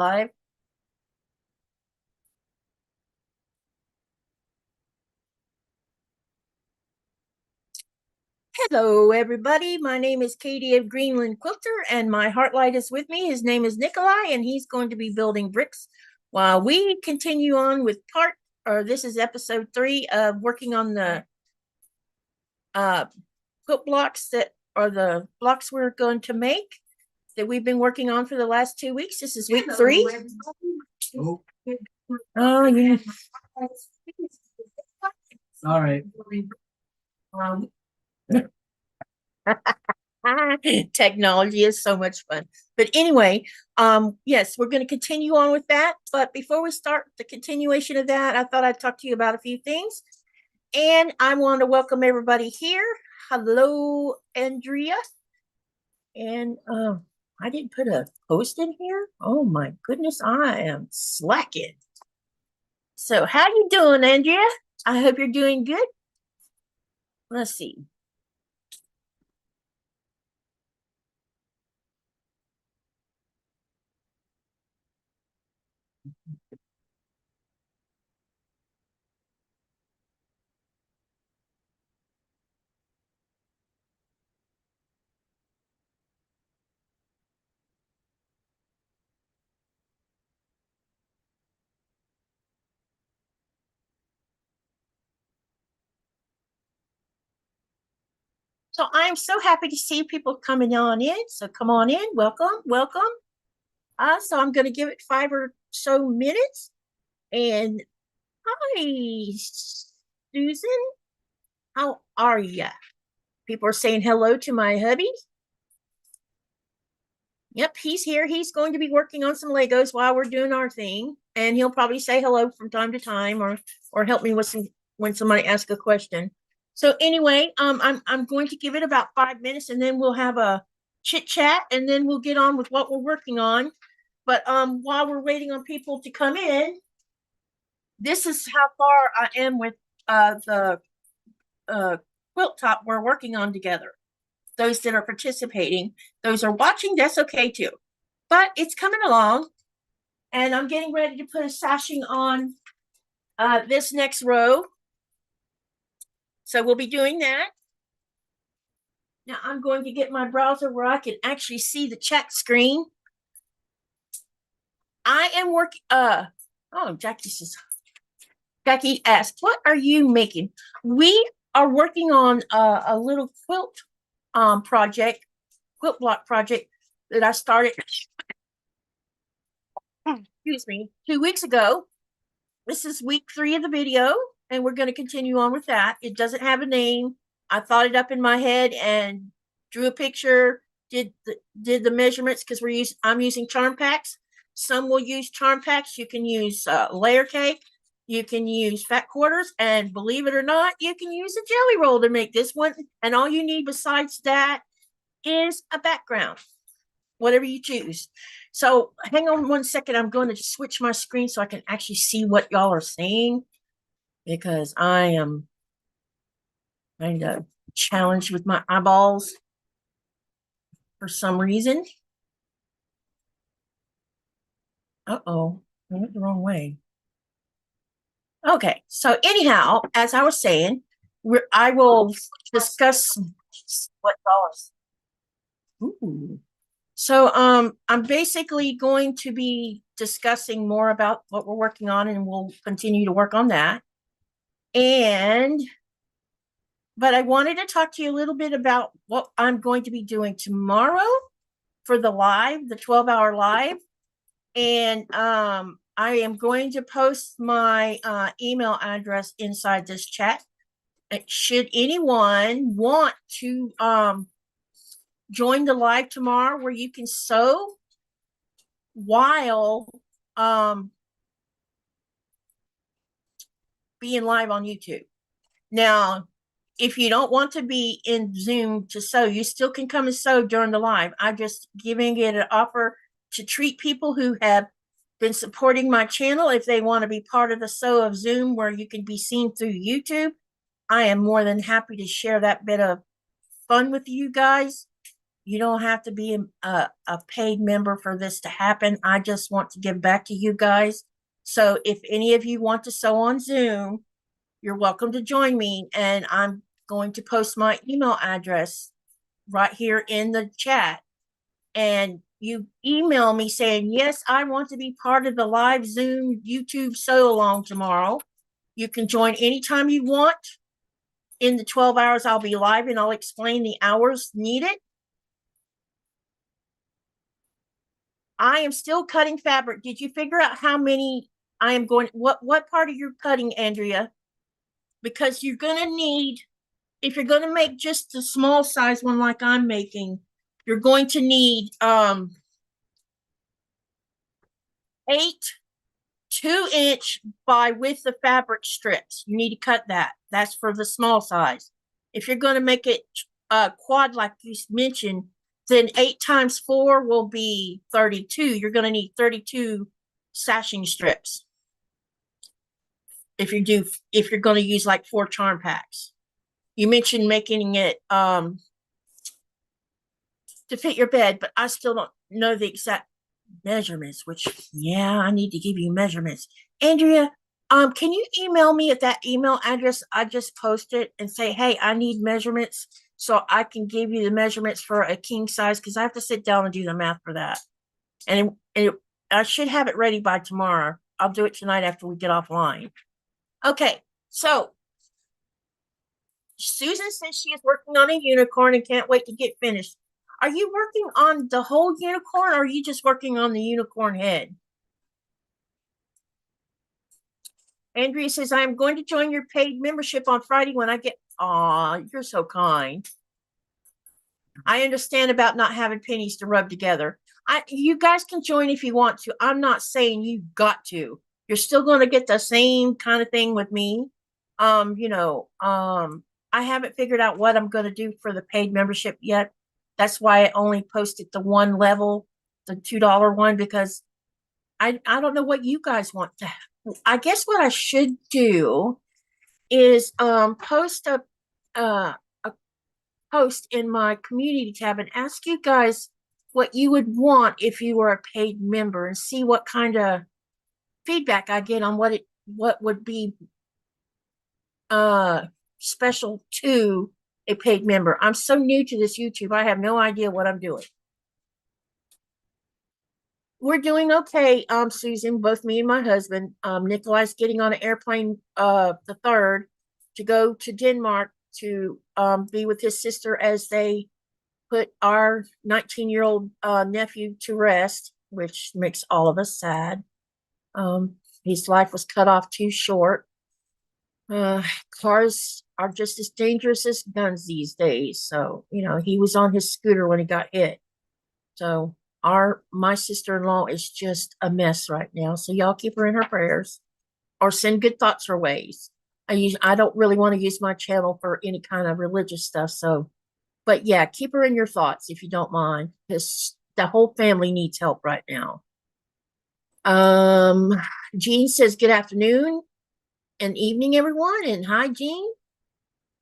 Live. Hello, everybody. My name is Katy of Greenland Quilter, and my Heartlight is with me. His name is Nikolai, and he's going to be building bricks while we continue on with this is episode 3 of working on the quilt blocks that are the blocks we're going to make that we've been working on for the last 2 weeks. This is week 3. Oh, yeah. All right. Technology is so much fun. But anyway, yes, we're going to continue on with that. But before we start the continuation of that, I thought I'd talk to you about a few things. And I want to welcome everybody here. Hello, Andrea. And I didn't put a post in here. Oh my goodness, I am slacking. So how you doing, Andrea? I hope you're doing good. Let's see. So I'm so happy to see people coming on in. So come on in. Welcome, welcome. So I'm going to give it 5 or so minutes. And hi, Susan. How are you? People are saying hello to my hubby. Yep, he's here. He's going to be working on some Legos while we're doing our thing. And he'll probably say hello from time to time or help me with some when somebody asks a question. So anyway, I'm going to give it about 5 minutes and then we'll have a chit chat and then we'll get on with what we're working on. But while we're waiting on people to come in, this is how far I am with the quilt top we're working on together. Those that are participating, those are watching, that's okay too. But it's coming along, and I'm getting ready to put a sashing on this next row. So we'll be doing that. Now I'm going to get my browser where I can actually see the chat screen. I am working. Oh, Jackie asked, "What are you making?" We are working on a little quilt project, quilt block project that I started. Excuse me, 2 weeks ago. This is week 3 of the video, and we're going to continue on with that. It doesn't have a name. I thought it up in my head and drew a picture, did the measurements because I'm using charm packs. Some will use charm packs. You can use layer cake. You can use fat quarters, and believe it or not, you can use a jelly roll to make this one. And all you need besides that is a background, whatever you choose. So hang on 1 second. I'm going to switch my screen so I can actually see what y'all are saying because I am kind of challenged with my eyeballs for some reason. Uh-oh, I went the wrong way. Okay, so anyhow, as I was saying, I will discuss what dollars. Ooh. So I'm basically going to be discussing more about what we're working on, and we'll continue to work on that. But I wanted to talk to you a little bit about what I'm going to be doing tomorrow for the 12-hour live. And I am going to post my email address inside this chat. Should anyone want to join the live tomorrow where you can sew while being live on YouTube. Now, if you don't want to be in Zoom to sew, you still can come and sew during the live. I'm just giving it an offer to treat people who have been supporting my channel. If they want to be part of the sew of Zoom where you can be seen through YouTube, I am more than happy to share that bit of fun with you guys. You don't have to be a paid member for this to happen. I just want to give back to you guys. So if any of you want to sew on Zoom, you're welcome to join me. And I'm going to post my email address right here in the chat. And you email me saying, yes, I want to be part of the live Zoom YouTube sew along tomorrow. You can join anytime you want. In the 12 hours I'll be live, and I'll explain the hours needed. I am still cutting fabric. Did you figure out how many I am going? What part are you cutting, Andrea? Because you're going to need, if you're going to make just the small size one like I'm making, you're going to need 8 2-inch by width of fabric strips. You need to cut that. That's for the small size. If you're going to make it quad like you mentioned, then 8 times 4 will be 32. You're going to need 32 sashing strips. If you're going to use like 4 charm packs. You mentioned making it to fit your bed, but I still don't know the exact measurements, which, yeah, I need to give you measurements. Andrea, can you email me at that email address I just posted and say, hey, I need measurements so I can give you the measurements for a king size, because I have to sit down and do the math for that. And I should have it ready by tomorrow. I'll do it tonight after we get offline. Okay, so Susan says she is working on a unicorn and can't wait to get finished. Are you working on the whole unicorn, or are you just working on the unicorn head? Andrea says, I am going to join your paid membership on Friday when I get, aw, you're so kind. I understand about not having pennies to rub together. You guys can join if you want to. I'm not saying you got to. You're still going to get the same kind of thing with me. I haven't figured out what I'm going to do for the paid membership yet. That's why I only posted the one level, the $2 one, because I don't know what you guys want to have. I guess what I should do is post a post in my community tab and ask you guys what you would want if you were a paid member, and see what kind of feedback I get on what would be special to a paid member. I'm so new to this YouTube. I have no idea what I'm doing. We're doing okay, Susan, both me and my husband. Nikolai's getting on an airplane the 3rd to go to Denmark to be with his sister as they put our 19-year-old nephew to rest, which makes all of us sad. His life was cut off too short. Cars are just as dangerous as guns these days. So, he was on his scooter when he got hit. So my sister-in-law is just a mess right now. So y'all keep her in her prayers, or send good thoughts her ways. I don't really want to use my channel for any kind of religious stuff. So, but yeah, keep her in your thoughts if you don't mind, because the whole family needs help right now. Jean says, good afternoon and evening, everyone. And hi, Jean.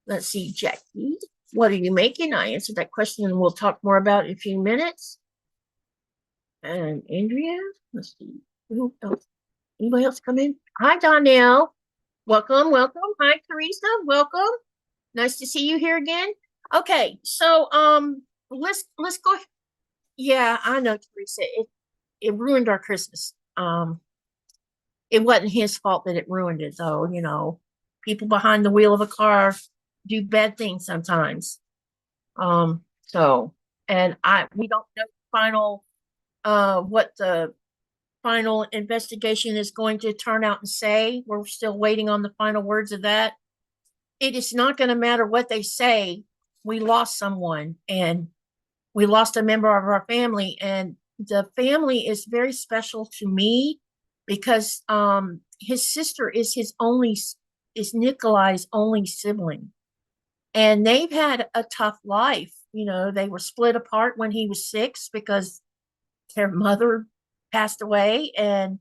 Let's see, Jackie, what are you making? I answered that question and we'll talk more about it in a few minutes. And Andrea, let's see, who else? Anybody else come in? Hi, Donnell. Welcome. Hi, Teresa. Welcome. Nice to see you here again. Okay, so let's go. Yeah, I know, Teresa. It ruined our Christmas. It wasn't his fault that it ruined it, though. People behind the wheel of a car do bad things sometimes. We don't know what the final investigation is going to turn out and say. We're still waiting on the final words of that. It is not going to matter what they say. We lost someone, and we lost a member of our family, and the family is very special to me because his sister is Nikolai's only sibling, and they've had a tough life. They were split apart when he was 6 because their mother passed away, and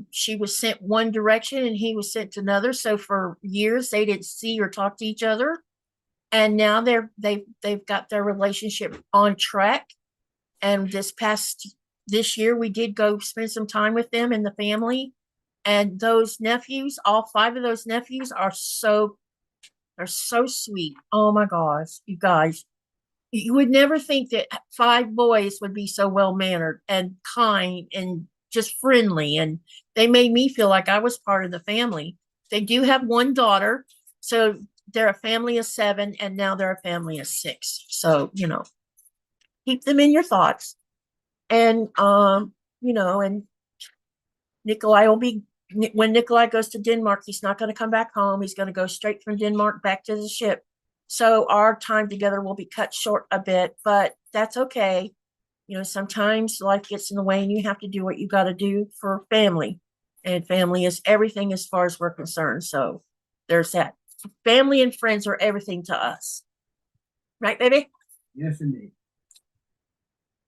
she was sent one direction and he was sent to another. So for years they didn't see or talk to each other. and now they've got their relationship on track. And this year we did go spend some time with them and the family, and those nephews, all 5 of those nephews they're so sweet. Oh my gosh, you guys, you would never think that 5 boys would be so well mannered and kind and just friendly. And they made me feel like I was part of the family. They do have 1 daughter, so they're a family of 7, and now they're a family of 6. So, keep them in your thoughts. And, and Nikolai will be, when Nikolai goes to Denmark, he's not going to come back home. He's going to go straight from Denmark back to the ship. So our time together will be cut short a bit, but that's okay. Sometimes life gets in the way and you have to do what you got to do for family. And family is everything as far as we're concerned. So there's that. Family and friends are everything to us. Right, baby? Yes, indeed.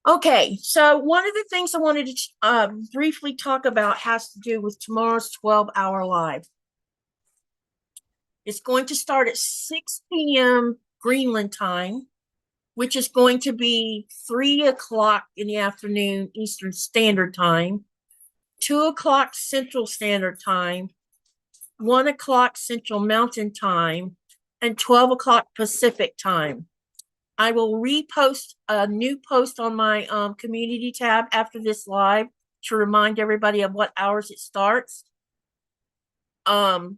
Okay, so one of the things I wanted to briefly talk about has to do with tomorrow's 12-hour live. It's going to start at 6 p.m. Greenland time, which is going to be 3 o'clock in the afternoon Eastern Standard Time, 2 o'clock Central Standard Time, 1 o'clock Central Mountain Time, and 12 o'clock Pacific Time. I will repost a new post on my community tab after this live to remind everybody of what hours it starts. And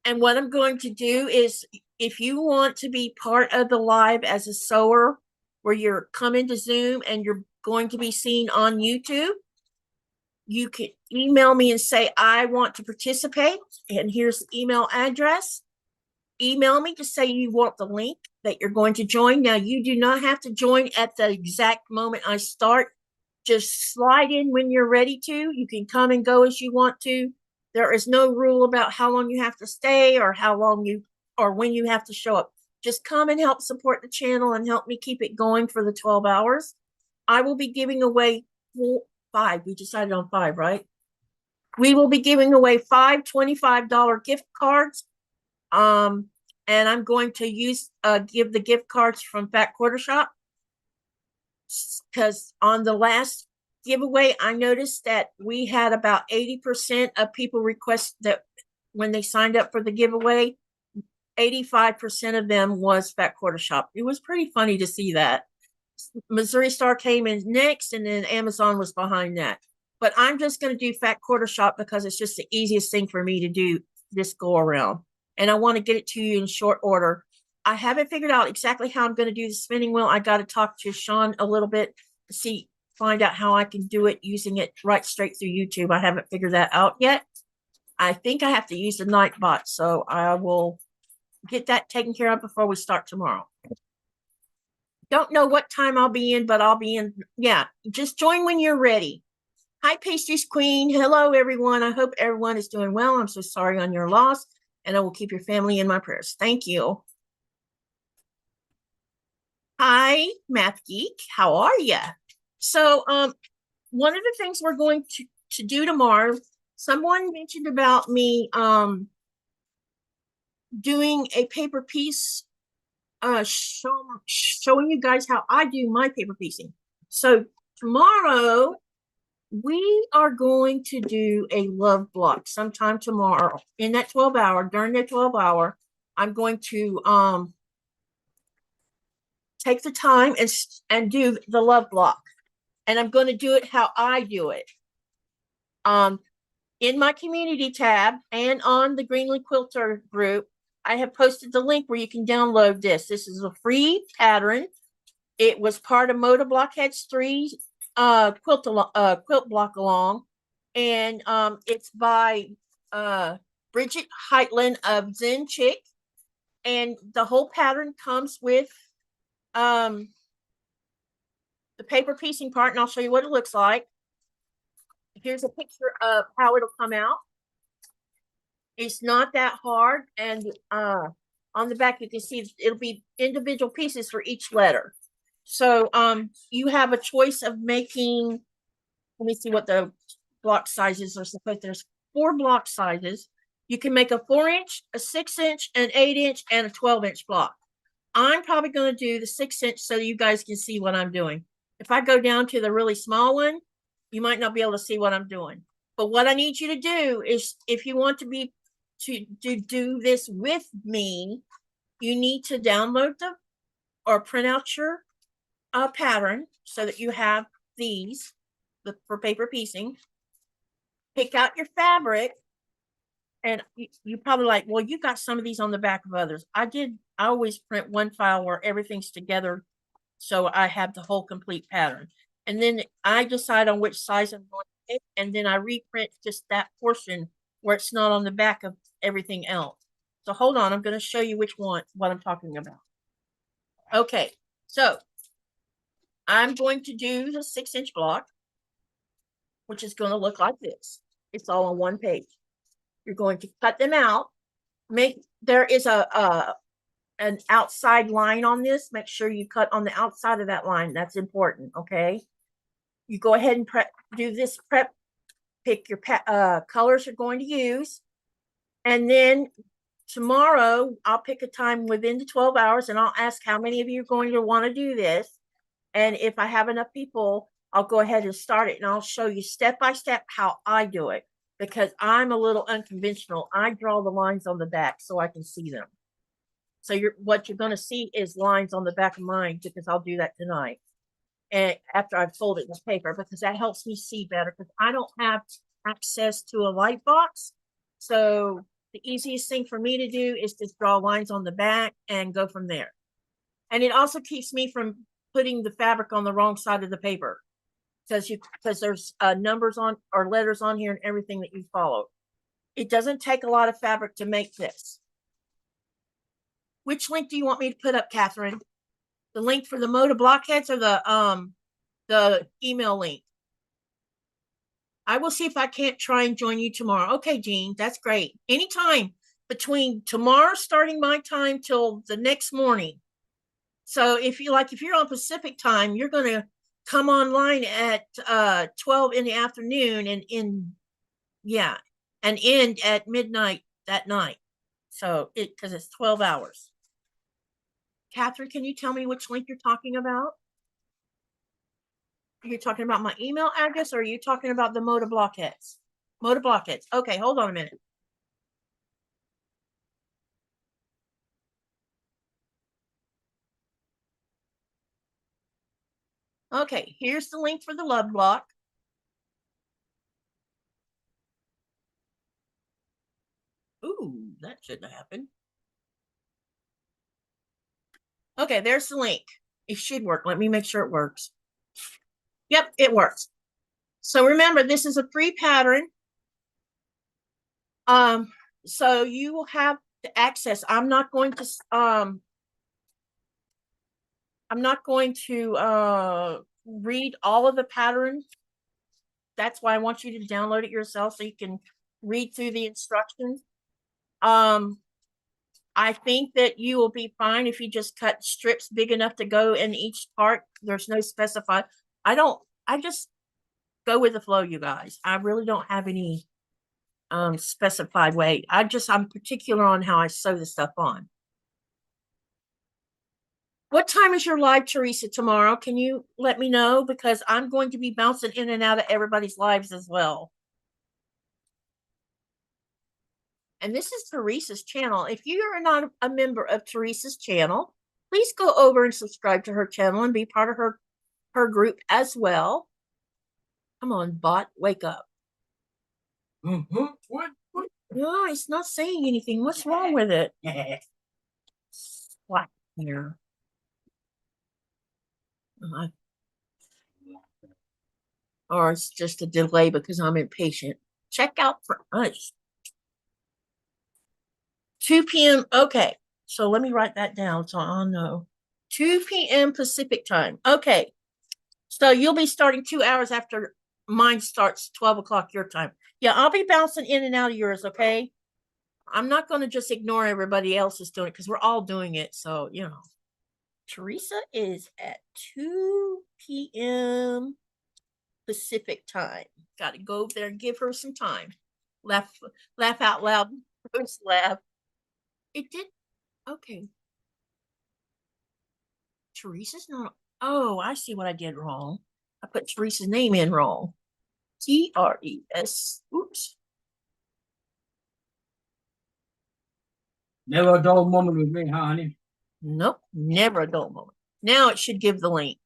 what I'm going to do is, if you want to be part of the live as a sewer, where you're coming to Zoom and you're going to be seen on YouTube, you can email me and say, I want to participate. And here's the email address. Email me to say you want the link that you're going to join. Now, you do not have to join at the exact moment I start. Just slide in when you're ready to. You can come and go as you want to. There is no rule about how long you have to stay or when you have to show up. Just come and help support the channel and help me keep it going for the 12 hours. I will be giving away 5. We decided on 5, right? We will be giving away 5 $25 gift cards. And I'm going to give the gift cards from Qaqortoq, because on the last giveaway, I noticed that we had about 80% of people request that when they signed up for the giveaway, 85% of them was Qaqortoq. It was pretty funny to see that. Missouri Star came in next, and then Amazon was behind that. But I'm just going to do Qaqortoq because it's just the easiest thing for me to do this go around. And I want to get it to you in short order. I haven't figured out exactly how I'm going to do the spinning wheel. I got to talk to Sean a little bit to find out how I can do it using it right straight through YouTube. I haven't figured that out yet. I think I have to use the Nightbot, so I will get that taken care of before we start tomorrow. Don't know what time I'll be in, but I'll be in. Yeah, just join when you're ready. Hi, Pastries Queen. Hello, everyone. I hope everyone is doing well. I'm so sorry on your loss, and I will keep your family in my prayers. Thank you. Hi, Math Geek. How are you? So, one of the things we're going to do tomorrow, someone mentioned about me doing a paper piece, showing you guys how I do my paper piecing. So tomorrow we are going to do a love block sometime tomorrow in that 12 hour. During that 12 hour, I'm going to take the time and do the love block. And I'm going to do it how I do it. In my community tab and on the Greenland Quilter group, I have posted the link where you can download this. This is a free pattern. It was part of Moda Blockhead's 3 quilt block along. And it's by Bridget Heitland of Zen Chick. And the whole pattern comes with the paper piecing part, and I'll show you what it looks like. Here's a picture of how it'll come out. It's not that hard, and on the back you can see it'll be individual pieces for each letter. So you have a choice of making, let me see what the block sizes are supposed. There's 4 block sizes. You can make a 4-inch, a 6-inch, an 8-inch, and a 12-inch block. I'm probably going to do the 6-inch so you guys can see what I'm doing. If I go down to the really small one, you might not be able to see what I'm doing. But what I need you to do is, if you want to do this with me, you need to download or print out your pattern so that you have these for paper piecing. Pick out your fabric, and you probably like, well, you got some of these on the back of others. I always print one file where everything's together, so I have the whole complete pattern. And then I decide on which size I'm going to pick, and then I reprint just that portion where it's not on the back of everything else. So hold on, I'm going to show you what I'm talking about. Okay, so I'm going to do the 6-inch block, which is going to look like this. It's all on one page. You're going to cut them out. There is an outside line on this. Make sure you cut on the outside of that line. That's important, okay? You go ahead and do this prep. Pick your colors you're going to use. And then tomorrow, I'll pick a time within the 12 hours, and I'll ask how many of you are going to want to do this. And if I have enough people, I'll go ahead and start it, and I'll show you step by step how I do it, because I'm a little unconventional. I draw the lines on the back so I can see them. So what you're going to see is lines on the back of mine, because I'll do that tonight. And after I've folded the paper, because that helps me see better, because I don't have access to a light box. So the easiest thing for me to do is just draw lines on the back and go from there. And it also keeps me from putting the fabric on the wrong side of the paper, because there's numbers on or letters on here and everything that you follow. It doesn't take a lot of fabric to make this. Which link do you want me to put up, Catherine? The link for the Moda blockheads or the email link? I will see if I can't try and join you tomorrow. Okay, Jean, that's great. Anytime between tomorrow starting my time till the next morning. So if you're on Pacific time, you're going to come online at 12 in the afternoon and end at midnight that night. So because it's 12 hours. Catherine, can you tell me which link you're talking about? Are you talking about my email address, or are you talking about the Moda blockheads? Moda blockheads. Okay, hold on a minute. Okay, here's the link for the love block. Ooh, that shouldn't have happened. Okay, there's the link. It should work. Let me make sure it works. Yep, it works. So remember, this is a free pattern. So you will have to access. I'm not going to read all of the patterns. That's why I want you to download it yourself so you can read through the instructions. I think that you will be fine if you just cut strips big enough to go in each part. There's no specified. I just go with the flow, you guys. I really don't have any specified way. I'm particular on how I sew the stuff on. What time is your live, Teresa, tomorrow? Can you let me know? Because I'm going to be bouncing in and out of everybody's lives as well. And this is Teresa's channel. If you are not a member of Teresa's channel, please go over and subscribe to her channel and be part of her group as well. Come on, bot, wake up. What? No, it's not saying anything. What's wrong with it? What here? Or it's just a delay because I'm impatient. Check out for us. 2 p.m. Okay, so let me write that down so I'll know. 2 p.m. Pacific time. Okay, so you'll be starting 2 hours after mine starts 12 o'clock your time. Yeah, I'll be bouncing in and out of yours, okay? I'm not going to just ignore everybody else is doing it because we're all doing it. So, Teresa is at 2 p.m. Pacific time. Got to go over there and give her some time. Laugh out loud. First laugh. It did. Okay. Teresa's not. Oh, I see what I did wrong. I put Teresa's name in wrong. Tres. Oops. Never a dull moment with me, huh, honey? Nope. Never a dull moment. Now it should give the link.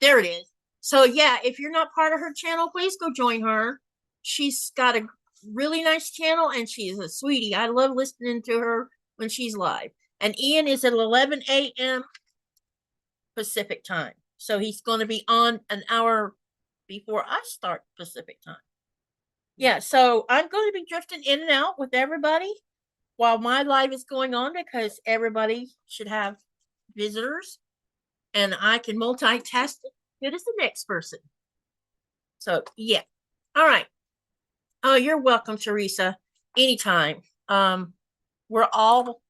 There it is. So yeah, if you're not part of her channel, please go join her. She's got a really nice channel and she's a sweetie. I love listening to her when she's live. And Ian is at 11 a.m. Pacific time. So he's going to be on an hour before I start Pacific time. Yeah, so I'm going to be drifting in and out with everybody while my live is going on because everybody should have visitors and I can multitask as good as the next person. So yeah. All right. Oh, you're welcome, Teresa. Anytime. We're all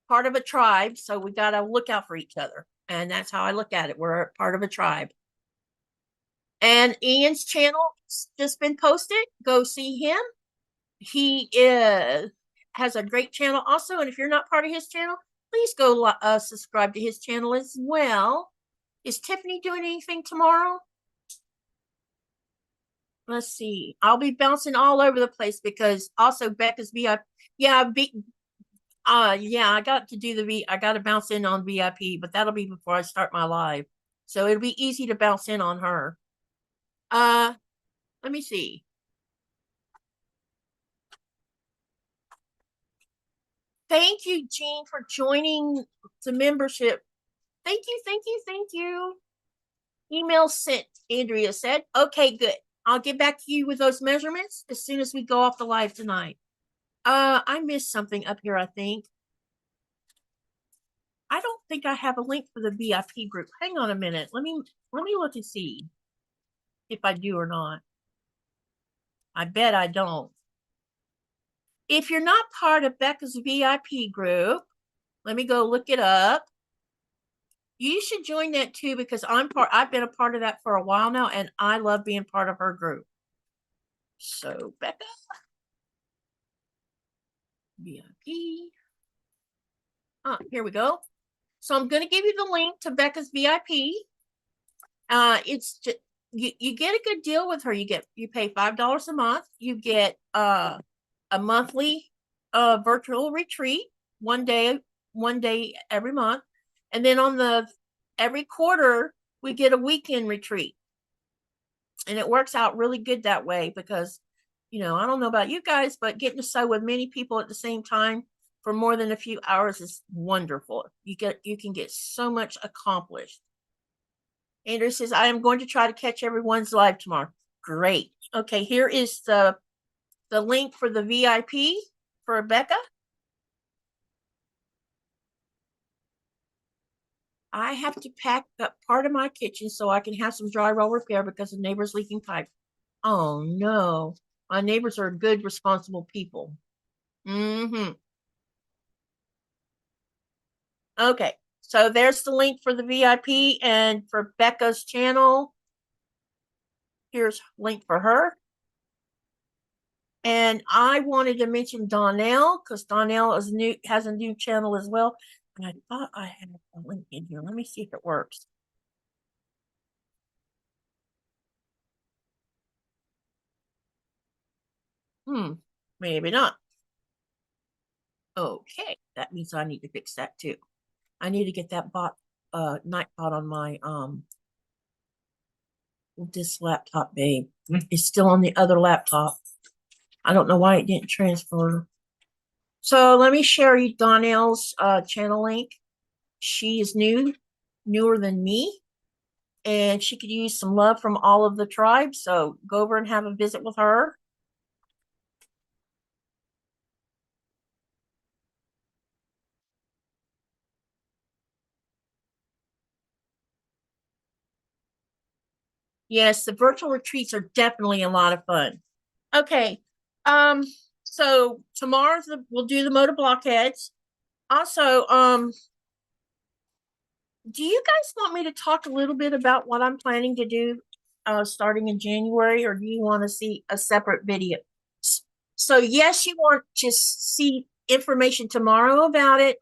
part of a tribe, so we gotta look out for each other. And that's how I look at it. We're part of a tribe. And Ian's channel just been posted. Go see him. He has a great channel also. And if you're not part of his channel, please go subscribe to his channel as well. Is Tiffany doing anything tomorrow? Let's see. I'll be bouncing all over the place because also Becca's VIP. Yeah, I got to do I got to bounce in on VIP, but that'll be before I start my live. So it'll be easy to bounce in on her. Let me see. Thank you, Jean, for joining the membership. Thank you, thank you, thank you. Email sent, Andrea said. Okay, good. I'll get back to you with those measurements as soon as we go off the live tonight. I missed something up here, I think. I don't think I have a link for the VIP group. Hang on a minute. Let me look and see if I do or not. I bet I don't. If you're not part of Becca's VIP group, let me go look it up. You should join that too because I've been a part of that for a while now and I love being part of her group. So Becca VIP. Here we go. So I'm going to give you the link to Becca's VIP. It's just you get a good deal with her. You pay $5 a month. You get a monthly virtual retreat, one day every month, and then on every quarter we get a weekend retreat, and it works out really good that way because I don't know about you guys, but getting to sew with many people at the same time for more than a few hours is wonderful. You can get so much accomplished. Andrew says, I am going to try to catch everyone's live tomorrow. Great. Okay, here is the link for the VIP for Becca. I have to pack up part of my kitchen so I can have some dry roll repair because the neighbor's leaking pipe. Oh no. My neighbors are good, responsible people. Mm-hmm. Okay. So there's the link for the VIP and for Becca's channel. Here's a link for her. And I wanted to mention Donnell because Donnell has a new channel as well. And I thought I had a link in here. Let me see if it works. Maybe not. Okay, that means I need to fix that too. I need to get that Nightbot on my this laptop, babe. It's still on the other laptop. I don't know why it didn't transfer. So let me share you Donnell's channel link. She is newer than me, and she could use some love from all of the tribes. So go over and have a visit with her. Yes, the virtual retreats are definitely a lot of fun. Okay. So tomorrow we'll do the motor blockheads. Also, do you guys want me to talk a little bit about what I'm planning to do starting in January, or do you want to see a separate video? So yes, you want to see information tomorrow about it,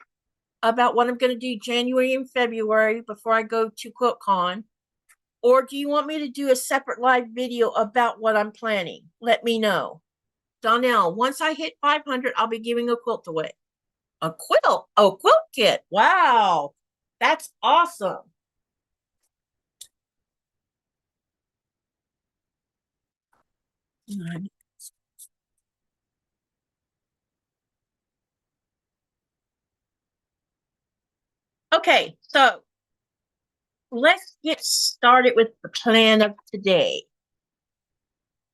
about what I'm going to do January and February before I go to QuiltCon. Or do you want me to do a separate live video about what I'm planning? Let me know. Donnell, once I hit 500, I'll be giving a quilt away. A quilt? Oh, quilt kit. Wow. That's awesome. Okay, so let's get started with the plan of today.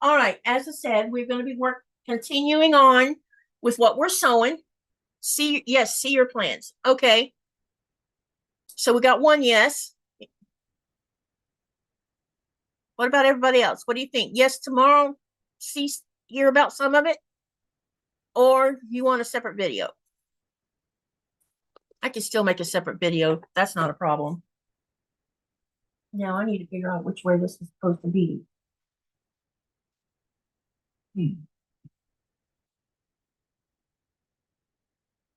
All right, as I said, we're going to be continuing on with what we're sewing. See your plans. Okay. So we got one yes. What about everybody else? What do you think? Yes, tomorrow, hear about some of it? Or you want a separate video? I can still make a separate video. That's not a problem. Now I need to figure out which way this is supposed to be.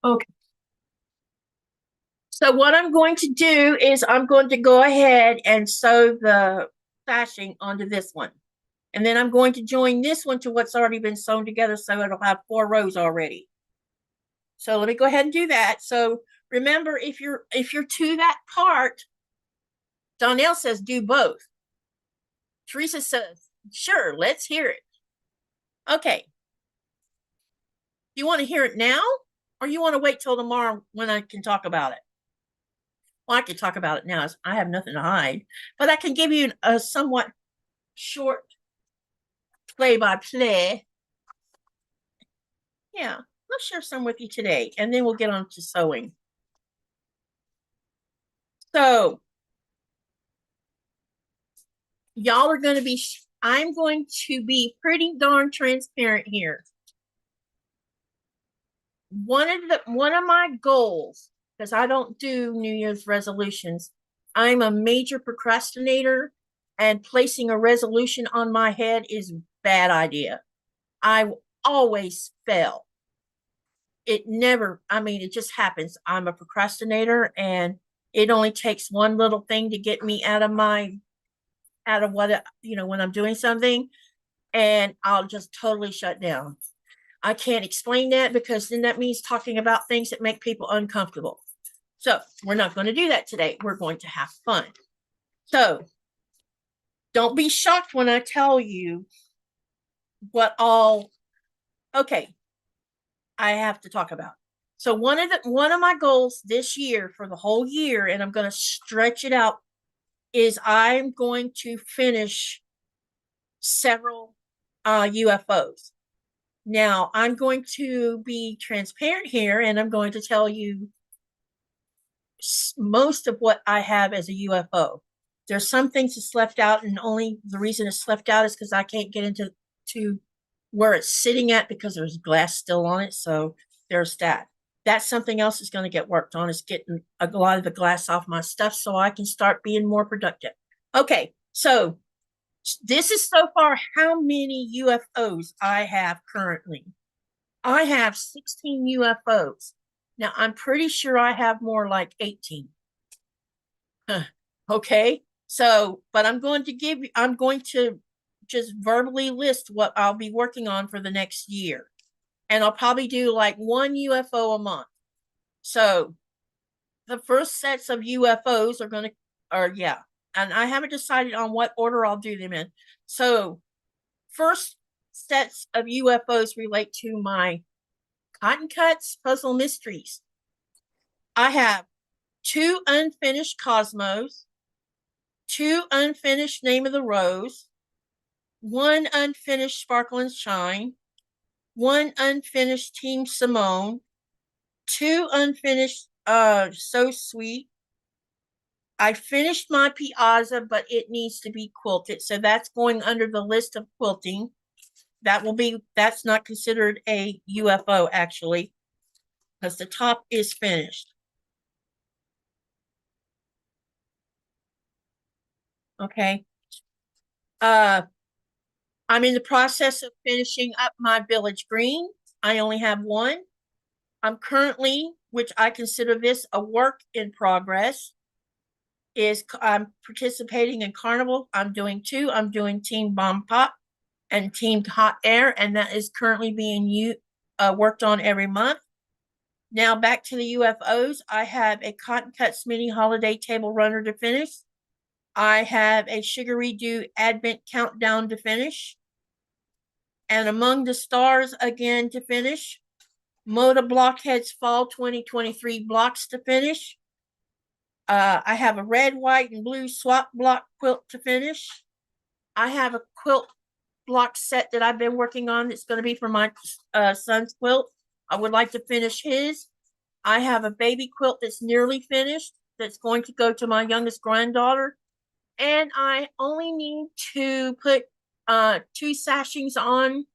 Okay. So what I'm going to do is I'm going to go ahead and sew the sashing onto this one. And then I'm going to join this one to what's already been sewn together, so it'll have 4 rows already. So let me go ahead and do that. So remember, if you're to that part, Donnell says do both. Teresa says, sure, let's hear it. Okay. You want to hear it now, or you want to wait till tomorrow when I can talk about it? Well, I can talk about it now. I have nothing to hide, but I can give you a somewhat short play-by-play. Yeah, I'll share some with you today, and then we'll get on to sewing. So, y'all are going to be, I'm going to be pretty darn transparent here. One of my goals, because I don't do New Year's resolutions, I'm a major procrastinator, and placing a resolution on my head is a bad idea. I always fail. It just happens. I'm a procrastinator, and it only takes one little thing to get me out of what, when I'm doing something, and I'll just totally shut down. I can't explain that, because then that means talking about things that make people uncomfortable. So we're not going to do that today. We're going to have fun. So don't be shocked when I tell you okay, I have to talk about. So one of my goals this year for the whole year, and I'm going to stretch it out, is I'm going to finish several UFOs. Now, I'm going to be transparent here, and I'm going to tell you most of what I have as a UFO. There's some things that's left out, and only the reason it's left out is because I can't get into where it's sitting at, because there's glass still on it. So there's that. That's something else that's going to get worked on, is getting a lot of the glass off my stuff so I can start being more productive. Okay, so this is so far how many UFOs I have currently. I have 16 UFOs. Now, I'm pretty sure I have more, like 18. Okay, so, but I'm going to just verbally list what I'll be working on for the next year. And I'll probably do like 1 UFO a month. So the first sets of UFOs and I haven't decided on what order I'll do them in. So first sets of UFOs relate to my Cotton Cuts Puzzle Mysteries. I have 2 unfinished Cosmos, 2 unfinished Name of the Rose, 1 unfinished Sparkle and Shine, 1 unfinished Team Simone, 2 unfinished So Sweet. I finished my Piazza, but it needs to be quilted, so that's going under the list of quilting. That's not considered a UFO, actually, because the top is finished. Okay. I I'm in the process of finishing up my village green. I only have one. I'm currently, which I consider this a work in progress, is I'm participating in Carnival. I'm doing two. I'm doing Team Bomb Pop and Team Hot Air, and that is currently being worked on every month. Now back to the UFOs. I have a Cotton Cuts Mini Holiday Table Runner to finish. I have a Sugary Doo Advent Countdown to finish. And Among the Stars again to finish. Moda Blockheads Fall 2023 blocks to finish. I have a red, white, and blue swap block quilt to finish. I have a quilt block set that I've been working on that's going to be for my son's quilt. I would like to finish his. I have a baby quilt that's nearly finished that's going to go to my youngest granddaughter. And I only need to put two sashings on,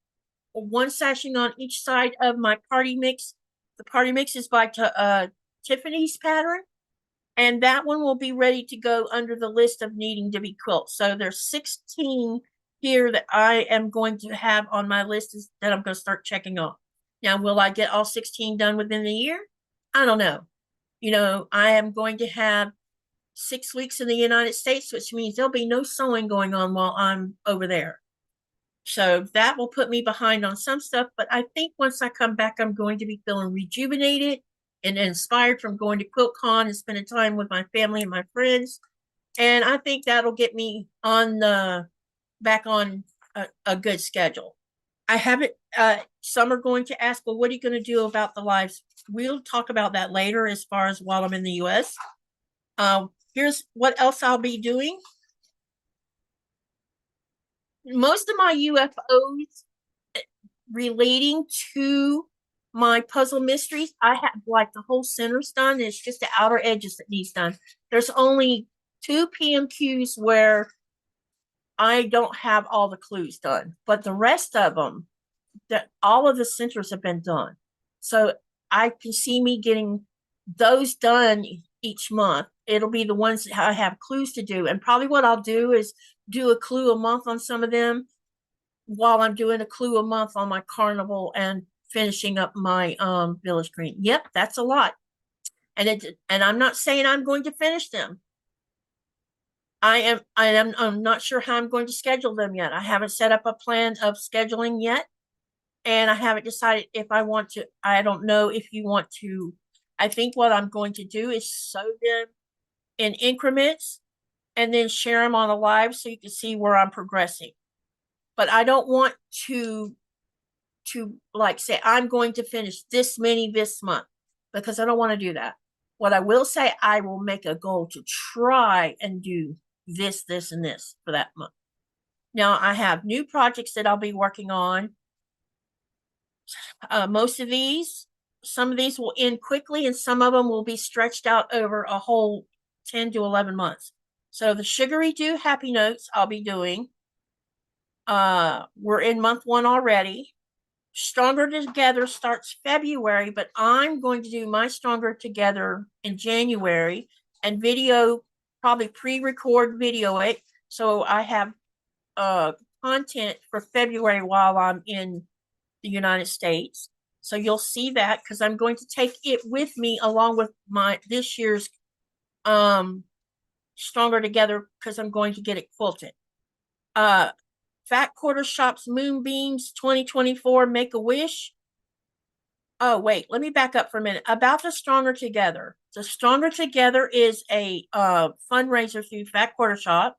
one sashing on each side of my party mix. The party mix is by Tiffany's pattern. And that one will be ready to go under the list of needing to be quilt. So there's 16 here that I am going to have on my list that I'm going to start checking off. Now, will I get all 16 done within the year? I don't know. You know, I am going to have 6 weeks in the United States, which means there'll be no sewing going on while I'm over there. So that will put me behind on some stuff. But I think once I come back, I'm going to be feeling rejuvenated and inspired from going to QuiltCon and spending time with my family and my friends. And I think that'll get me on back on a good schedule. I haven't, some are going to ask, well, what are you going to do about the lives? We'll talk about that later as far as while I'm in the US. Here's what else I'll be doing. Most of my UFOs relating to my puzzle mysteries, I have like the whole center's done. It's just the outer edges that needs done. There's only 2 PMQs where I don't have all the clues done, but the rest of them, that all of the centers have been done. So I can see me getting those done each month. It'll be the ones that I have clues to do. And probably what I'll do is do a clue a month on some of them while I'm doing a clue a month on my carnival and finishing up my village green. Yep, that's a lot. And I'm not saying I'm going to finish them. I'm not sure how I'm going to schedule them yet. I haven't set up a plan of scheduling yet. And I haven't decided if I want to. I don't know if you want to. I think what I'm going to do is sew them in increments and then share them on a live so you can see where I'm progressing. But I don't want to like say I'm going to finish this many this month, because I don't want to do that. What I will say, I will make a goal to try and do this, and this for that month. Now I have new projects that I'll be working on. Most of these, some of these will end quickly and some of them will be stretched out over a whole 10 to 11 months. So the Sugary Doo Happy Notes I'll be doing. We're in month 1 already. Stronger Together starts February, but I'm going to do my Stronger Together in January and video, probably pre-record video it. So I have content for February while I'm in the United States. So you'll see that because I'm going to take it with me along with my this year's Stronger Together, because I'm going to get it quilted. Fat Quarter Shop's Moonbeams 2024 Make-A-Wish. Oh, wait, let me back up for a minute. About the Stronger Together. The Stronger Together is a fundraiser through Fat Quarter Shop.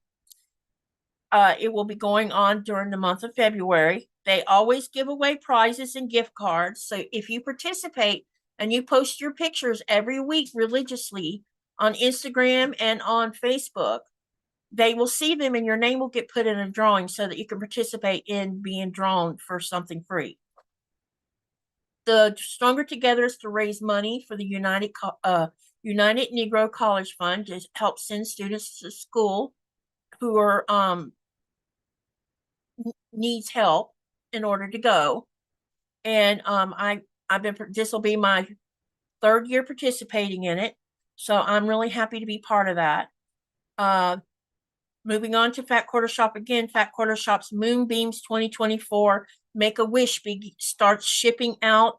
It will be going on during the month of February. They always give away prizes and gift cards. So if you participate and you post your pictures every week religiously on Instagram and on Facebook, they will see them and your name will get put in a drawing so that you can participate in being drawn for something free. The Stronger Together is to raise money for the United Negro College Fund to help send students to school who are needs help in order to go. And this will be my 3rd year participating in it. So I'm really happy to be part of that. Moving on to Fat Quarter Shop again. Fat Quarter Shop's Moonbeams 2024 Make-A-Wish starts shipping out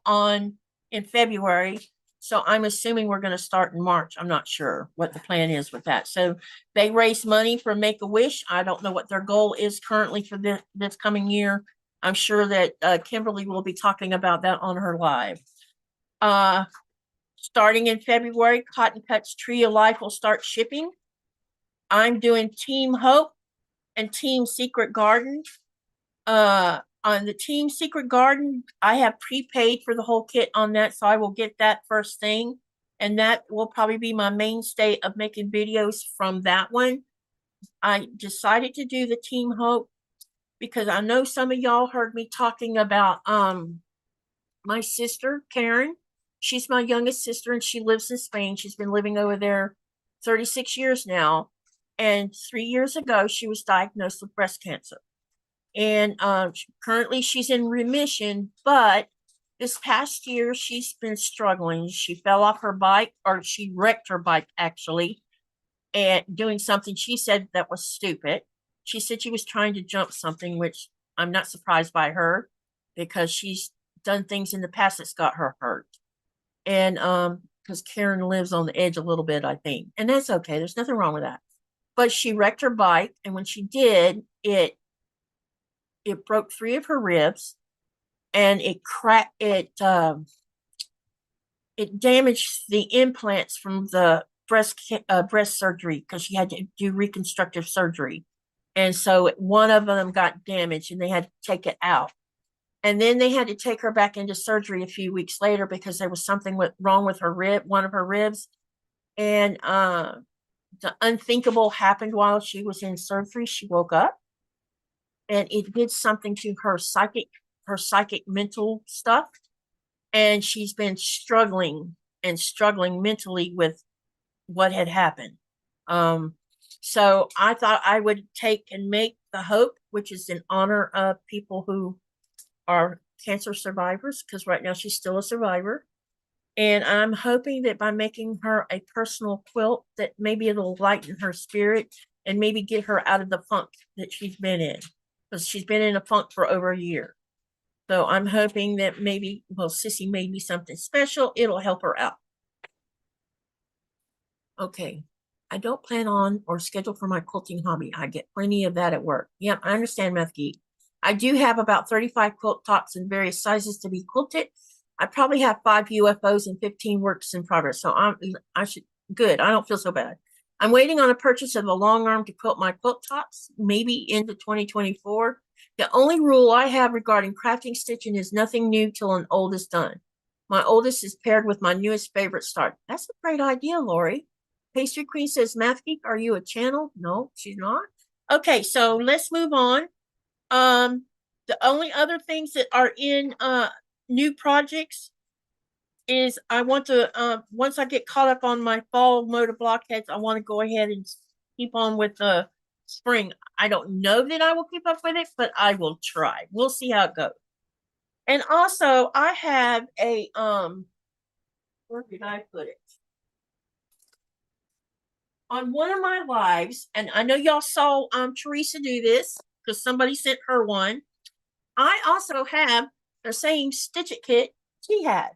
in February. So I'm assuming we're going to start in March. I'm not sure what the plan is with that. So they raise money for Make-A-Wish. I don't know what their goal is currently for this coming year. I'm sure that Kimberly will be talking about that on her live. Starting in February, Cotton Cuts Tree of Life will start shipping. I'm doing Team Hope and Team Secret Garden. On the Team Secret Garden, I have prepaid for the whole kit on that, so I will get that first thing. And that will probably be my mainstay of making videos from that one. I decided to do the Team Hope because I know some of y'all heard me talking about my sister, Karen. She's my youngest sister, and she lives in Spain. She's been living over there 36 years now. And 3 years ago, she was diagnosed with breast cancer. And currently she's in remission, but this past year she's been struggling. She fell off her bike, or she wrecked her bike actually, and doing something she said that was stupid. She said she was trying to jump something, which I'm not surprised by her because she's done things in the past that's got her hurt. And because Karen lives on the edge a little bit, I think, and that's okay. There's nothing wrong with that. But she wrecked her bike, and when she did, it broke 3 of her ribs, and it cracked it damaged the implants from the breast surgery, because she had to do reconstructive surgery. And so one of them got damaged and they had to take it out. And then they had to take her back into surgery a few weeks later because there was something wrong with her rib, one of her ribs. And the unthinkable happened while she was in surgery. She woke up, and it did something to her psychic mental stuff. And she's been struggling mentally with what had happened. So I thought I would take and make the Hope, which is in honor of people who are cancer survivors, because right now she's still a survivor. And I'm hoping that by making her a personal quilt, that maybe it'll lighten her spirit and maybe get her out of the funk that she's been in, because she's been in a funk for over a year. So I'm hoping that maybe, well, Sissy made me something special. It'll help her out. Okay. I don't plan on or schedule for my quilting hobby. I get plenty of that at work. Yep, I understand, Math Geek. I do have about 35 quilt tops in various sizes to be quilted. I probably have 5 UFOs and 15 works in progress. So good. I don't feel so bad. I'm waiting on a purchase of a long arm to quilt my quilt tops, maybe into 2024. The only rule I have regarding crafting stitching is nothing new till an old is done. My oldest is paired with my newest favorite start. That's a great idea, Lori. Pastry Queen says, Math Geek, are you a channel? No, she's not. Okay, so let's move on. The only other things that are in new projects is I want to, once I get caught up on my fall mode of blockheads, I want to go ahead and keep on with the spring. I don't know that I will keep up with it, but I will try. We'll see how it goes. And also I have a, where did I put it? On one of my lives, and I know y'all saw Teresa do this because somebody sent her one. I also have the same Stitch It kit she had.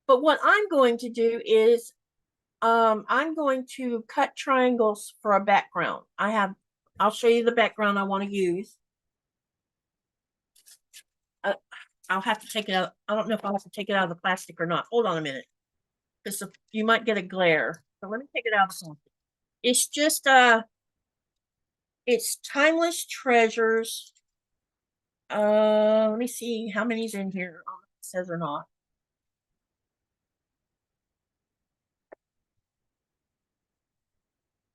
But what I'm going to do is I'm going to cut triangles for a background. I'll show you the background I want to use. I'll have to take it out. I don't know if I'll have to take it out of the plastic or not. Hold on a minute, because you might get a glare. So let me take it out of something. It's just it's Timeless Treasures. Let me see how many's in here. Oh, it says or not.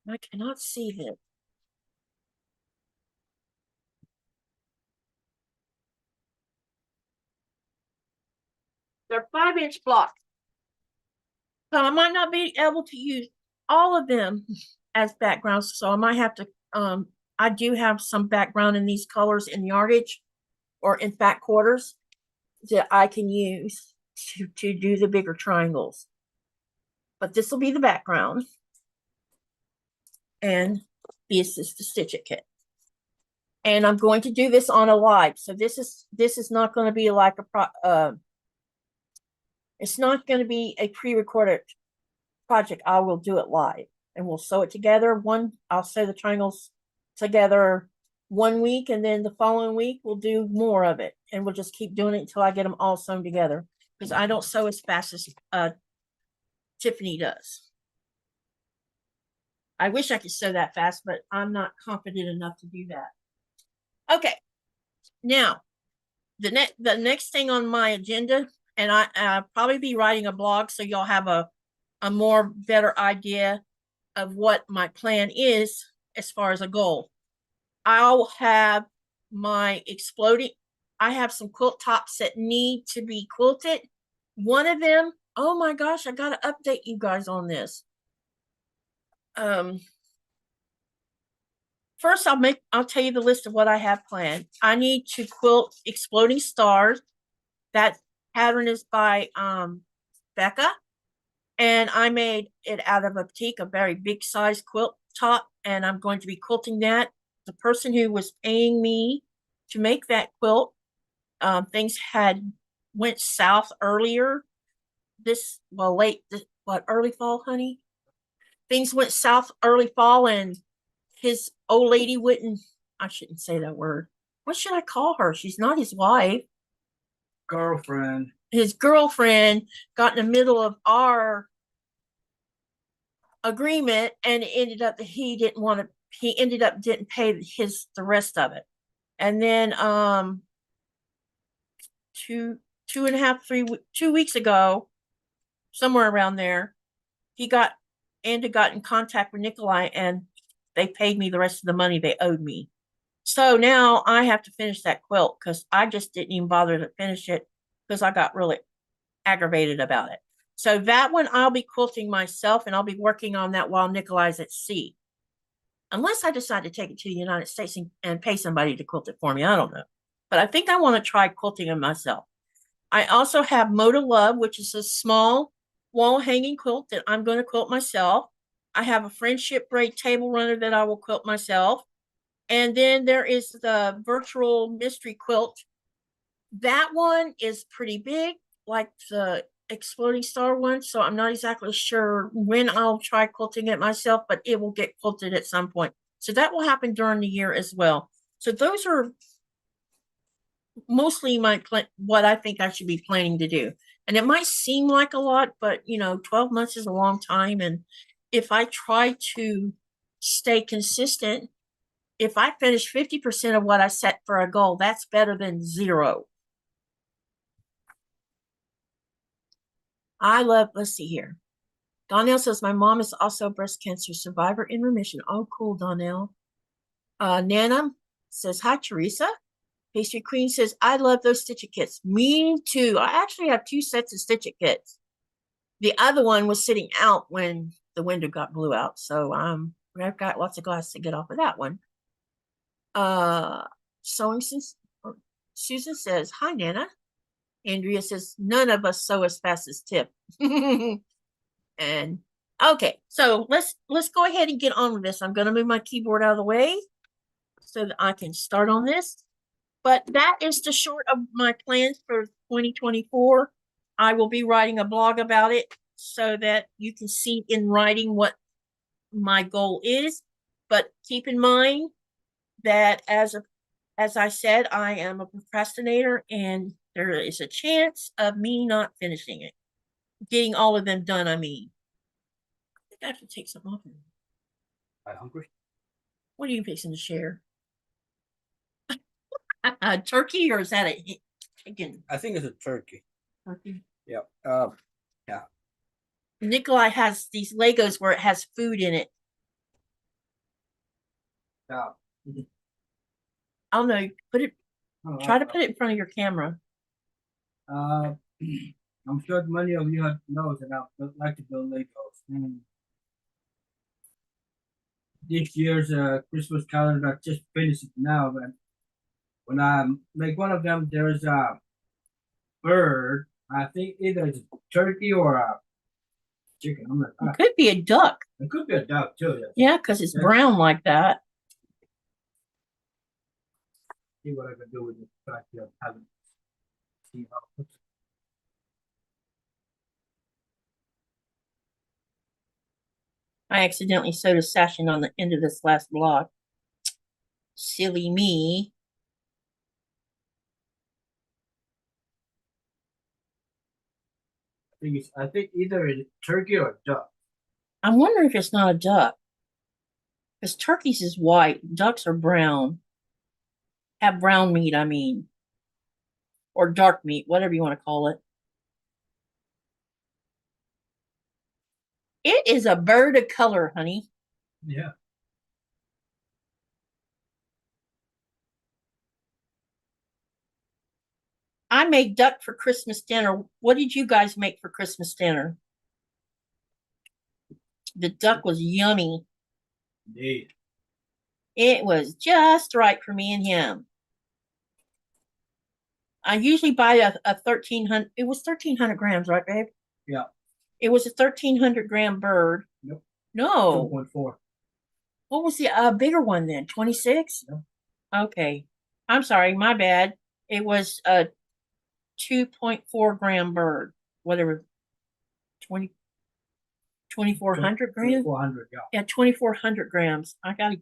I cannot see this. They're 5-inch blocks. So I might not be able to use all of them as backgrounds. So I might have to, I do have some background in these colors in yardage or in fat quarters that I can use to do the bigger triangles. But this will be the background. And This is the Stitch It kit. And I'm going to do this on a live. So this is not going to be like it's not going to be a pre-recorded project. I will do it live and we'll sew it together. I'll sew the triangles together 1 week, and then the following week we'll do more of it, and we'll just keep doing it until I get them all sewn together, because I don't sew as fast as Tiffany does. I wish I could sew that fast, but I'm not confident enough to do that. Okay, now the next thing on my agenda, and I'll probably be writing a blog, so y'all have a more better idea of what my plan is as far as a goal. I'll have my exploding. I have some quilt tops that need to be quilted. One of them, oh my gosh, I gotta update you guys on this. First, I'll tell you the list of what I have planned. I need to quilt Exploding Stars. That pattern is by Becca, and I made it out of a batik, a very big size quilt top, and I'm going to be quilting that. The person who was paying me to make that quilt, things had went south earlier early fall, honey? Things went south early fall, and his old lady wouldn't, I shouldn't say that word. What should I call her? She's not his wife. Girlfriend. His girlfriend got in the middle of our agreement, and it ended up that he didn't pay the rest of it. And then 2 weeks ago, somewhere around there, Andy got in contact with Nikolai, and they paid me the rest of the money they owed me. So now I have to finish that quilt, because I just didn't even bother to finish it because I got really aggravated about it. So that one I'll be quilting myself, and I'll be working on that while Nikolai's at sea. Unless I decide to take it to the United States and pay somebody to quilt it for me. I don't know. But I think I want to try quilting it myself. I also have Moda Love, which is a small wall hanging quilt that I'm going to quilt myself. I have a Friendship Braid table runner that I will quilt myself. And then there is the virtual mystery quilt. That one is pretty big, like the Exploding Star one. So I'm not exactly sure when I'll try quilting it myself, but it will get quilted at some point. So that will happen during the year as well. So those are mostly what I think I should be planning to do. And it might seem like a lot, but 12 months is a long time. And if I try to stay consistent, if I finish 50% of what I set for a goal, that's better than 0. Let's see here. Donnell says, my mom is also a breast cancer survivor in remission. Oh, cool, Donnell. Nana says, hi, Teresa. Pastry Queen says, I love those Stitch It kits. Me too. I actually have 2 sets of Stitch It kits. The other one was sitting out when the window blew out. So I've got lots of glass to get off of that one. Susan says, hi, Nana. Andrea says, none of us sew as fast as Tip. And okay, so let's go ahead and get on with this. I'm going to move my keyboard out of the way so that I can start on this. But that is the short of my plans for 2024. I will be writing a blog about it so that you can see in writing what my goal is. But keep in mind that as I said, I am a procrastinator, and there is a chance of me not finishing it. Getting all of them done, I mean. I think I have to take some off. Are you hungry? What are you fixing to share? Turkey, or is that a chicken? I think it's a turkey. Turkey. Yeah. Yeah. Nikolai has these Legos where it has food in it. Yeah. I don't know. Try to put it in front of your camera. I'm sure many of you know that I like to build Legos. And this year's Christmas calendar, I just finished it now, but when I make one of them, there's a bird. I think either it's a turkey or chicken. I'm like, It could be a duck. it could be a duck too. Yes. Yeah, because it's Yeah. brown like that. See what I can do with this backyard talent. See how it looks. I accidentally sewed a sashing on the end of this last block. Silly me. I think either it's turkey or duck. I'm wondering if it's not a duck. Because turkeys is white, ducks are brown. Have brown meat, I mean. Or dark meat, whatever you want to call it. It is a bird of color, honey. Yeah. I made duck for Christmas dinner. What did you guys make for Christmas dinner? The duck was yummy. Indeed. It was just right for me and him. I usually buy a 1,300. It was 1,300 grams, right, babe? Yeah. It was a 1,300 gram bird. Nope. No. 2.4. What was the bigger one then? 26? Yep. Okay. I'm sorry, my bad. It was a 2.4 gram bird. Whatever. 2,400 grams? 2,400, yeah. Yeah, 2,400 grams. I got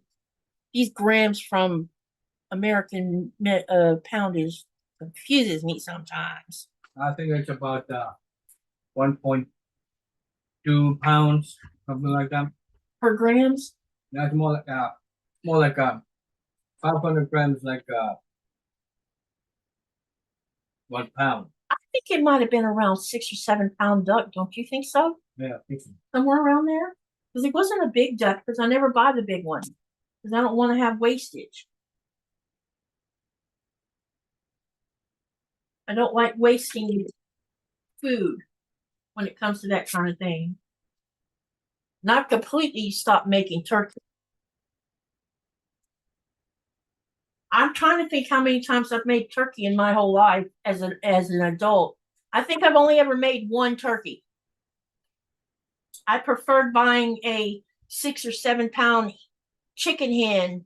these grams from American poundage confuses me sometimes. I think it's about 1.2 pounds, something like that. Per grams? That's more like 500 grams, like 1 pound. I think it might have been around 6 or 7 pound duck. Don't you think so? Yeah, I think so. Somewhere around there? Because it wasn't a big duck, because I never buy the big one. Because I don't want to have wastage. I don't like wasting food when it comes to that kind of thing. Not completely stop making turkey. I'm trying to think how many times I've made turkey in my whole life as an adult. I think I've only ever made one turkey. I preferred buying a 6 or 7 pound chicken hen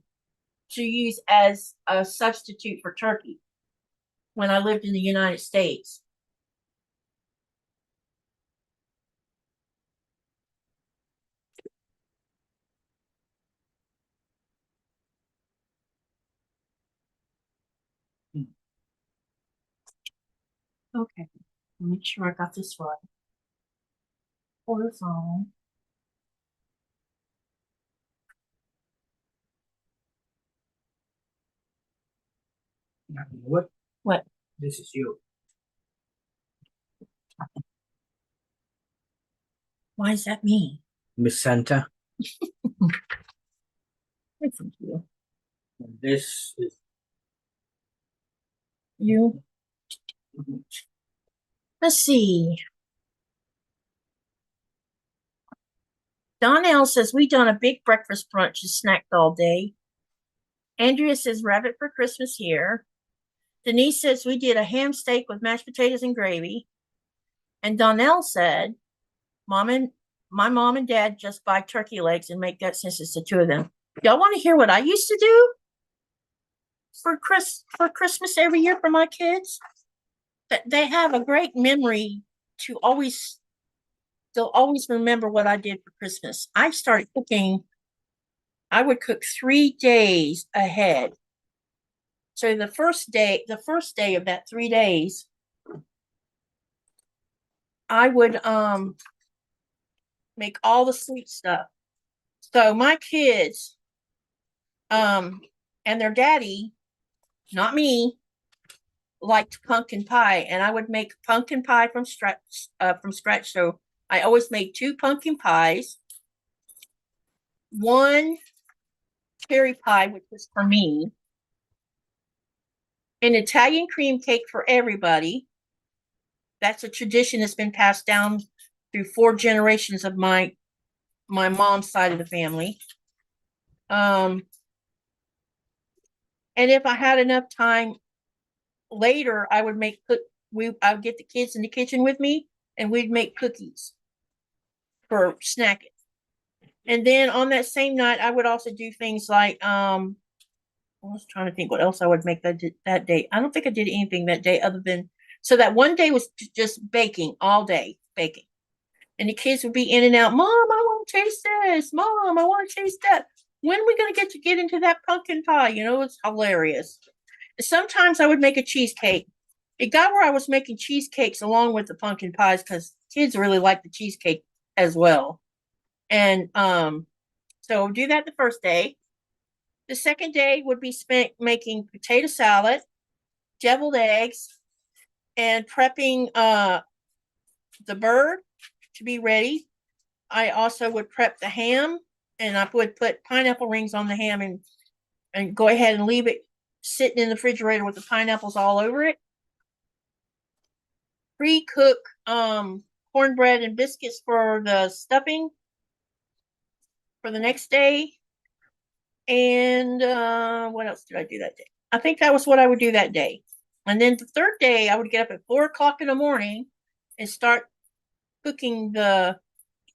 to use as a substitute for turkey when I lived in the United States. Okay, make sure I got this right. Horizontal. You know what? What? This is you. Why is that me? Miss Santa. Thank you. And this is You. Let's see. Donnell says we done a big breakfast brunch and snacked all day. Andrea says rabbit for Christmas here. Denise says we did a ham steak with mashed potatoes and gravy. And Donnell said, my mom and dad just buy turkey legs and make that since it's the two of them. Y'all want to hear what I used to do for Christmas every year for my kids? They have a great memory to they'll always remember what I did for Christmas. I started cooking. I would cook 3 days ahead. So the first day of that 3 days, I would make all the sweet stuff. So my kids and their daddy, not me, liked pumpkin pie, and I would make pumpkin pie from scratch. So I always made 2 pumpkin pies, 1 cherry pie, which was for me, an Italian cream cake for everybody. That's a tradition that's been passed down through 4 generations of my mom's side of the family. And if I had enough time later, I would I would get the kids in the kitchen with me, and we'd make cookies. for snacking. And then on that same night, I would also do things like I was trying to think what else I would make that day. I don't think I did anything that day other than so that one day was just baking all day, baking. And the kids would be in and out. Mom, I want to taste this. Mom, I want to taste that. When are we going to get into that pumpkin pie? You know, it's hilarious. Sometimes I would make a cheesecake. It got where I was making cheesecakes along with the pumpkin pies because kids really like the cheesecake as well. And so do that the first day. The second day would be spent making potato salad, deviled eggs, and prepping the bird to be ready. I also would prep the ham, and I would put pineapple rings on the ham and go ahead and leave it sitting in the refrigerator with the pineapples all over it. Pre-cook cornbread and biscuits for the stuffing for the next day. And what else did I do that day? I think that was what I would do that day. And then the third day, I would get up at 4 o'clock in the morning and start cooking the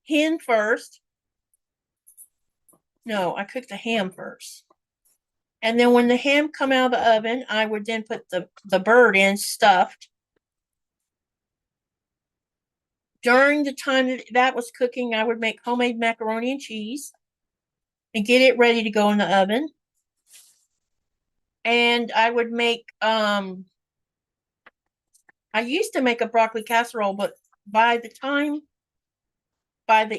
hen first. No, I cooked the ham first. And then when the ham come out of the oven, I would then put the bird in stuffed. During the time that was cooking, I would make homemade macaroni and cheese and get it ready to go in the oven. And I would make, I used to make a broccoli casserole, but by the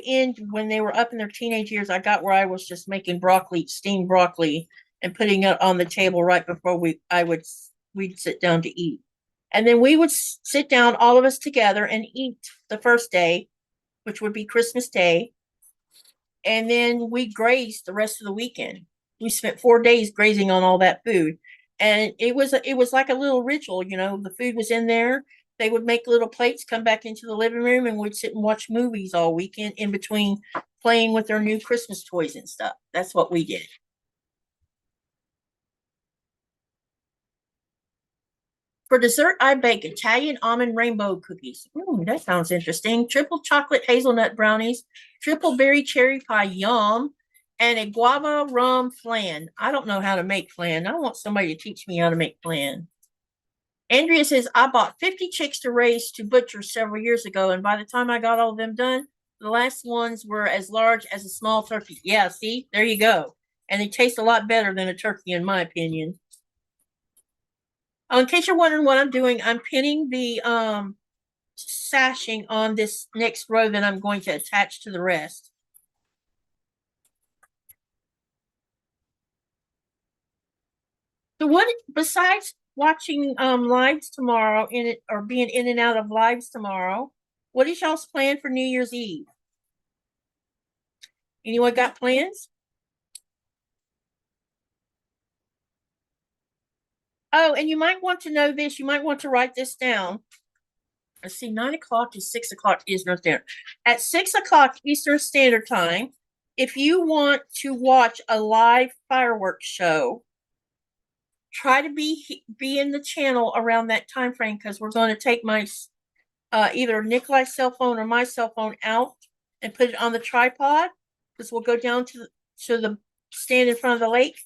end, when they were up in their teenage years, I got where I was just making steamed broccoli, and putting it on the table right before we'd sit down to eat. And then we would sit down, all of us together, and eat the first day, which would be Christmas Day. And then we grazed the rest of the weekend. We spent 4 days grazing on all that food. And it was like a little ritual, you know, the food was in there. They would make little plates, come back into the living room, and we'd sit and watch movies all weekend in between playing with their new Christmas toys and stuff. That's what we did. For dessert, I bake Italian almond rainbow cookies. That sounds interesting. Triple chocolate hazelnut brownies, triple berry cherry pie, yum, and a guava rum flan. I don't know how to make flan. I want somebody to teach me how to make flan. Andrea says, I bought 50 chicks to raise to butcher several years ago, and by the time I got all of them done, the last ones were as large as a small turkey. Yeah, see? There you go. And they taste a lot better than a turkey, in my opinion. In case you're wondering what I'm doing, I'm pinning the sashing on this next row that I'm going to attach to the rest. So what, besides watching lives tomorrow or being in and out of lives tomorrow, what is y'all's plan for New Year's Eve? Anyone got plans? Oh, and you might want to know this. You might want to write this down. Let's see, 9 o'clock is 6 o'clock Eastern Standard. At 6 o'clock Eastern Standard Time, if you want to watch a live fireworks show, try to be in the channel around that time frame, because we're going to take my either Nikolai's cell phone or my cell phone out and put it on the tripod, because we'll go down to the stand in front of the lake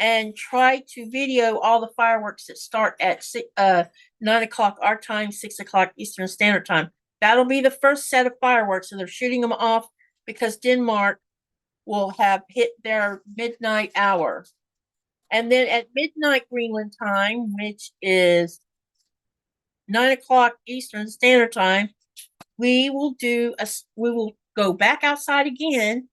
and try to video all the fireworks that start at 9 o'clock our time, 6 o'clock Eastern Standard Time. That'll be the first set of fireworks, and they're shooting them off because Denmark will have hit their midnight hour. And then at midnight Greenland time, which is 9 o'clock Eastern Standard Time, we will go back outside again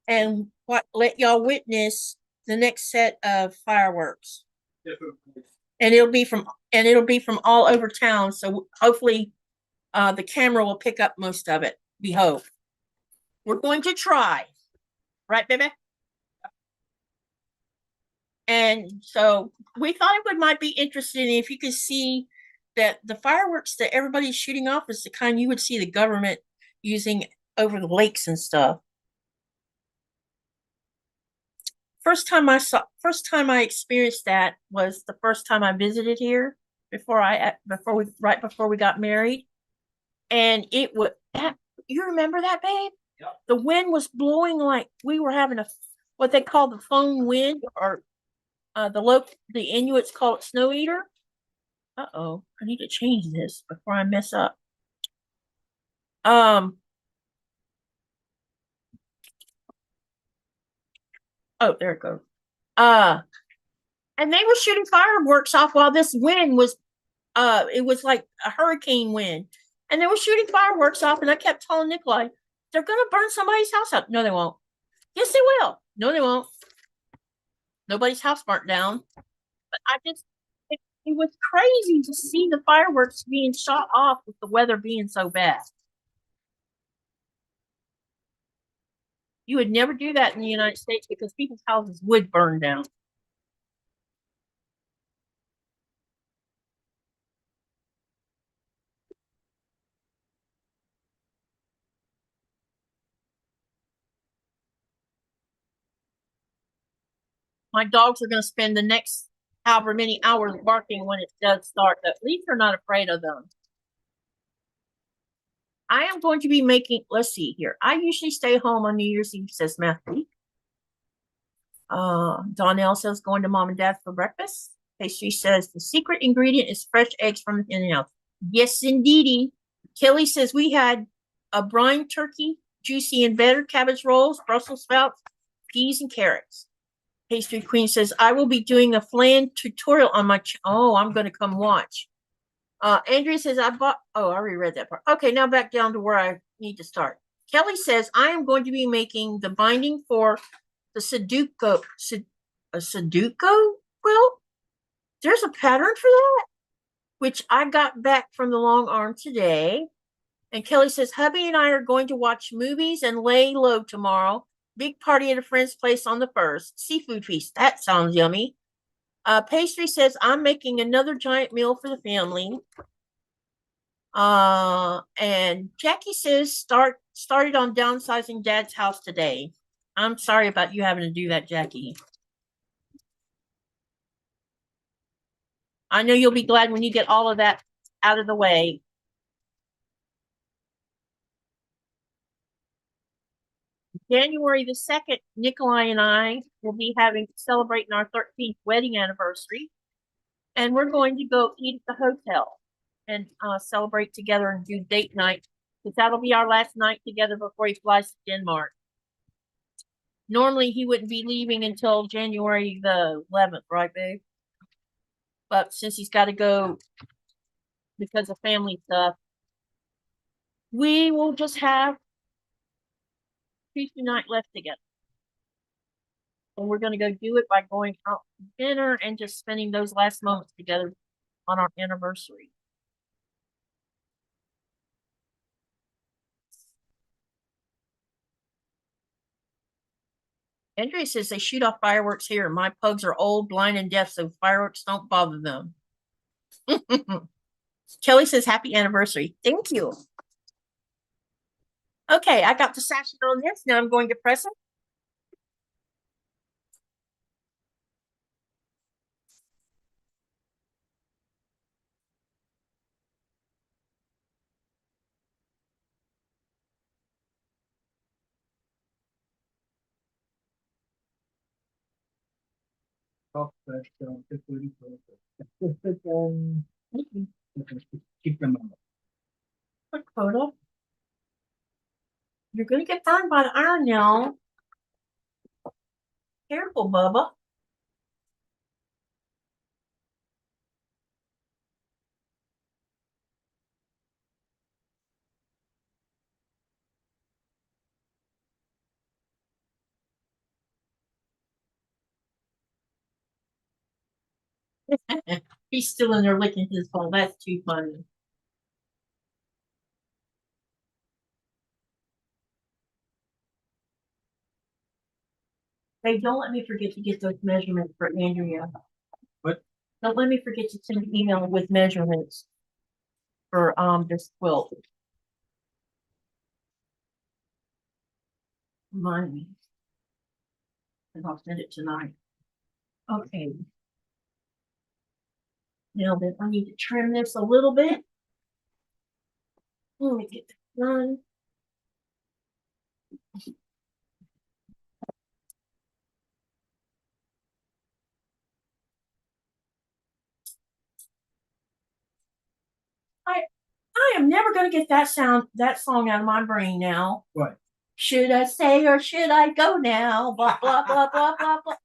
and let y'all witness the next set of fireworks. And it'll be from all over town. So hopefully the camera will pick up most of it. We hope. We're going to try. Right, baby? And so we thought it might be interesting if you could see that the fireworks that everybody's shooting off is the kind you would see the government using over the lakes and stuff. First time I experienced that was the first time I visited here right before we got married, and You remember that, babe? Yep. The wind was blowing like we were having what they call the foam wind, or the Inuits call it snow eater. Uh-oh, I need to change this before I mess up. Oh, there it goes. And they were shooting fireworks off while this wind was it was like a hurricane wind. And they were shooting fireworks off, and I kept telling Nikolai, they're gonna burn somebody's house up. No, they won't. Yes, they will. No, they won't. Nobody's house burnt down. But it was crazy to see the fireworks being shot off with the weather being so bad. You would never do that in the United States because people's houses would burn down. My dogs are going to spend the next however many hours barking when it does start. At least they're not afraid of them. I am going to be making, let's see here. I usually stay home on New Year's Eve, says Matthew. Donnell says going to mom and dad for breakfast. Pastry says the secret ingredient is fresh eggs from the hen house. Yes, indeedy. Kelly says we had a brine turkey, juicy and better, cabbage rolls, Brussels sprouts, peas, and carrots. Pastry Queen says I will be doing a flan tutorial on my. I'm going to come watch. Andrea says I already read that part. Okay, now back down to where I need to start. Kelly says I am going to be making the binding for the Sudoku quilt. There's a pattern for that, which I got back from the long arm today. And Kelly says hubby and I are going to watch movies and lay low tomorrow. Big party at a friend's place on the 1st. Seafood feast. That sounds yummy. Pastry says I'm making another giant meal for the family. And Jackie says started on downsizing Dad's house today. I'm sorry about you having to do that, Jackie. I know you'll be glad when you get all of that out of the way. January the 2nd, Nikolai and I will be celebrating our 13th wedding anniversary. And we're going to go eat at the hotel and celebrate together and do date night, because that'll be our last night together before he flies to Denmark. Normally, he wouldn't be leaving until January the 11th, right, babe? But since he's got to go because of family stuff, we will just have Tuesday night left together. And we're going to go do it by going out to dinner and just spending those last moments together on our anniversary. Andrea says they shoot off fireworks here. My pugs are old, blind, and deaf, so fireworks don't bother them. Kelly says happy anniversary. Thank you. Okay, I got the sachet on this. Now I'm going to press it. Keep them on. Quick photo. You're going to get burned by the iron now. Careful, Bubba. He's still in there licking his phone. That's too funny. Hey, don't let me forget to get those measurements for Andrea. What? Don't let me forget to send an email with measurements for this quilt. Remind me. And I'll send it tonight. Okay. Now then, I need to trim this a little bit. Let me get this done. I'm never gonna get that song out of my brain now. What? Should I stay or should I go now? Blah blah blah blah blah blah.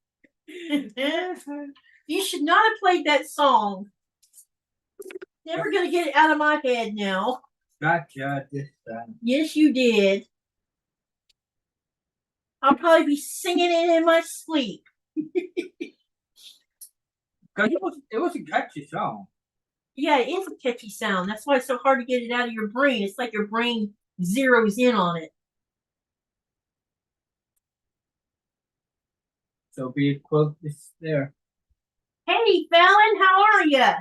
You should not have played that song. Never gonna get it out of my head now. Gotcha this time. Yes, you did. I'll probably be singing it in my sleep. Cause it was a catchy song. Yeah, it is a catchy sound. That's why it's so hard to get it out of your brain. It's like your brain zeroes in on it. So be it quilt is there. Hey, Fallon, how are you?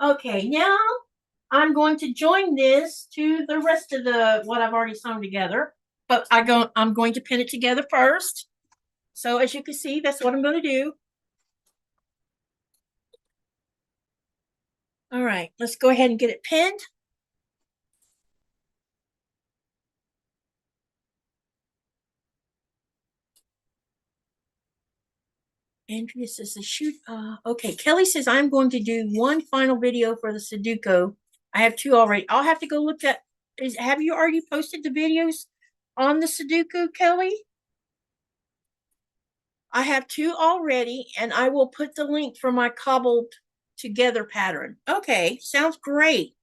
Okay, now I'm going to join this to the rest of what I've already sewn together. But I'm going to pin it together first. So as you can see, that's what I'm going to do. All right, let's go ahead and get it pinned. Andrea says the shoot. Okay, Kelly says I'm going to do one final video for the Sudoku. I have two already. I'll have to go look at. Have you already posted the videos on the Sudoku, Kelly? I have two already, and I will put the link for my cobbled together pattern. Okay, sounds great.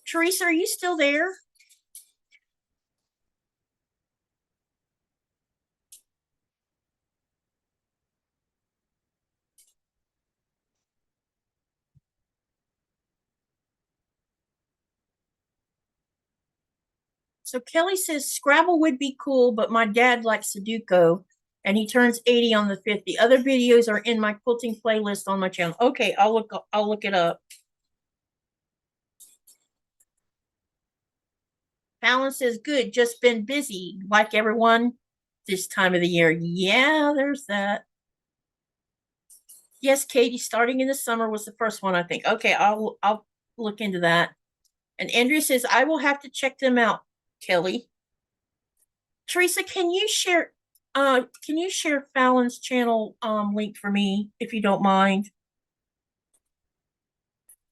Teresa, are you still there? So Kelly says Scrabble would be cool, but my dad likes Sudoku, and he turns 80 on the 5th. The other videos are in my quilting playlist on my channel. Okay, I'll look it up. Fallon says, good, just been busy, like everyone this time of the year. Yeah, there's that. Yes, Katie, starting in the summer was the first one, I think. Okay, I'll look into that. And Andrea says, I will have to check them out, Kelly. Teresa, can you share Fallon's channel link for me, if you don't mind?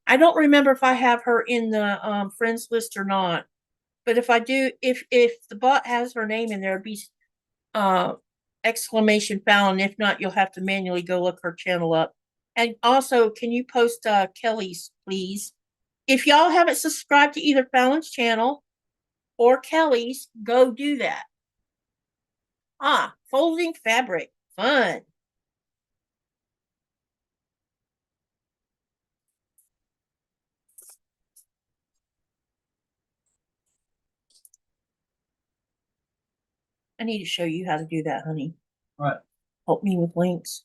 I don't remember if I have her in the friends list or not. But if I do, if the bot has her name in there, it'd be exclamation Fallon. If not, you'll have to manually go look her channel up. And also, can you post Kelly's, please? If y'all haven't subscribed to either Fallon's channel or Kelly's, go do that. Folding fabric. Fun. I need to show you how to do that, honey. What? Help me with links.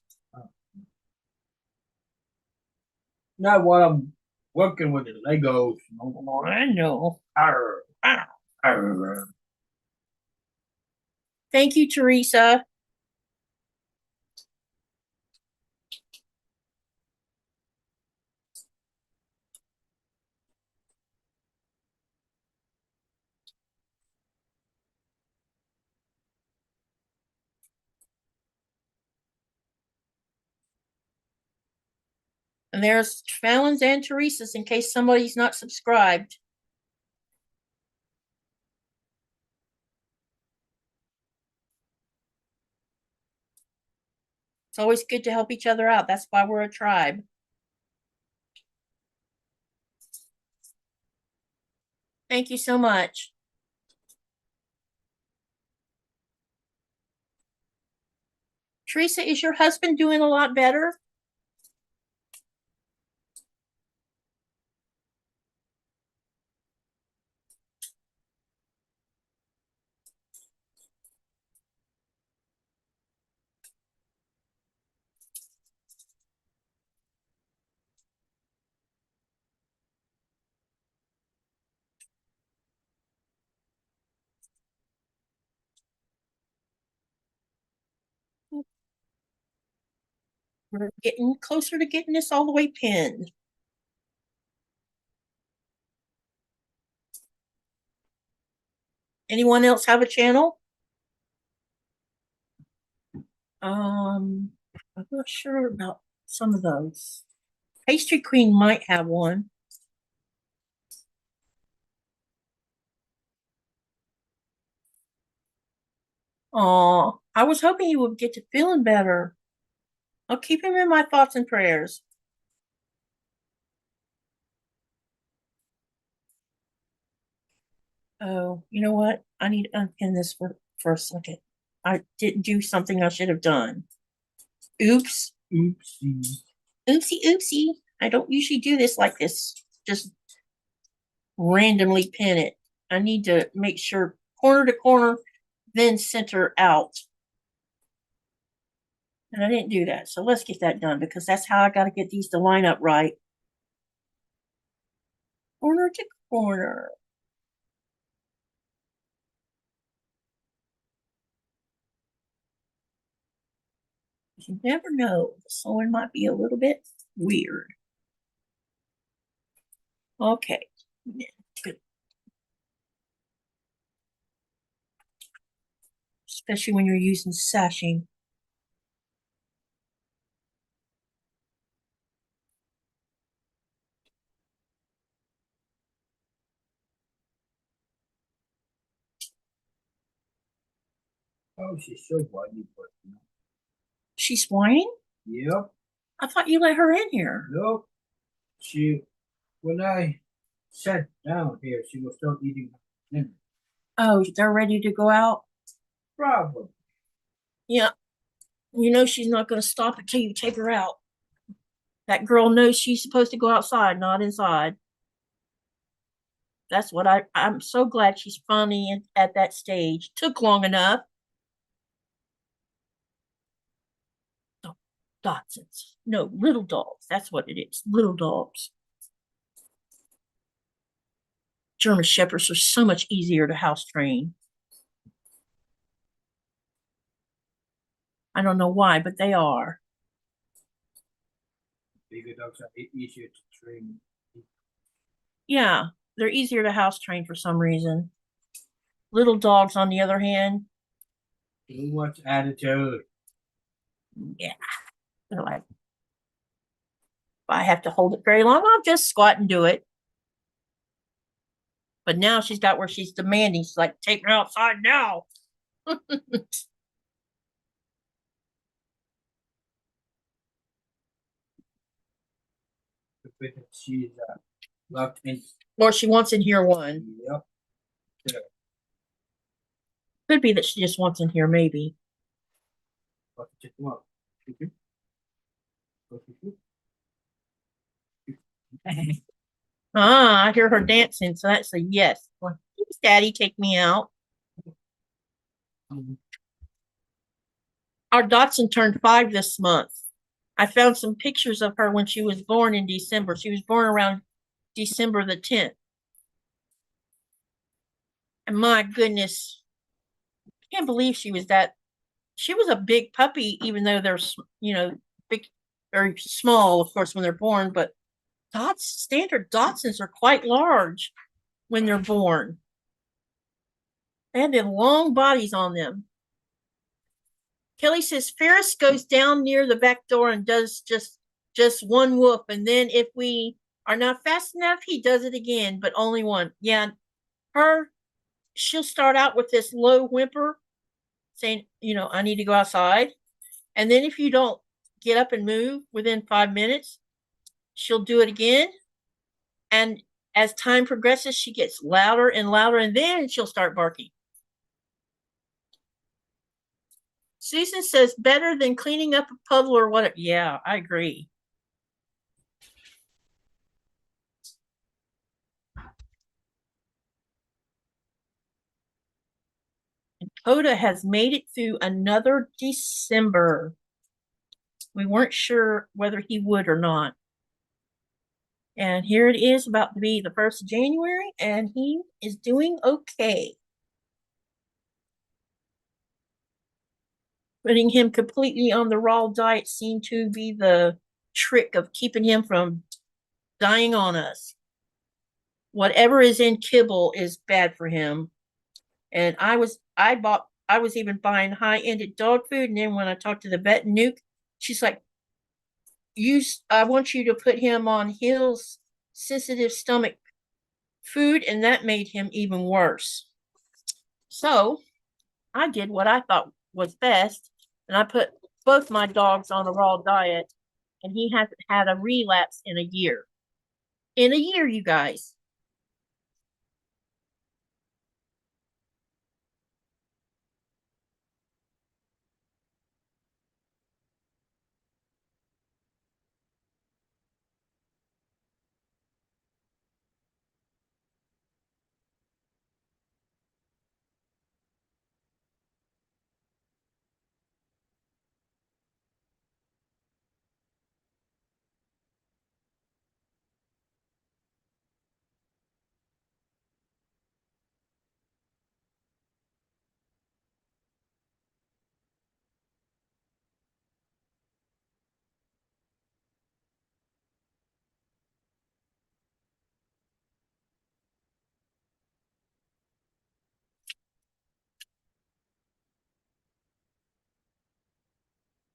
Not while I'm working with the Legos. Oh, I know. Arr, arr, arr. Thank you, Teresa. And there's Fallon's and Teresa's in case somebody's not subscribed. It's always good to help each other out. That's why we're a tribe. Thank you so much. Teresa, is your husband doing a lot better? We're getting closer to getting this all the way pinned. Anyone else have a channel? I'm not sure about some of those. Pastry Queen might have one. Oh, I was hoping he would get to feeling better. I'll keep him in my thoughts and prayers. Oh, you know what? I need to unpin this for a second. I didn't do something I should have done. Oops. Oopsie. Oopsie, oopsie. I don't usually do this like this. Just randomly pin it. I need to make sure corner to corner, then center out. And I didn't do that. So let's get that done because that's how I got to get these to line up right. Corner to corner. You never know. The sewing might be a little bit weird. Okay. Good. Especially when you're using sashing. Oh, she's so whiny, but She's whining? yep. I thought you let her in here. Nope. When I sat down here, she was still eating dinner. Oh, they're ready to go out? Probably. Yeah. You know she's not going to stop until you take her out. That girl knows she's supposed to go outside, not inside. That's what I'm so glad she's finally at that stage. Took long enough. Oh, Dachshunds. No, little dogs. That's what it is. Little dogs. German Shepherds are so much easier to house train. I don't know why, but they are. Bigger dogs are easier to train. Yeah, they're easier to house train for some reason. Little dogs, on the other hand, Too much attitude. yeah, they're like, if I have to hold it very long, I'll just squat and do it. But now she's got where she's demanding. She's like, take me outside now. She's locked in. Or she wants in here one. Yep. Could be that she just wants in here, maybe. Check them out. Ah, I hear her dancing, so that's a yes. Well, please, Daddy, take me out. Our Dotson turned 5 this month. I found some pictures of her when she was born in December. She was born around December the 10th. And my goodness, I can't believe she was that. She was a big puppy, even though they're, big or small, of course, when they're born. But standard Dachshunds are quite large when they're born. They have them long bodies on them. Kelly says Ferris goes down near the back door and does just one whoop, and then if we are not fast enough, he does it again, but only one. Yeah, she'll start out with this low whimper, saying, I need to go outside, and then if you don't get up and move within 5 minutes, she'll do it again, and as time progresses, she gets louder and louder, and then she'll start barking. Susan says better than cleaning up a puddle or whatever. Yeah, I agree. And Coda has made it through another December. We weren't sure whether he would or not. And here it is, about to be the 1st of January, and he is doing okay. Putting him completely on the raw diet seemed to be the trick of keeping him from dying on us. Whatever is in kibble is bad for him. And I was even buying high-ended dog food. And then when I talked to the vet Nuke, she's like, I want you to put him on Hill's sensitive stomach food, and that made him even worse. So I did what I thought was best, and I put both my dogs on a raw diet, and he hasn't had a relapse in a year. In a year, you guys.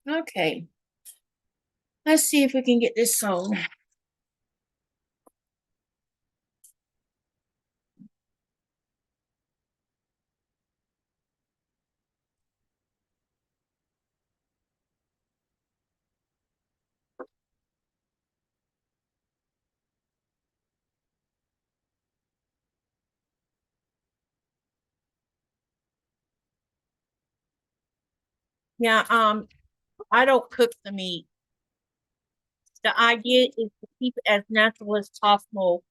Okay. Let's see if we can get this sewn. Yeah, I don't cook the meat. The idea is to keep it as natural as possible.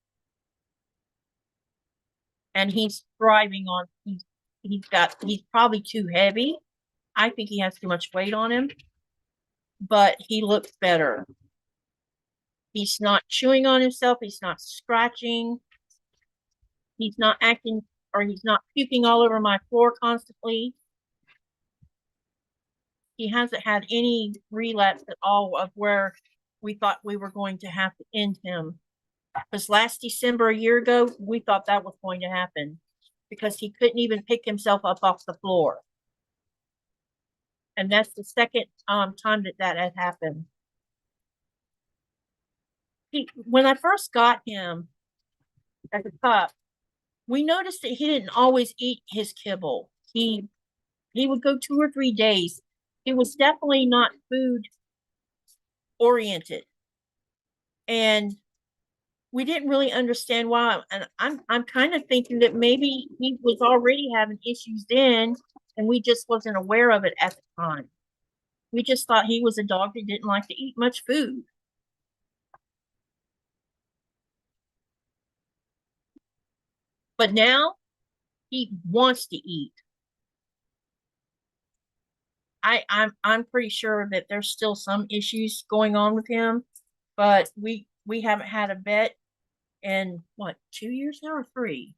And he's thriving on he's probably too heavy. I think he has too much weight on him, but he looks better. He's not chewing on himself, he's not scratching, he's not acting or he's not puking all over my floor constantly. He hasn't had any relapse at all of where we thought we were going to have to end him. Because last December, a year ago, we thought that was going to happen because he couldn't even pick himself up off the floor. And that's the second time that had happened. When I first got him as a pup, we noticed that he didn't always eat his kibble. He would go 2 or 3 days. It was definitely not food oriented. And we didn't really understand why. And I'm kind of thinking that maybe he was already having issues then, and we just wasn't aware of it at the time. We just thought he was a dog that didn't like to eat much food. But now he wants to eat. I'm pretty sure that there's still some issues going on with him, but we haven't had a vet in what, 2 years now or 3?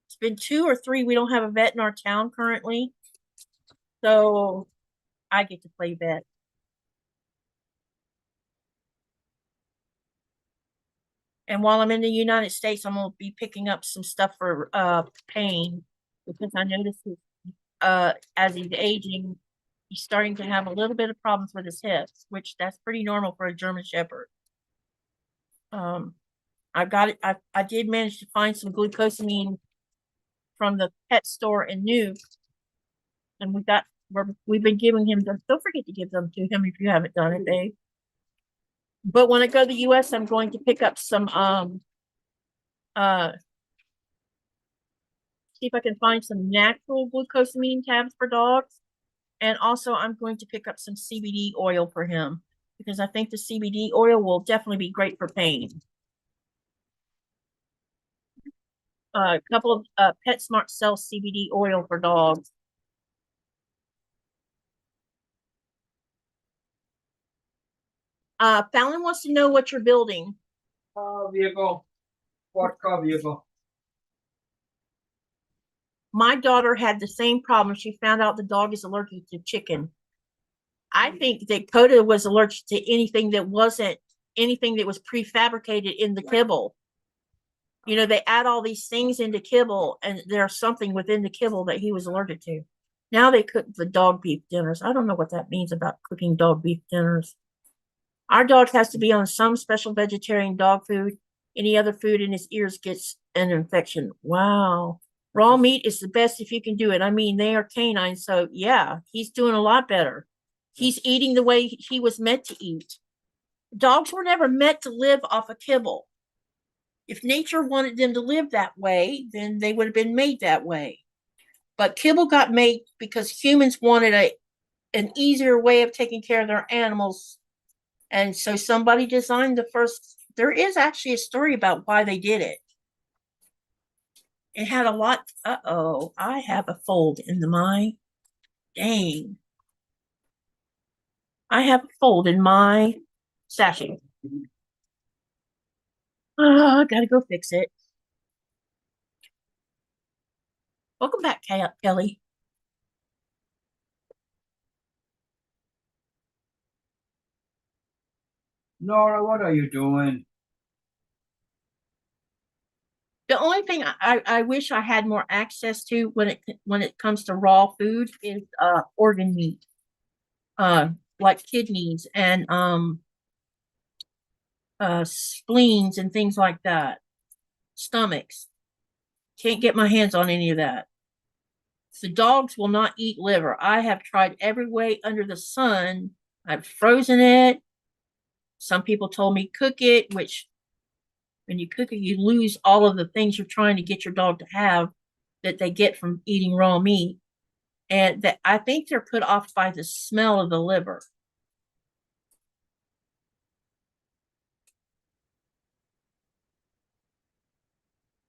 It's been 2 or 3. We don't have a vet in our town currently, so I get to play vet. And while I'm in the United States, I'm gonna be picking up some stuff for pain because I noticed as he's aging, he's starting to have a little bit of problems with his hips, which that's pretty normal for a German Shepherd. I got it. I did manage to find some glucosamine from the pet store in New, and we've been giving him them. Don't forget to give them to him if you haven't done it, babe. But when I go to the US, I'm going to pick up some see if I can find some natural glucosamine tabs for dogs. And also I'm going to pick up some CBD oil for him because I think the CBD oil will definitely be great for pain. A couple of PetSmart sells CBD oil for dogs. Fallon wants to know what you're building. Vehicle. What car vehicle? My daughter had the same problem. She found out the dog is allergic to chicken. I think that Coda was allergic to anything that was prefabricated in the kibble. You know, they add all these things into kibble, and there's something within the kibble that he was allergic to. Now they cook the dog beef dinners. I don't know what that means about cooking dog beef dinners. Our dog has to be on some special vegetarian dog food. Any other food in his ears gets an infection. Wow. Raw meat is the best if you can do it. I mean, they are canine, so yeah, he's doing a lot better. He's eating the way he was meant to eat. Dogs were never meant to live off a kibble. If nature wanted them to live that way, then they would have been made that way. But kibble got made because humans wanted an easier way of taking care of their animals. And so somebody designed the first. There is actually a story about why they did it. It had a lot. Uh-oh, I have a fold in my. Dang. I have a fold in my sashing. Oh, I gotta go fix it. Welcome back, Kelly. Nora, what are you doing? The only thing I wish I had more access to when it comes to raw food is organ meat, like kidneys and spleens and things like that, stomachs. Can't get my hands on any of that. The dogs will not eat liver. I have tried every way under the sun. I've frozen it. Some people told me cook it, which when you cook it, you lose all of the things you're trying to get your dog to have that they get from eating raw meat. And that I think they're put off by the smell of the liver.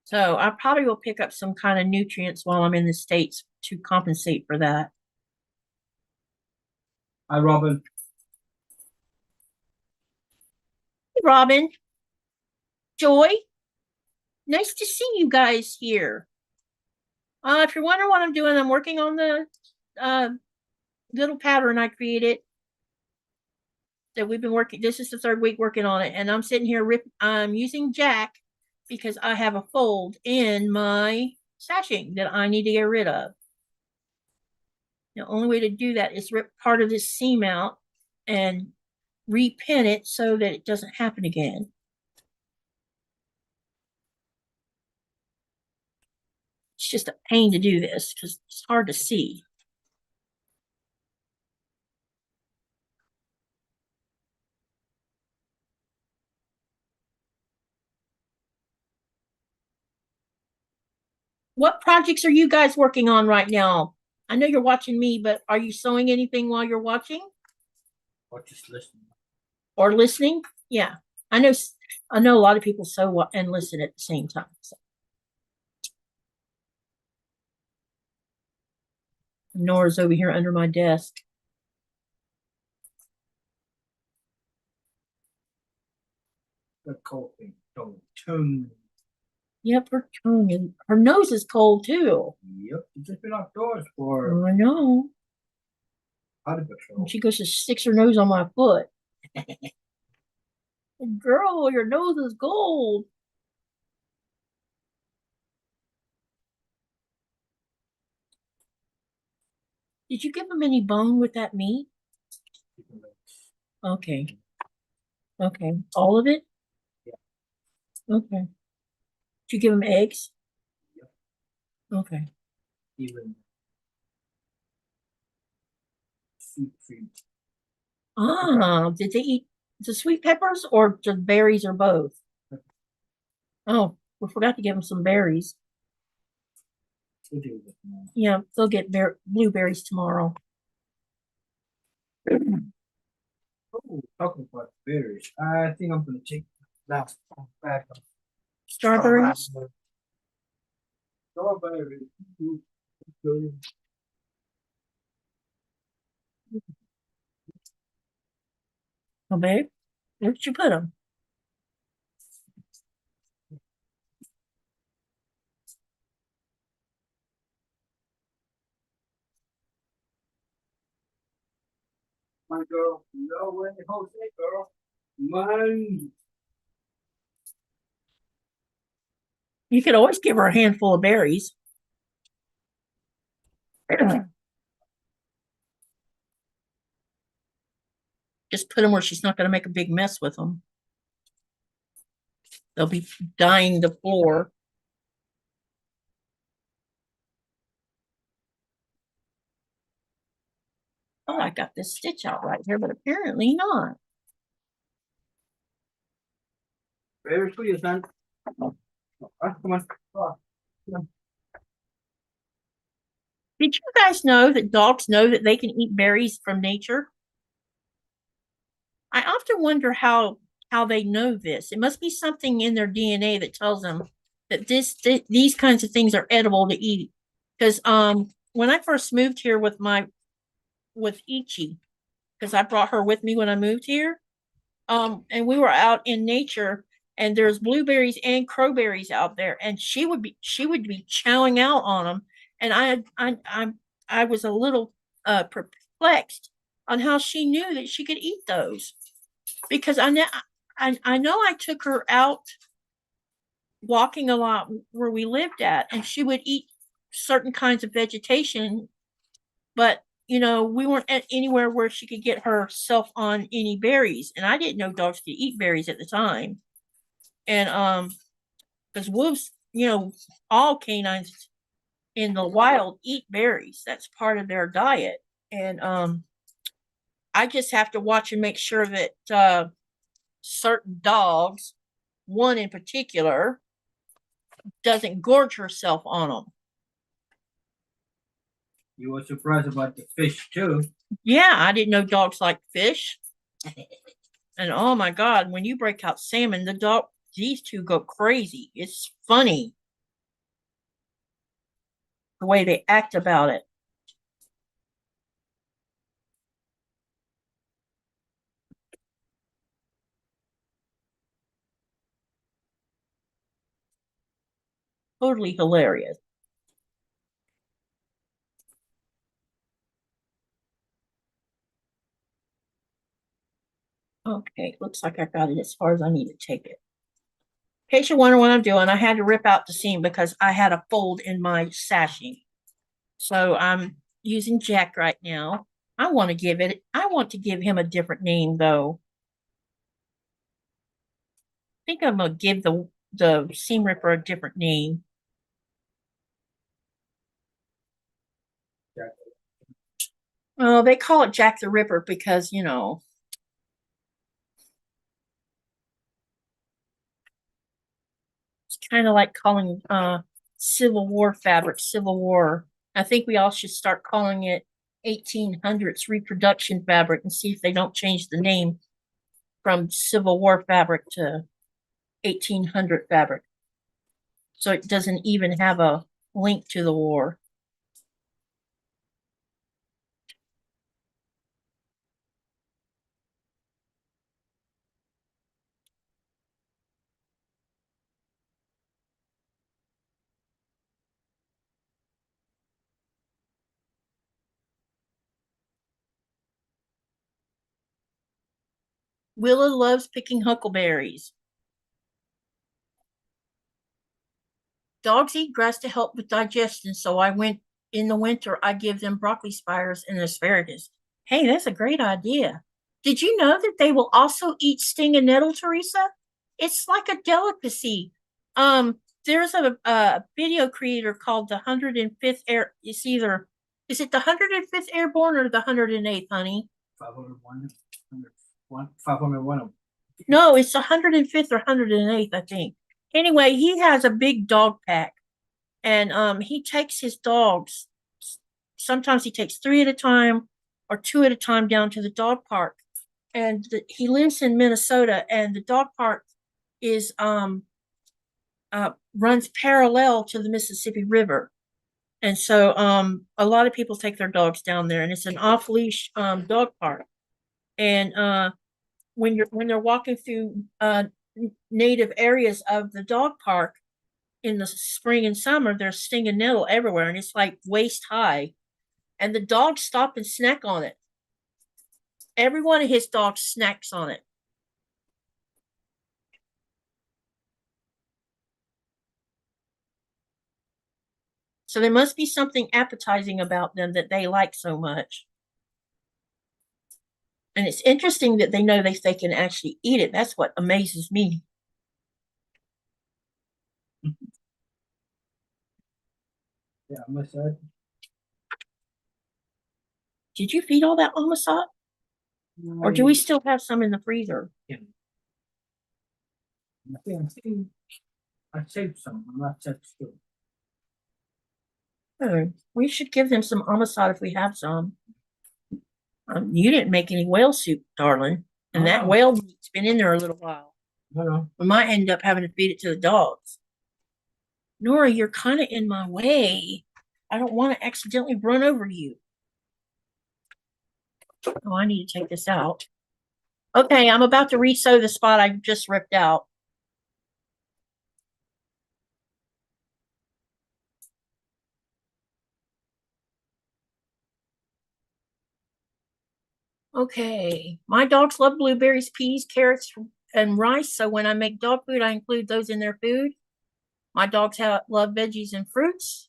So I probably will pick up some kind of nutrients while I'm in the States to compensate for that. Hi, Robin. Hey, Robin. Joy. Nice to see you guys here. If you're wondering what I'm doing, I'm working on the little pattern I created that we've been working. This is the third week working on it, and I'm sitting here I'm using Jack because I have a fold in my sashing that I need to get rid of. The only way to do that is rip part of this seam out and repin it so that it doesn't happen again. It's just a pain to do this because it's hard to see. What projects are you guys working on right now? I know you're watching me, but are you sewing anything while you're watching? Or just listening? Or listening? Yeah. I know a lot of people sew and listen at the same time. So. Nora's over here under my desk. The cold thing. Tongue. Yep, her nose is cold too. Yep, she's just been outdoors for. I know. Powder patrol. She goes to sticks her nose on my foot. Girl, your nose is gold. Did you give him any bone with that meat? Okay. Okay. All of it? Yeah. Okay. Did you give him eggs? Yeah. Okay. Even sweet treat. Did they eat the sweet peppers or the berries or both? Oh, we forgot to give them some berries. We'll do it tomorrow. Yeah, they'll get blueberries tomorrow. Oh, talking about berries. I think I'm gonna take that back. Strawberries? Strawberries. Oh, babe, where did you put them? My girl, no way, Jose, girl. Man. You could always give her a handful of berries. Just put them where she's not going to make a big mess with them. They'll be dyeing the floor. Oh, I got this stitch out right here, but apparently not. Very sweet, son. Come on. Did you guys know that dogs know that they can eat berries from nature? I often wonder how they know this. It must be something in their DNA that tells them that these kinds of things are edible to eat. Because when I first moved here with Ichi, because I brought her with me when I moved here, and we were out in nature, and there's blueberries and crowberries out there, and she would be chowing out on them, and I was a little perplexed on how she knew that she could eat those, because I know I took her out walking a lot where we lived at, and she would eat certain kinds of vegetation, but we weren't at anywhere where she could get herself on any berries, and I didn't know dogs could eat berries at the time. And because wolves, all canines in the wild eat berries. That's part of their diet. And I just have to watch and make sure that certain dogs, one in particular, doesn't gorge herself on them. You were surprised about the fish too. Yeah, I didn't know dogs like fish. And oh my God, when you break out salmon, these two go crazy. It's funny the way they act about it. Totally hilarious. Okay, looks like I got it as far as I need to take it. In case you're wondering what I'm doing, I had to rip out the seam because I had a fold in my sashing. So I'm using Jack right now. I want to give him a different name though. I think I'm gonna give the seam ripper a different name. Oh, they call it Jack the Ripper because it's kind of like calling Civil War fabric Civil War. I think we all should start calling it 1800s reproduction fabric and see if they don't change the name from Civil War fabric to 1800 fabric. So it doesn't even have a link to the war. Willa loves picking huckleberries. Dogs eat grass to help with digestion, so in the winter, I give them broccoli spires and asparagus. Hey, that's a great idea. Did you know that they will also eat sting and nettle, Teresa? It's like a delicacy. There's a video creator called the 105th Air. Is it the 105th Airborne or the 108th, honey? 501. 501. No, it's 105th or 108th, I think. Anyway, he has a big dog pack, and he takes his dogs. Sometimes he takes 3 at a time or 2 at a time down to the dog park. And he lives in Minnesota, and the dog park is runs parallel to the Mississippi River. And so a lot of people take their dogs down there, and it's an off leash dog park. And when they're walking through native areas of the dog park in the spring and summer, there's sting and nettle everywhere, and it's like waist high. And the dogs stop and snack on it. Every one of his dogs snacks on it. So there must be something appetizing about them that they like so much. And it's interesting that they know they can actually eat it. That's what amazes me. Yeah, I must say. Did you feed all that Amasat? Or do we still have some in the freezer? Yeah. I saved some. I'm not set still. Oh, we should give them some Amasat if we have some. You didn't make any whale soup, darling. And that whale meat's been in there a little while. No. We might end up having to feed it to the dogs. Nora, you're kind of in my way. I don't want to accidentally run over you. Oh, I need to take this out. Okay, I'm about to re-sew the spot I just ripped out. Okay, my dogs love blueberries, peas, carrots, and rice. So when I make dog food, I include those in their food. My dogs love veggies and fruits.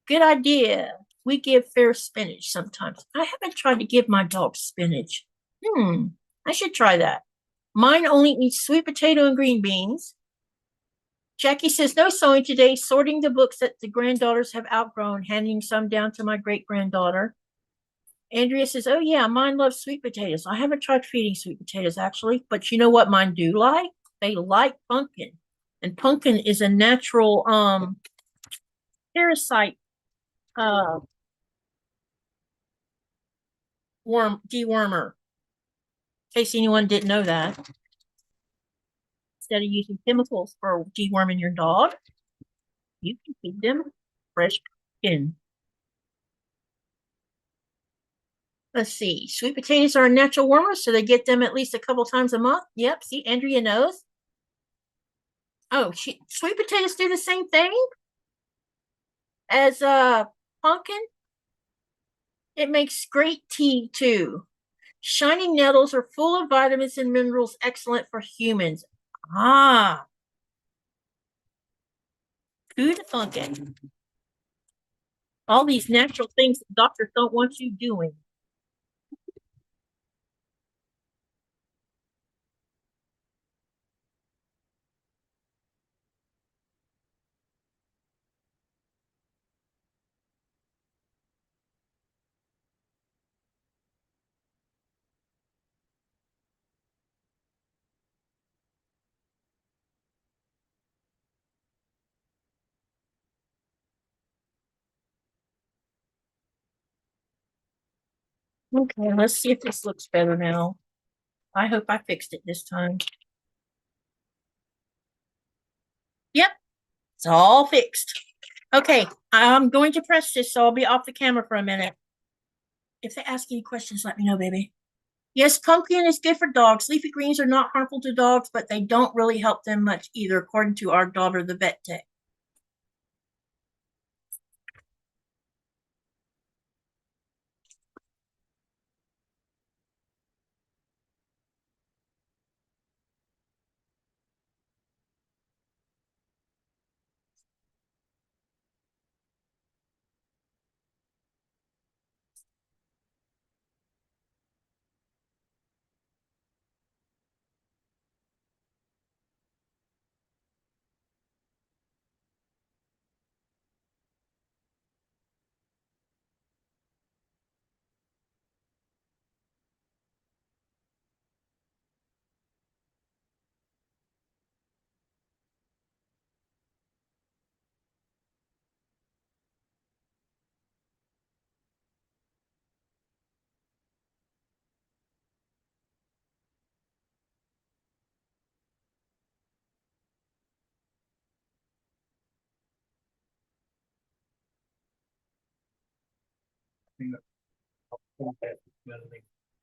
Good idea. We give fair spinach sometimes. I haven't tried to give my dogs spinach. I should try that. Mine only eats sweet potato and green beans. Jackie says, no sewing today, sorting the books that the granddaughters have outgrown, handing some down to my great-granddaughter. Andrea says, oh yeah, mine loves sweet potatoes. I haven't tried feeding sweet potatoes actually, but you know what mine do like? They like pumpkin. And pumpkin is a natural parasite dewormer. In case anyone didn't know that. Instead of using chemicals for deworming your dog, you can feed them fresh pumpkin. Let's see. Sweet potatoes are a natural warmer, so they get them at least a couple times a month. Yep. See, Andrea knows. Oh, sweet potatoes do the same thing as pumpkin. It makes great tea too. Shining nettles are full of vitamins and minerals, excellent for humans. Ah, food pumpkin. All these natural things that doctors don't want you doing. Okay, let's see if this looks better now. I hope I fixed it this time. Yep, it's all fixed. Okay, I'm going to press this, so I'll be off the camera for a minute. If they ask any questions, let me know, baby. Yes, pumpkin is good for dogs. Leafy greens are not harmful to dogs, but they don't really help them much either, according to our daughter, the vet tech.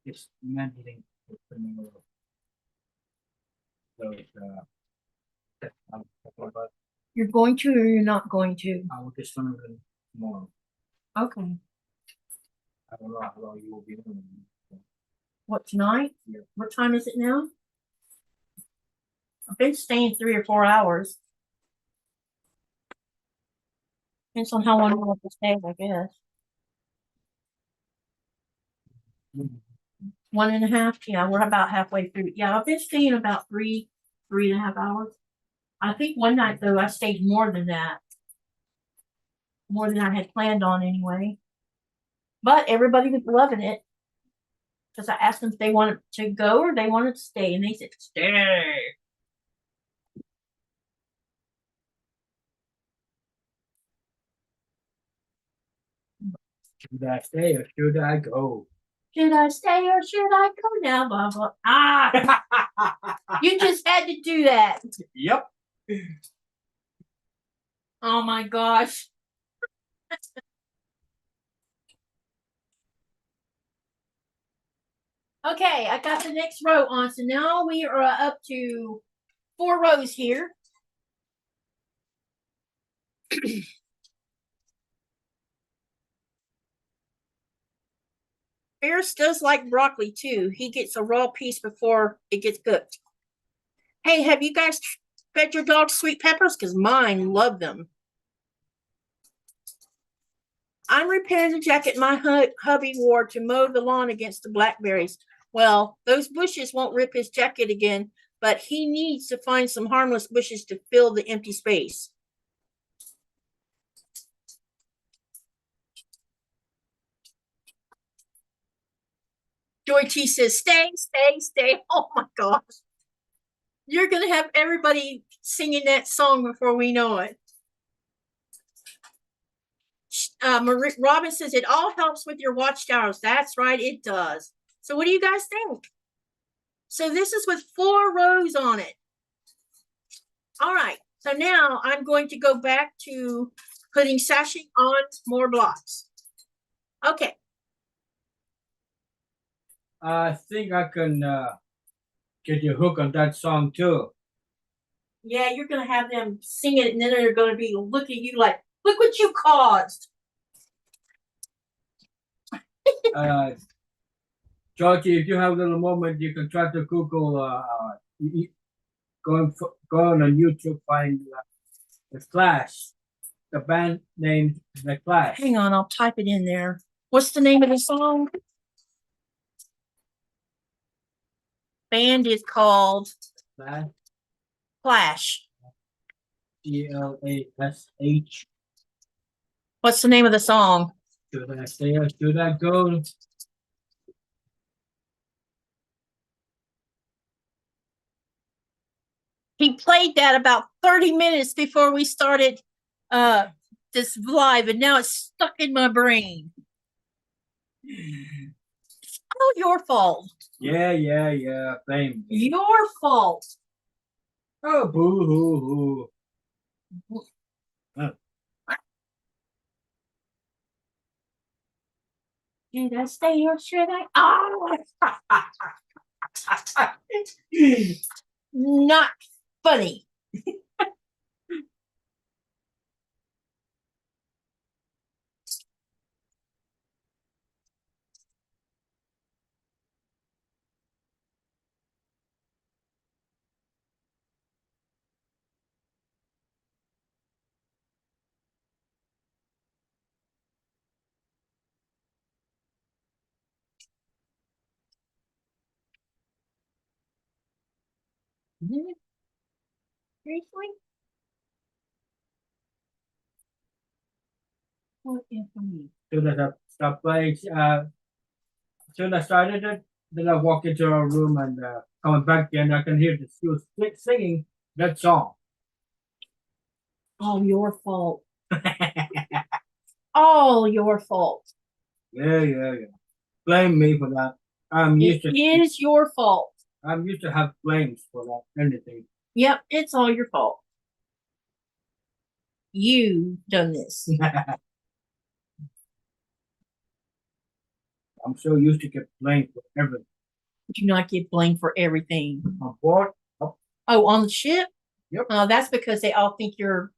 It's mandating You're going to, or you're not going to? I will get some of them tomorrow. Okay. I don't know how long you will be doing. What, tonight? Yeah. What time is it now? I've been staying 3 or 4 hours. Depends on how long you want to stay, I guess. 1.5. Yeah, we're about halfway through. Yeah, I've been staying about 3.5 hours. I think one night though I stayed more than that. More than I had planned on anyway. But everybody was loving it. Because I asked them if they wanted to go or they wanted to stay. And they said, stay. Should I stay or should I go? Should I stay or should I go now, Baba? Ah! You just had to do that. Yep. Oh my gosh. Okay, I got the next row on. So now we are up to 4 rows here. Ferris does like broccoli too. He gets a raw piece before it gets cooked. Hey, have you guys fed your dog sweet peppers? Because mine love them. I'm repairing the jacket my hubby wore to mow the lawn against the blackberries. Well, those bushes won't rip his jacket again, but he needs to find some harmless bushes to fill the empty space. Joy T says, stay, stay, stay. Oh my gosh. You're going to have everybody singing that song before we know it. Robin says, it all helps with your watchtowers. That's right, it does. So what do you guys think? So this is with 4 rows on it. All right. So now I'm going to go back to putting sashing on more blocks. Okay. I think I can get you hooked on that song too. Yeah, you're going to have them sing it, and then they're going to be looking at you like, look what you caused. Georgie, if you have a little moment, you can try to Google, go on YouTube, find The Clash, the band named The Clash. Hang on, I'll type it in there. What's the name of the song? Band is called Clash. Clash. What's the name of the song? Should I stay or should I go? He played that about 30 minutes before we started this live, and now it's stuck in my brain. Oh, your fault. Yeah. Blame me. Your fault. Oh, boo hoo. Should I stay or should I? Oh, not funny. Seriously? What is me? Soon as I stop playing, soon I started it, then I walk into our room and coming back and I can hear the school singing that song. All your fault. All your fault. Yeah. Blame me for that. It is your fault. I'm used to have blames for that anything. Yep, it's all your fault. You done this. I'm so used to get blamed for everything. Do not get blamed for everything. On board? Oh, on the ship? Yep. That's because they all think you're.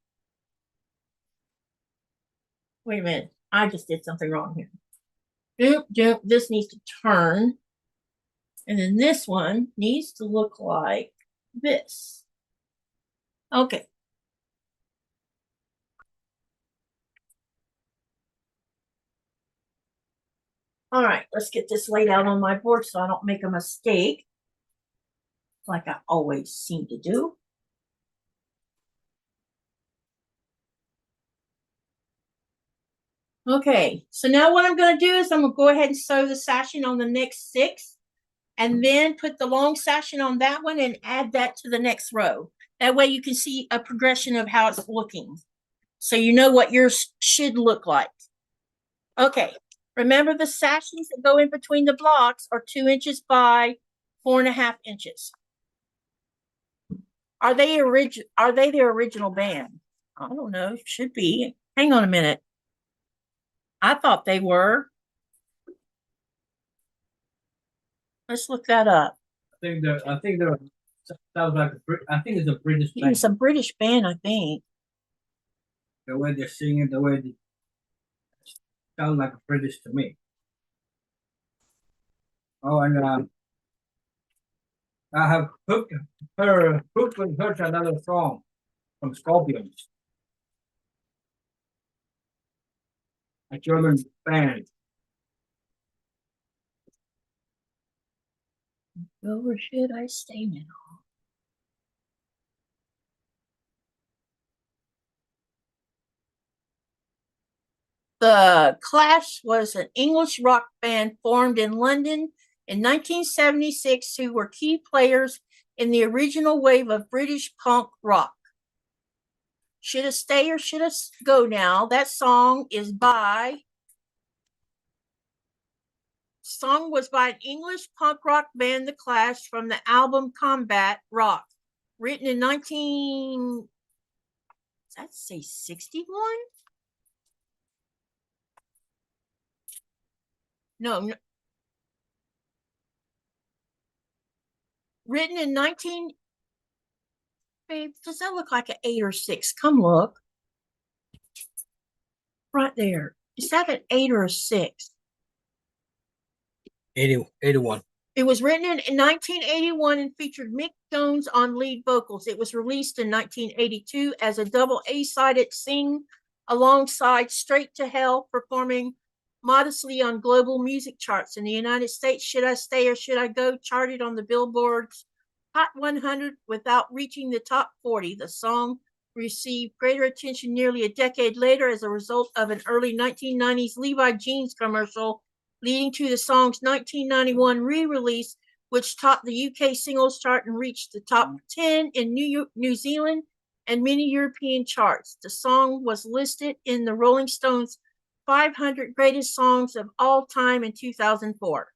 Wait a minute. I just did something wrong here. This needs to turn. And then this one needs to look like this. Okay. All right, let's get this laid out on my board so I don't make a mistake, like I always seem to do. Okay, so now what I'm going to do is I'm going to go ahead and sew the sashing on the next 6, and then put the long sashing on that one and add that to the next row. That way you can see a progression of how it's looking, so you know what yours should look like. Okay, remember the sashings that go in between the blocks are 2 inches by 4.5 inches. Are they the original band? I don't know. Should be. Hang on a minute. I thought they were. Let's look that up. I think they're sounds like I think it's a British band. It's a British band, I think. The way they're singing, the way they sound like British to me. Oh, and I have hooked with her to another song from Scorpions, a German band. Go where should I stay now? The Clash was an English rock band formed in London in 1976 who were key players in the original wave of British punk rock. Should I Stay or Should I Go Now? That song was by an English punk rock band, The Clash, from the album Combat Rock, written in 61? No, written in 19. Babe, does that look like an 8 or 6? Come look. Right there. Is that an 8 or a 6? 81. It was written in 1981 and featured Mick Jones on lead vocals. It was released in 1982 as a double A-sided sing alongside Straight to Hell, performing modestly on global music charts. In the United States, Should I Stay or Should I Go charted on the Billboard's Hot 100 without reaching the top 40. The song received greater attention nearly a decade later as a result of an early 1990s Levi Jeans commercial, leading to the song's 1991 re-release, which topped the UK singles chart and reached the top 10 in New Zealand and many European charts. The song was listed in the Rolling Stones 500 Greatest Songs of All Time in 2004.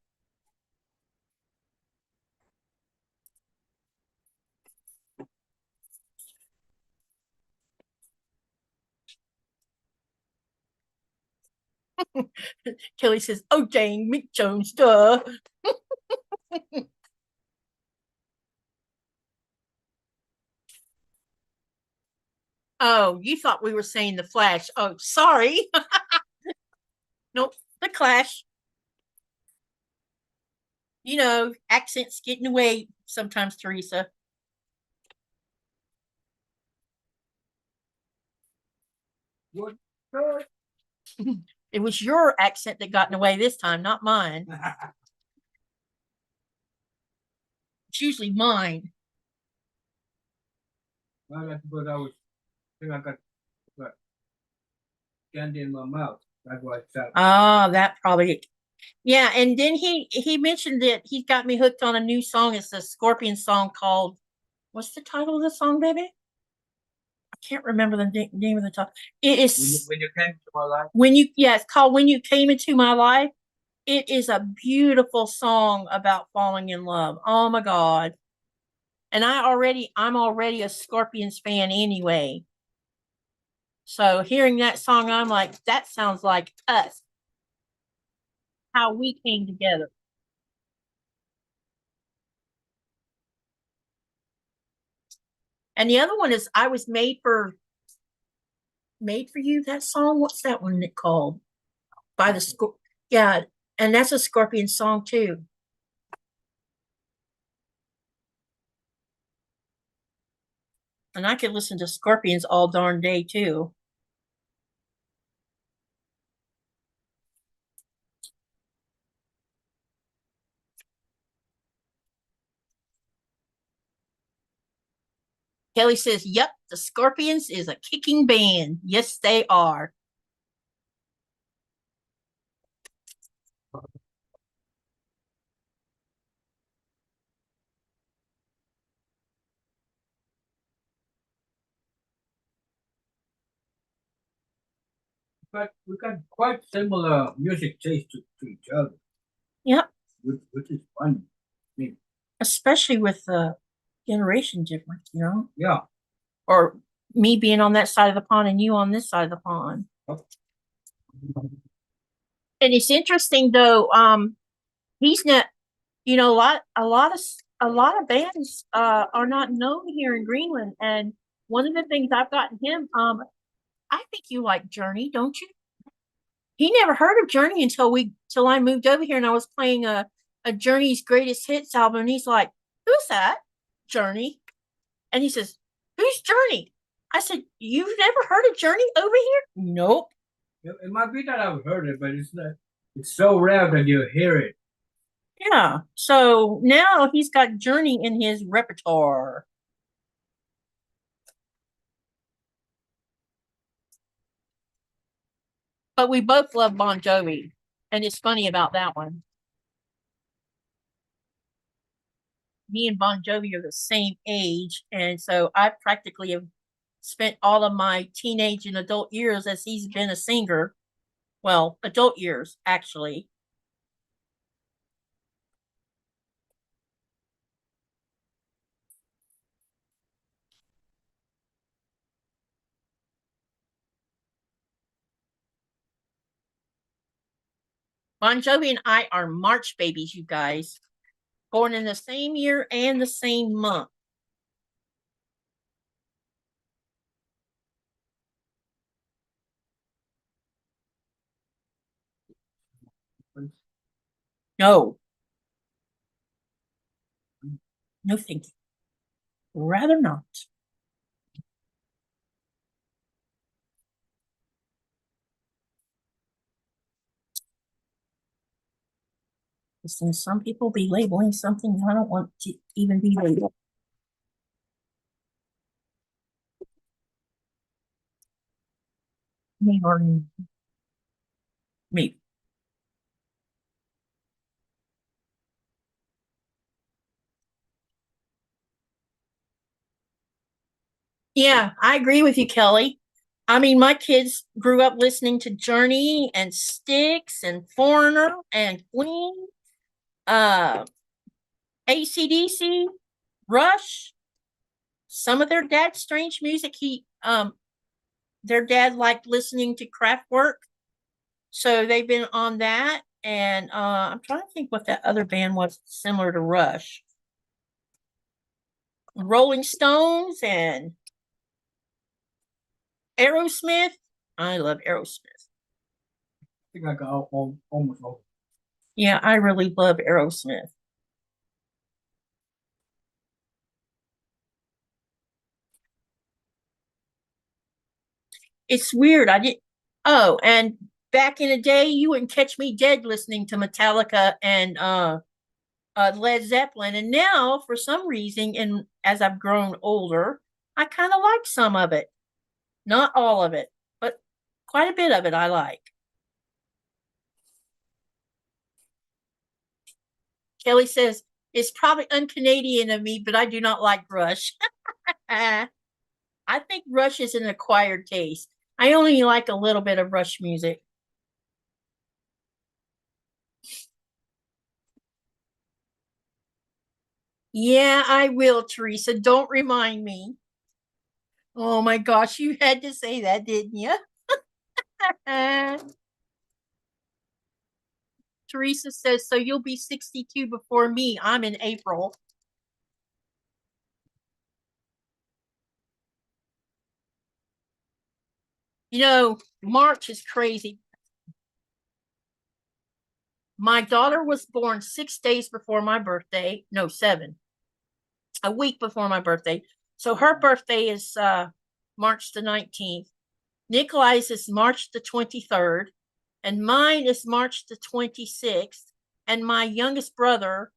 Kelly says, "Oh, dang, Mick Jones, duh." Oh, you thought we were saying the Flash. Oh, sorry. Nope, the Clash. You know, accents getting away sometimes, Teresa. What? It was your accent that got in the way this time, not mine. It's usually mine. I got to put I think I got candy in my mouth. That's why it's out. Ah, that probably. Yeah, and then he mentioned that he got me hooked on a new song. It's a Scorpion song called, what's the title of the song, baby? I can't remember the name of the title. It is When you came to my life. It's called When You Came Into My Life. It is a beautiful song about falling in love. Oh my God. And I'm already a Scorpions fan anyway. So hearing that song, I'm like, that sounds like us. How we came together. And the other one is I Was Made for You. That song, what's that one called? By the yeah, and that's a Scorpion song too. And I could listen to Scorpions all darn day too. Kelly says, yep, the Scorpions is a kicking band. Yes, they are. But we got quite similar music taste to each other. Yep. Which is fun. I mean, especially with the generation difference, you know? Yeah. Or me being on that side of the pond and you on this side of the pond. Oh. And it's interesting though, he's not, you know, a lot of bands are not known here in Greenland. And one of the things I've gotten him, I think you like Journey, don't you? He never heard of Journey till I moved over here and I was playing a Journey's greatest hits album. And he's like, who's that? Journey. And he says, who's Journey? I said, you've never heard of Journey over here? Nope. It might be that I've heard it, but it's so rare that you hear it. Yeah. So now he's got Journey in his repertoire. But we both love Bon Jovi. And it's funny about that one. Me and Bon Jovi are the same age. And so I practically have spent all of my teenage and adult years as he's been a singer. Well, adult years, actually. Bon Jovi and I are March babies, you guys. Born in the same year and the same month. No. No, thank you. Rather not. Listen, some people be labeling something I don't want to even be labeled. Me or me. Yeah, I agree with you, Kelly. I mean, my kids grew up listening to Journey and Styx and Foreigner and Queen, AC/DC, Rush. Some of their dad's strange music. Their dad liked listening to Kraftwerk, so they've been on that. And I'm trying to think what that other band was similar to Rush. Rolling Stones and Aerosmith. I love Aerosmith. I think I got almost all. Yeah, I really love Aerosmith. It's weird. I did. Oh, and back in the day, you wouldn't catch me dead listening to Metallica and Led Zeppelin. And now, for some reason, and as I've grown older, I kind of like some of it. Not all of it, but quite a bit of it I like. Kelly says, it's probably un-Canadian of me, but I do not like Rush. I think Rush is an acquired taste. I only like a little bit of Rush music. Yeah, I will, Teresa. Don't remind me. Oh my gosh, you had to say that, didn't you? Teresa says, so you'll be 62 before me. I'm in April. You know, March is crazy. My daughter was born 6 days before my birthday. No, 7. A week before my birthday. So her birthday is March the 19th. Nikolai's is March the 23rd. And mine is March the 26th. And my youngest brother,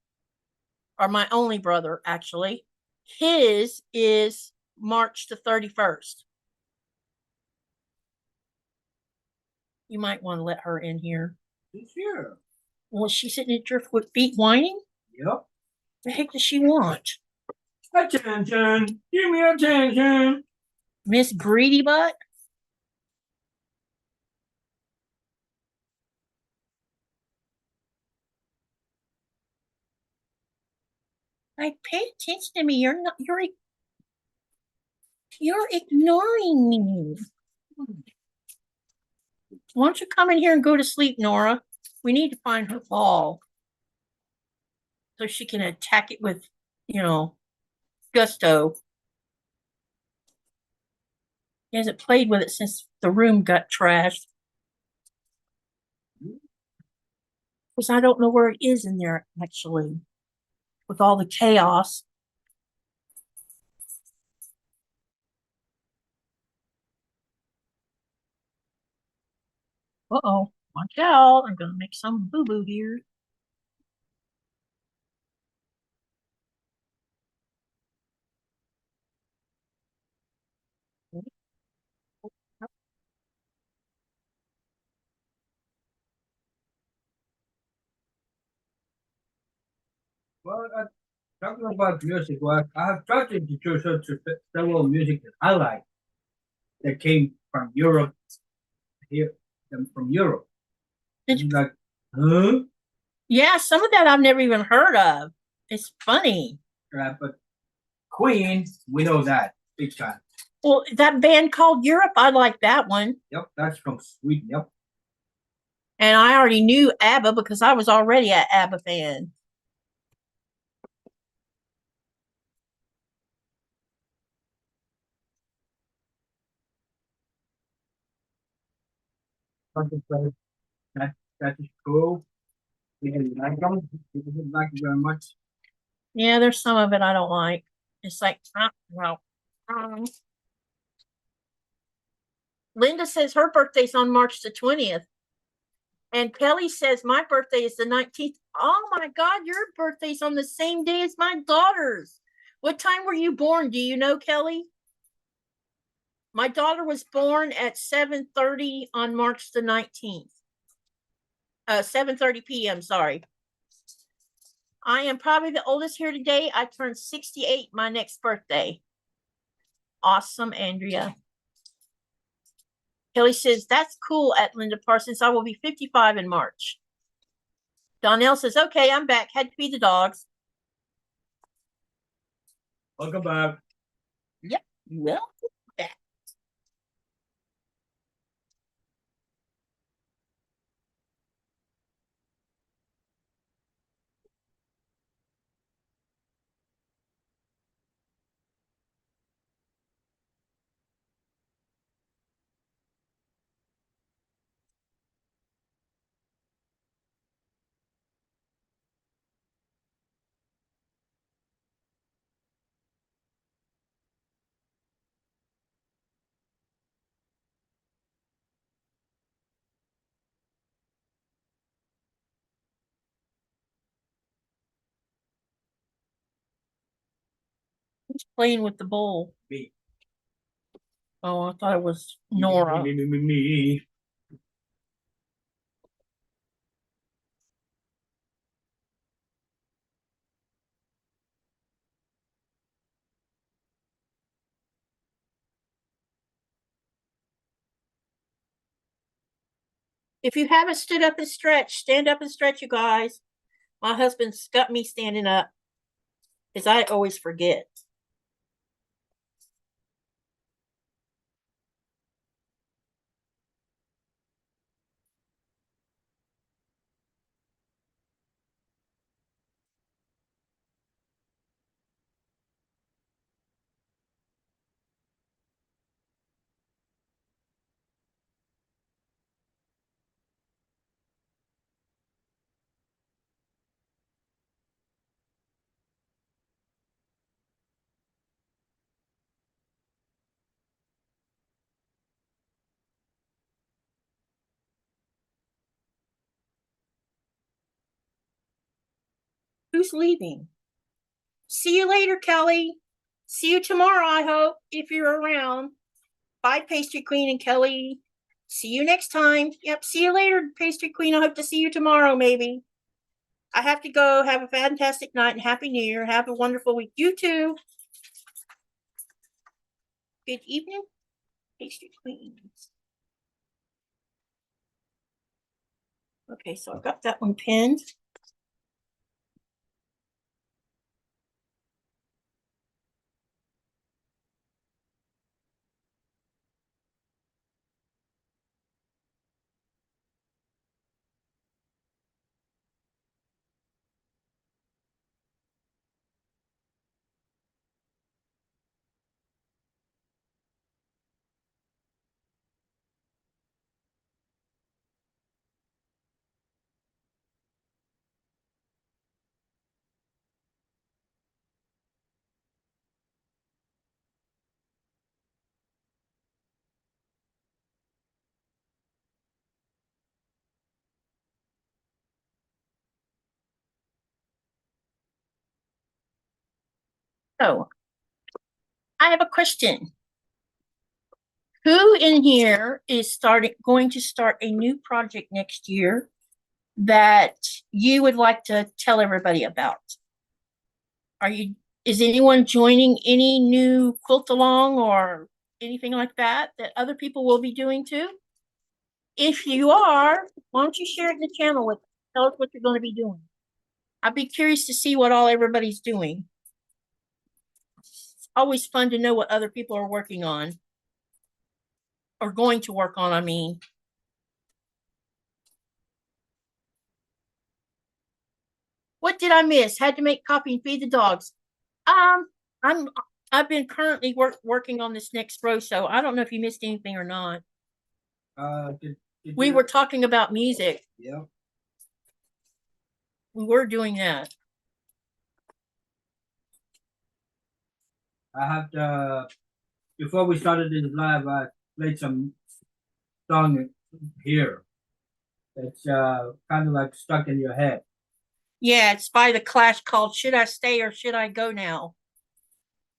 or my only brother, actually, his is March the 31st. You might want to let her in here. She's here. Well, she's sitting at your with feet whining? Yep. The heck does she want? Attention. Give me attention. Miss Greedy Butt? Like, pay attention to me. You're ignoring me. Why don't you come in here and go to sleep, Nora? We need to find her ball so she can attack it with, gusto. He hasn't played with it since the room got trashed. Because I don't know where it is in there, actually, with all the chaos. Uh-oh, watch out. I'm going to make some boo-boo here. Well, talking about music, well, I have tried to introduce her to several music that I like that came from Europe here, from Europe. Did you like, huh? Yeah, some of that I've never even heard of. It's funny. But Queen, we know that big time. Well, that band called Europe, I like that one. Yep, that's from Sweden. Yep. And I already knew ABBA because I was already an ABBA fan. That is cool. We didn't like them. We didn't like it very much. Yeah, there's some of it I don't like. It's like, well. Linda says her birthday's on March the 20th. And Kelly says my birthday is the 19th. Oh my God, your birthday's on the same day as my daughter's. What time were you born? Do you know, Kelly? My daughter was born at 7:30 on March the 19th. 7:30 p.m., sorry. I am probably the oldest here today. I turned 68 my next birthday. Awesome, Andrea. Kelly says, that's cool at Linda Parsons. I will be 55 in March. Donnell says, okay, I'm back. Had to feed the dogs. Welcome back. Yep, welcome back. Who's playing with the bowl? Me. Oh, I thought it was Nora. Me. If you haven't stood up and stretched, stand up and stretch, you guys. My husband's got me standing up because I always forget. Who's leaving? See you later, Kelly. See you tomorrow, I hope, if you're around. Bye, Pastry Queen and Kelly. See you next time. Yep, see you later, Pastry Queen. I hope to see you tomorrow, maybe. I have to go. Have a fantastic night and Happy New Year. Have a wonderful week. You too. Good evening, Pastry Queens. Okay, so I've got that one pinned. So I have a question. Who in here is going to start a new project next year that you would like to tell everybody about? Is anyone joining any new quilt along or anything like that other people will be doing too? If you are, why don't you share it in the channel with us? Tell us what you're going to be doing. I'd be curious to see what all everybody's doing. It's always fun to know what other people are working on. Or going to work on, I mean. What did I miss? Had to make coffee and feed the dogs. I've been currently working on this next row, so I don't know if you missed anything or not. We were talking about music. Yeah. We were doing that. I have to, before we started this live, I played some song here. It's kind of like stuck in your head. Yeah, it's by The Clash called Should I Stay or Should I Go Now?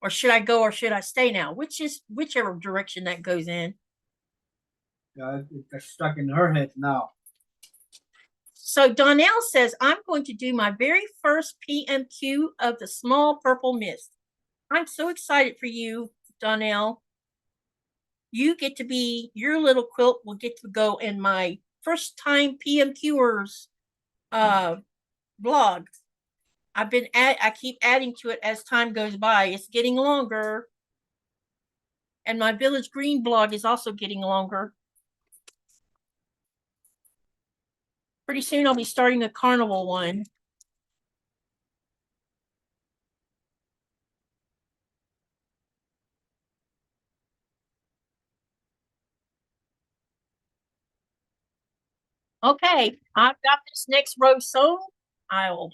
Or should I go or should I stay now? Whichever direction that goes in. It got stuck in her head now. So Donnell says, I'm going to do my very first PMQ of the Small Purple Mist. I'm so excited for you, Donnell. You get to be, your little quilt will get to go in my first time PMQers blog. I keep adding to it as time goes by. It's getting longer. And my Village Green blog is also getting longer. Pretty soon I'll be starting a carnival one. Okay, I've got this next row sewn. I've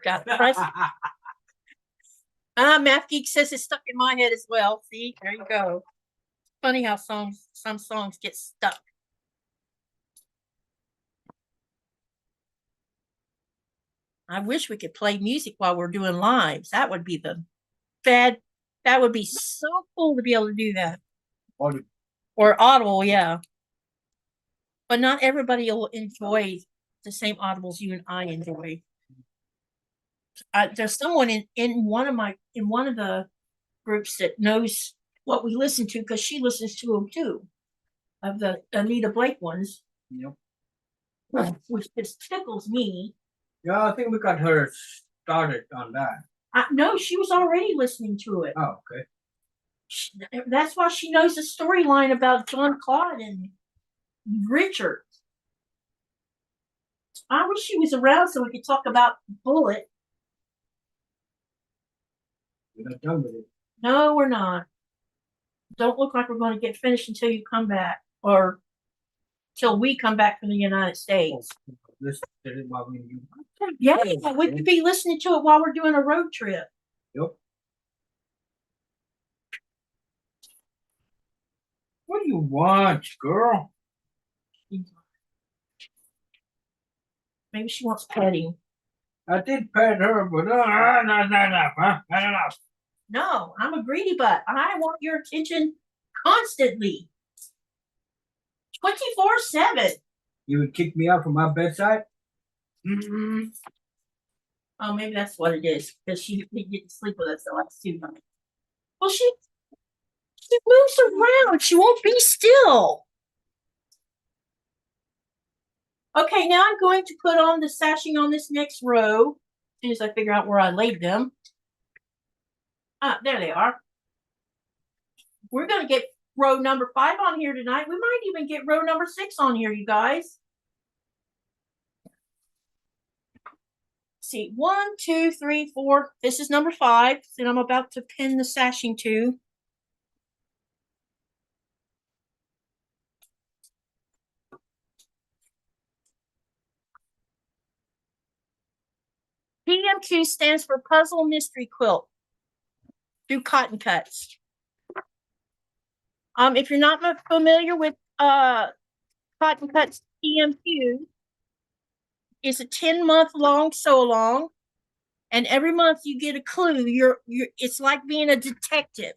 got press. Math Geek says it's stuck in my head as well. See, there you go. Funny how some songs get stuck. I wish we could play music while we're doing lives. That would be that would be so cool to be able to do that. Audible. Or Audible, yeah. But not everybody will enjoy the same Audibles you and I enjoy. There's someone in one of the groups that knows what we listen to because she listens to them too, of the Anita Blake ones. Yep. Which just tickles me. Yeah, I think we got her started on that. No, she was already listening to it. Oh, okay. That's why she knows the storyline about John Claude and Richard. I wish she was around so we could talk about Bullet. We're not done with it. No, we're not. Don't look like we're going to get finished until you come back, or till we come back from the United States. Listen to it while we do. Yeah, we could be listening to it while we're doing a road trip. Yep. What do you want, girl? Maybe she wants petting. I did pet her, but not enough, huh? Not enough. No, I'm a greedy butt. I want your attention constantly. 24/7. You would kick me out from my bedside? Mm-hmm. Oh, maybe that's what it is. Because she didn't sleep with us the last 2 nights. Well, she moves around. She won't be still. Okay, now I'm going to put on the sashing on this next row. As soon as I figure out where I laid them. Ah, there they are. We're going to get row number 5 on here tonight. We might even get row number 6 on here, you guys. See, 1, 2, 3, 4. This is number 5. Then I'm about to pin the sashing to. PMQ stands for Puzzle Mystery Quilt. Do cotton cuts. If you're not familiar with cotton cuts, PMQ is a 10-month long sew along, and every month you get a clue. It's like being a detective.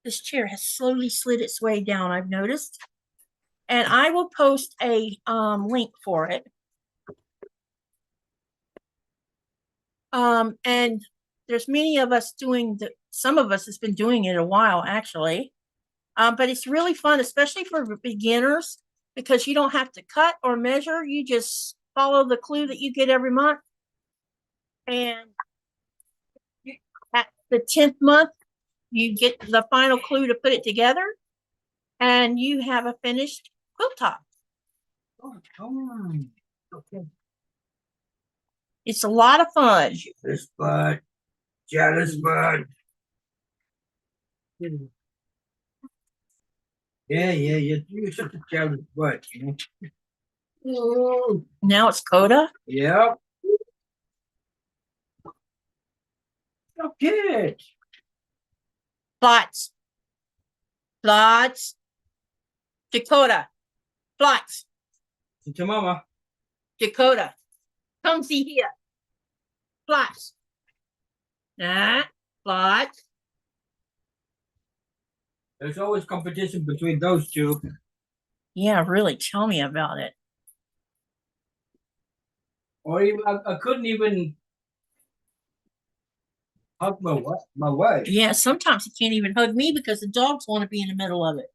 This chair has slowly slid its way down, I've noticed, and I will post a link for it. And there's many of us some of us has been doing it a while, actually. But it's really fun, especially for beginners, because you don't have to cut or measure. You just follow the clue that you get every month. And at the 10th month, you get the final clue to put it together, and you have a finished quilt top. Oh, come on. Okay. It's a lot of fun. This bud. Jealous bud. Yeah, you're such a jealous bud, you know. Now it's Coda. Yep. Okay. Plots. Dakota. Plots. To mama. Dakota. Come see here. Plots. Plots. There's always competition between those two. Yeah, really. Tell me about it. Or even I couldn't even hug my wife. Yeah, sometimes he can't even hug me because the dogs want to be in the middle of it.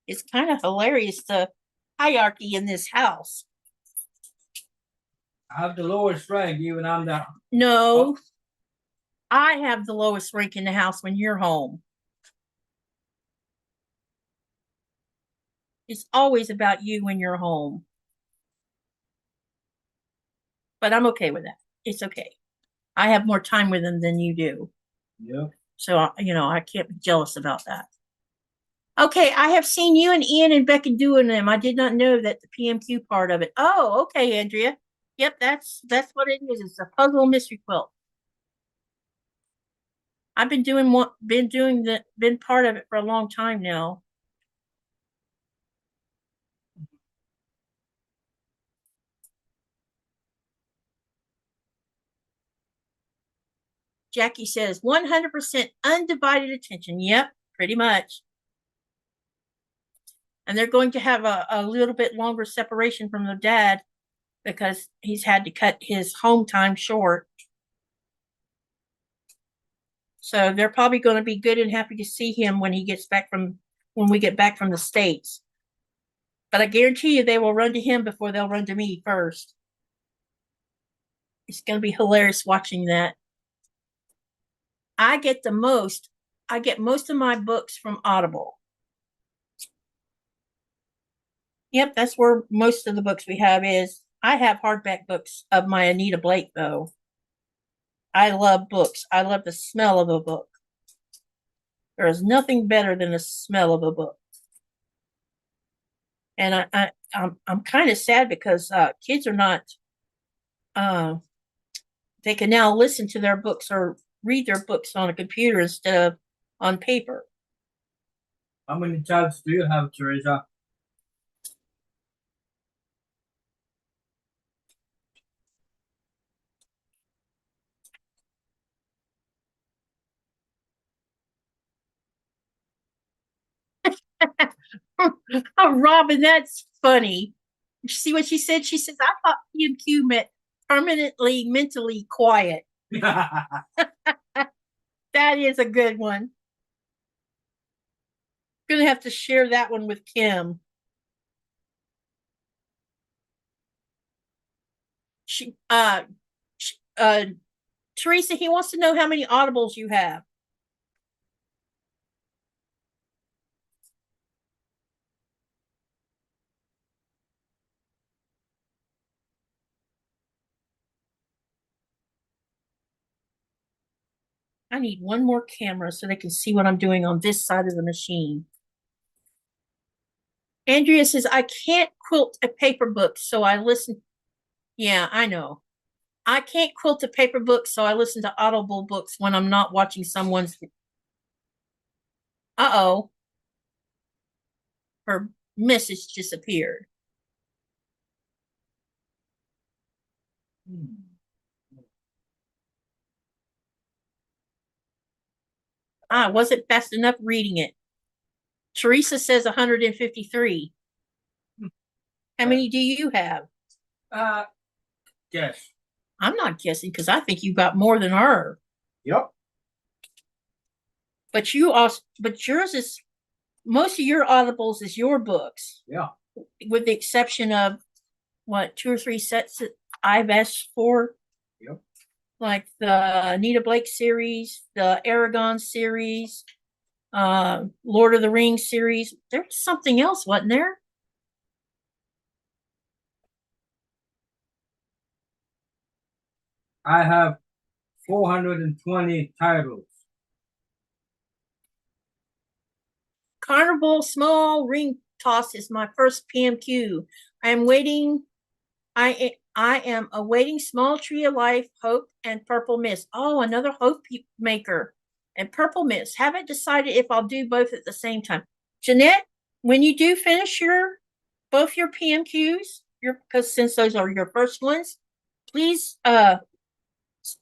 It's kind of hilarious, the hierarchy in this house. I have the lowest rank, even I'm the. No, I have the lowest rank in the house when you're home. It's always about you when you're home. But I'm okay with that. It's okay. I have more time with him than you do. Yeah. So, I can't be jealous about that. Okay, I have seen you and Ian and Becky doing them. I did not know that the PMQ part of it. Oh, okay, Andrea. Yep, that's what it is. It's a puzzle mystery quilt. I've been been part of it for a long time now. Jackie says 100% undivided attention. Yep, pretty much. And they're going to have a little bit longer separation from their dad because he's had to cut his home time short. So they're probably going to be good and happy to see him when we get back from the States. But I guarantee you they will run to him before they'll run to me first. It's going to be hilarious watching that. I get most of my books from Audible. Yep, that's where most of the books we have is. I have hardback books of my Anita Blake, though. I love books. I love the smell of a book. There is nothing better than the smell of a book. And I'm kind of sad because kids are not. They can now listen to their books or read their books on a computer instead of on paper. How many tabs do you have, Teresa? Oh, Robin, that's funny. You see what she said? She says, I thought PMQ meant permanently mentally quiet. That is a good one. Gonna have to share that one with Kim. She Teresa, he wants to know how many audibles you have. I need one more camera so they can see what I'm doing on this side of the machine. Andrea says, I can't quilt a paper book, so I listen. Yeah, I know. I can't quilt a paper book, so I listen to Audible books when I'm not watching someone's. Uh-oh. Her message disappeared. I wasn't fast enough reading it. Teresa says 153. How many do you have? Yes. I'm not guessing because I think you got more than her. Yep. But yours is most of your audibles is your books. Yeah. With the exception of what, 2 or 3 sets that I've asked for. Yep. Like the Anita Blake series, the Aragon series, Lord of the Rings series. There's something else, wasn't there? I have 420 titles. Carnival Small Ring Toss is my first PMQ. I am waiting. I am awaiting Small Tree of Life, Hope, and Purple Mist. Oh, another Hope maker and Purple Mist. Haven't decided if I'll do both at the same time. Jeanette, when you do finish both your PMQs, because since those are your first ones, please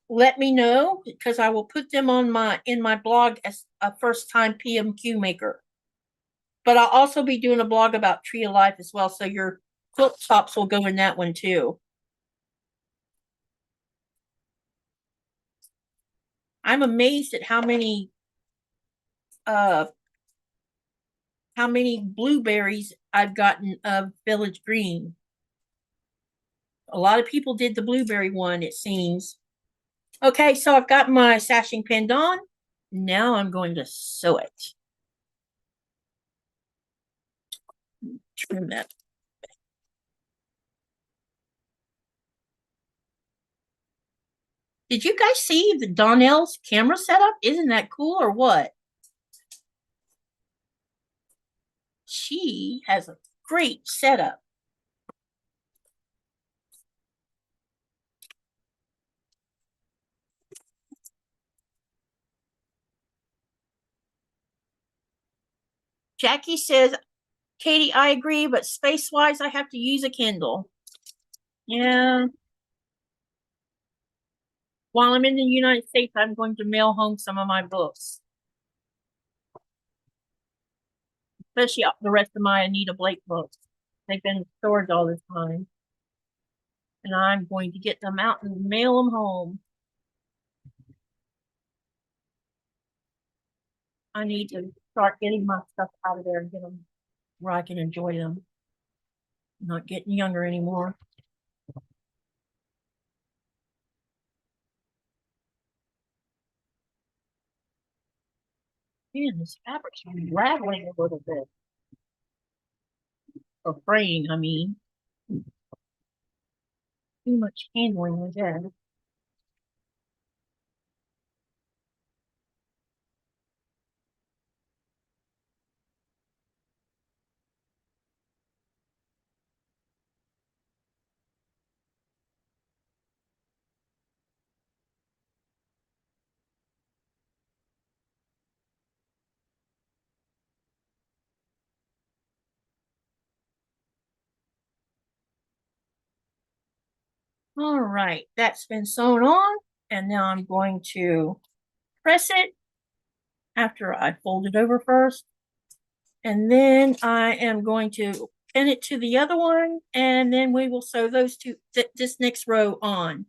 let me know because I will put them on in my blog as a first time PMQ maker. But I'll also be doing a blog about Tree of Life as well, so your quilt tops will go in that one too. I'm amazed at how many blueberries I've gotten of Village Green. A lot of people did the blueberry one, it seems. Okay, so I've got my sashing pinned on. Now I'm going to sew it. Trim that. Did you guys see the Donnell's camera setup? Isn't that cool or what? She has a great setup. Jackie says, Katie, I agree, but space-wise, I have to use a Kindle. Yeah. While I'm in the United States, I'm going to mail home some of my books. Especially the rest of my Anita Blake books. They've been in storage all this time. And I'm going to get them out and mail them home. I need to start getting my stuff out of there and get them where I can enjoy them. I'm not getting younger anymore. Man, this fabric's rattling a little bit. Or fraying, I mean. Too much handling with that. All right, that's been sewn on, and now I'm going to press it after I fold it over first, And then I am going to pin it to the other one, and then we will sew those two, this next row on.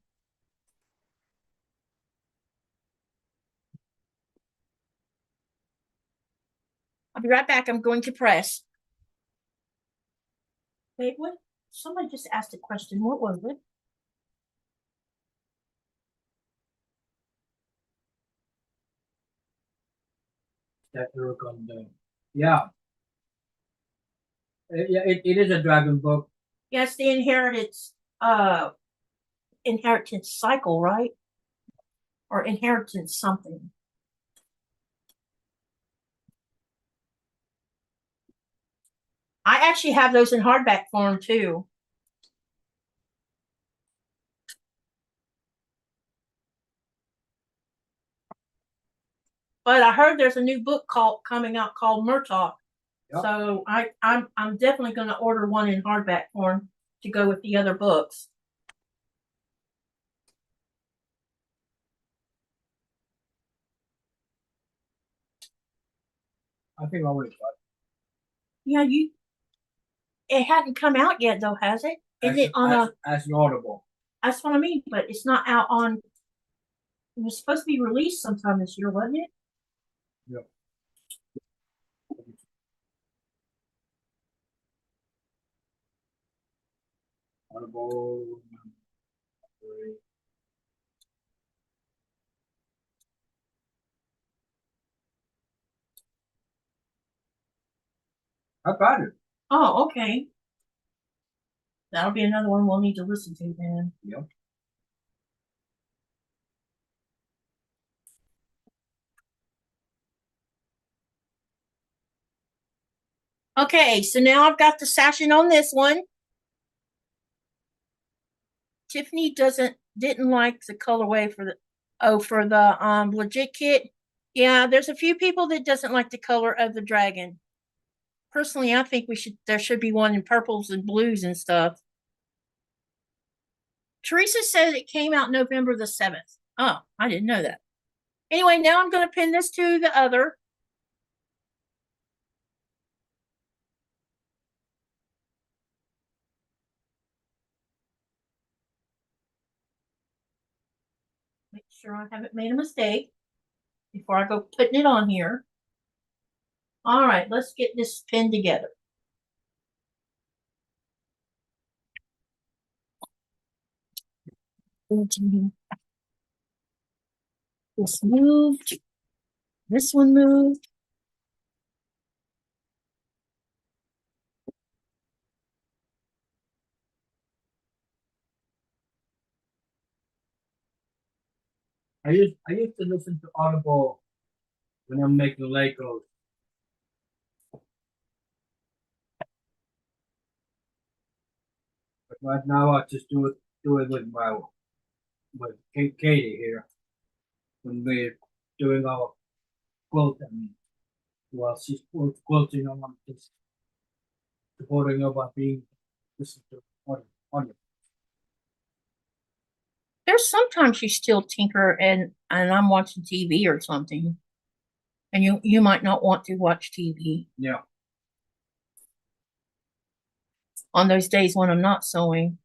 I'll be right back. I'm going to press. Wait, what? Somebody just asked a question. What was it? That work on the, yeah. Yeah, it is a dragon book. Yes, the inheritance cycle, right? Or inheritance something. I actually have those in hardback form too. But I heard there's a new book coming out called Qaqortoq. Yep. So I'm definitely going to order one in hardback form to go with the other books. I think I already got it. Yeah, it hadn't come out yet though, has it? Is it on as an Audible? That's what I mean, but it's not out on. It was supposed to be released sometime this year, wasn't it? Yep. Audible. I got it. Oh, okay. That'll be another one we'll need to listen to then. Yep. Okay, so now I've got the sashing on this one. Tiffany didn't like the colorway for the legit kit. Yeah, there's a few people that doesn't like the color of the dragon. Personally, I think there should be one in purples and blues and stuff. Teresa said it came out November the 7th. Oh, I didn't know that. Anyway, now I'm going to pin this to the other. Make sure I haven't made a mistake before I go putting it on here. All right, let's get this pinned together. This moved. This one moved. I used to listen to Audible when I'm making Legos. But right now I just do it with Katie here when we're doing our quilting. While she's quilting, I'm just supporting her by being listening to audio. There's sometimes you still tinker and I'm watching TV or something. And you might not want to watch TV. Yeah. On those days when I'm not sewing.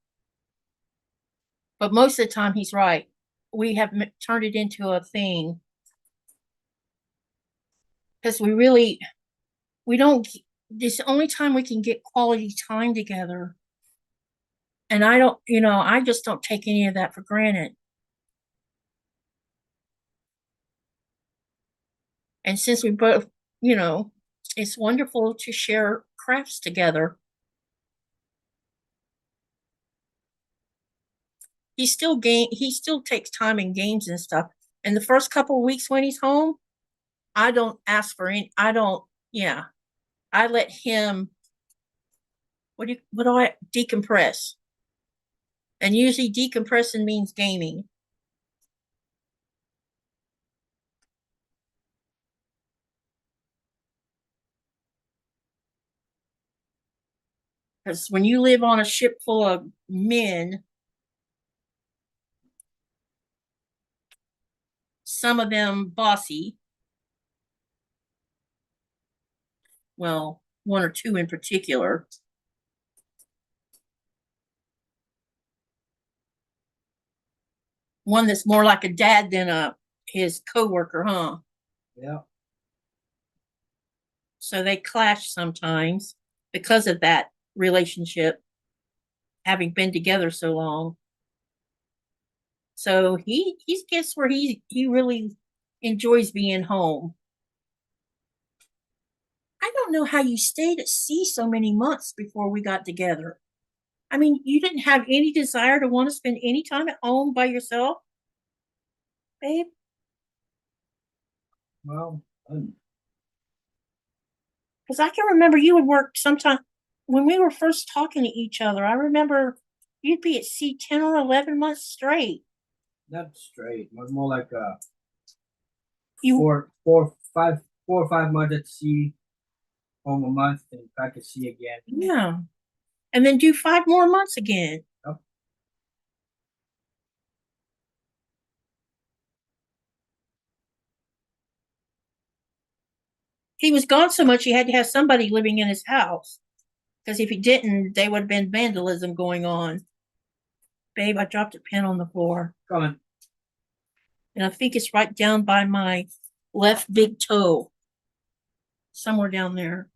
But most of the time he's right. We have turned it into a thing. Because we don't, this is the only time we can get quality time together. And I just don't take any of that for granted. And since we both, it's wonderful to share crafts together. He still takes time in games and stuff. And the first couple of weeks when he's home, I don't ask for any, I let him, what do I decompress? And usually decompressing means gaming. Because when you live on a ship full of men, some of them bossy, well, one or two in particular. One that's more like a dad than his coworker, huh? Yeah. So they clash sometimes because of that relationship, having been together so long. So he's gets where he really enjoys being home. I don't know how you stayed at sea so many months before we got together. I mean, you didn't have any desire to want to spend any time at home by yourself, babe? Well, Because I can remember you would work sometime when we were first talking to each other. I remember you'd be at sea 10 or 11 months straight. not straight, but more like You 4 or 5 months at sea, home a month, and back at sea again. Yeah. And then do 5 more months again. Yep. He was gone so much he had to have somebody living in his house. Because if he didn't, there would have been vandalism going on. Babe, I dropped a pen on the floor. Coming. And I think it's right down by my left big toe. Somewhere down there.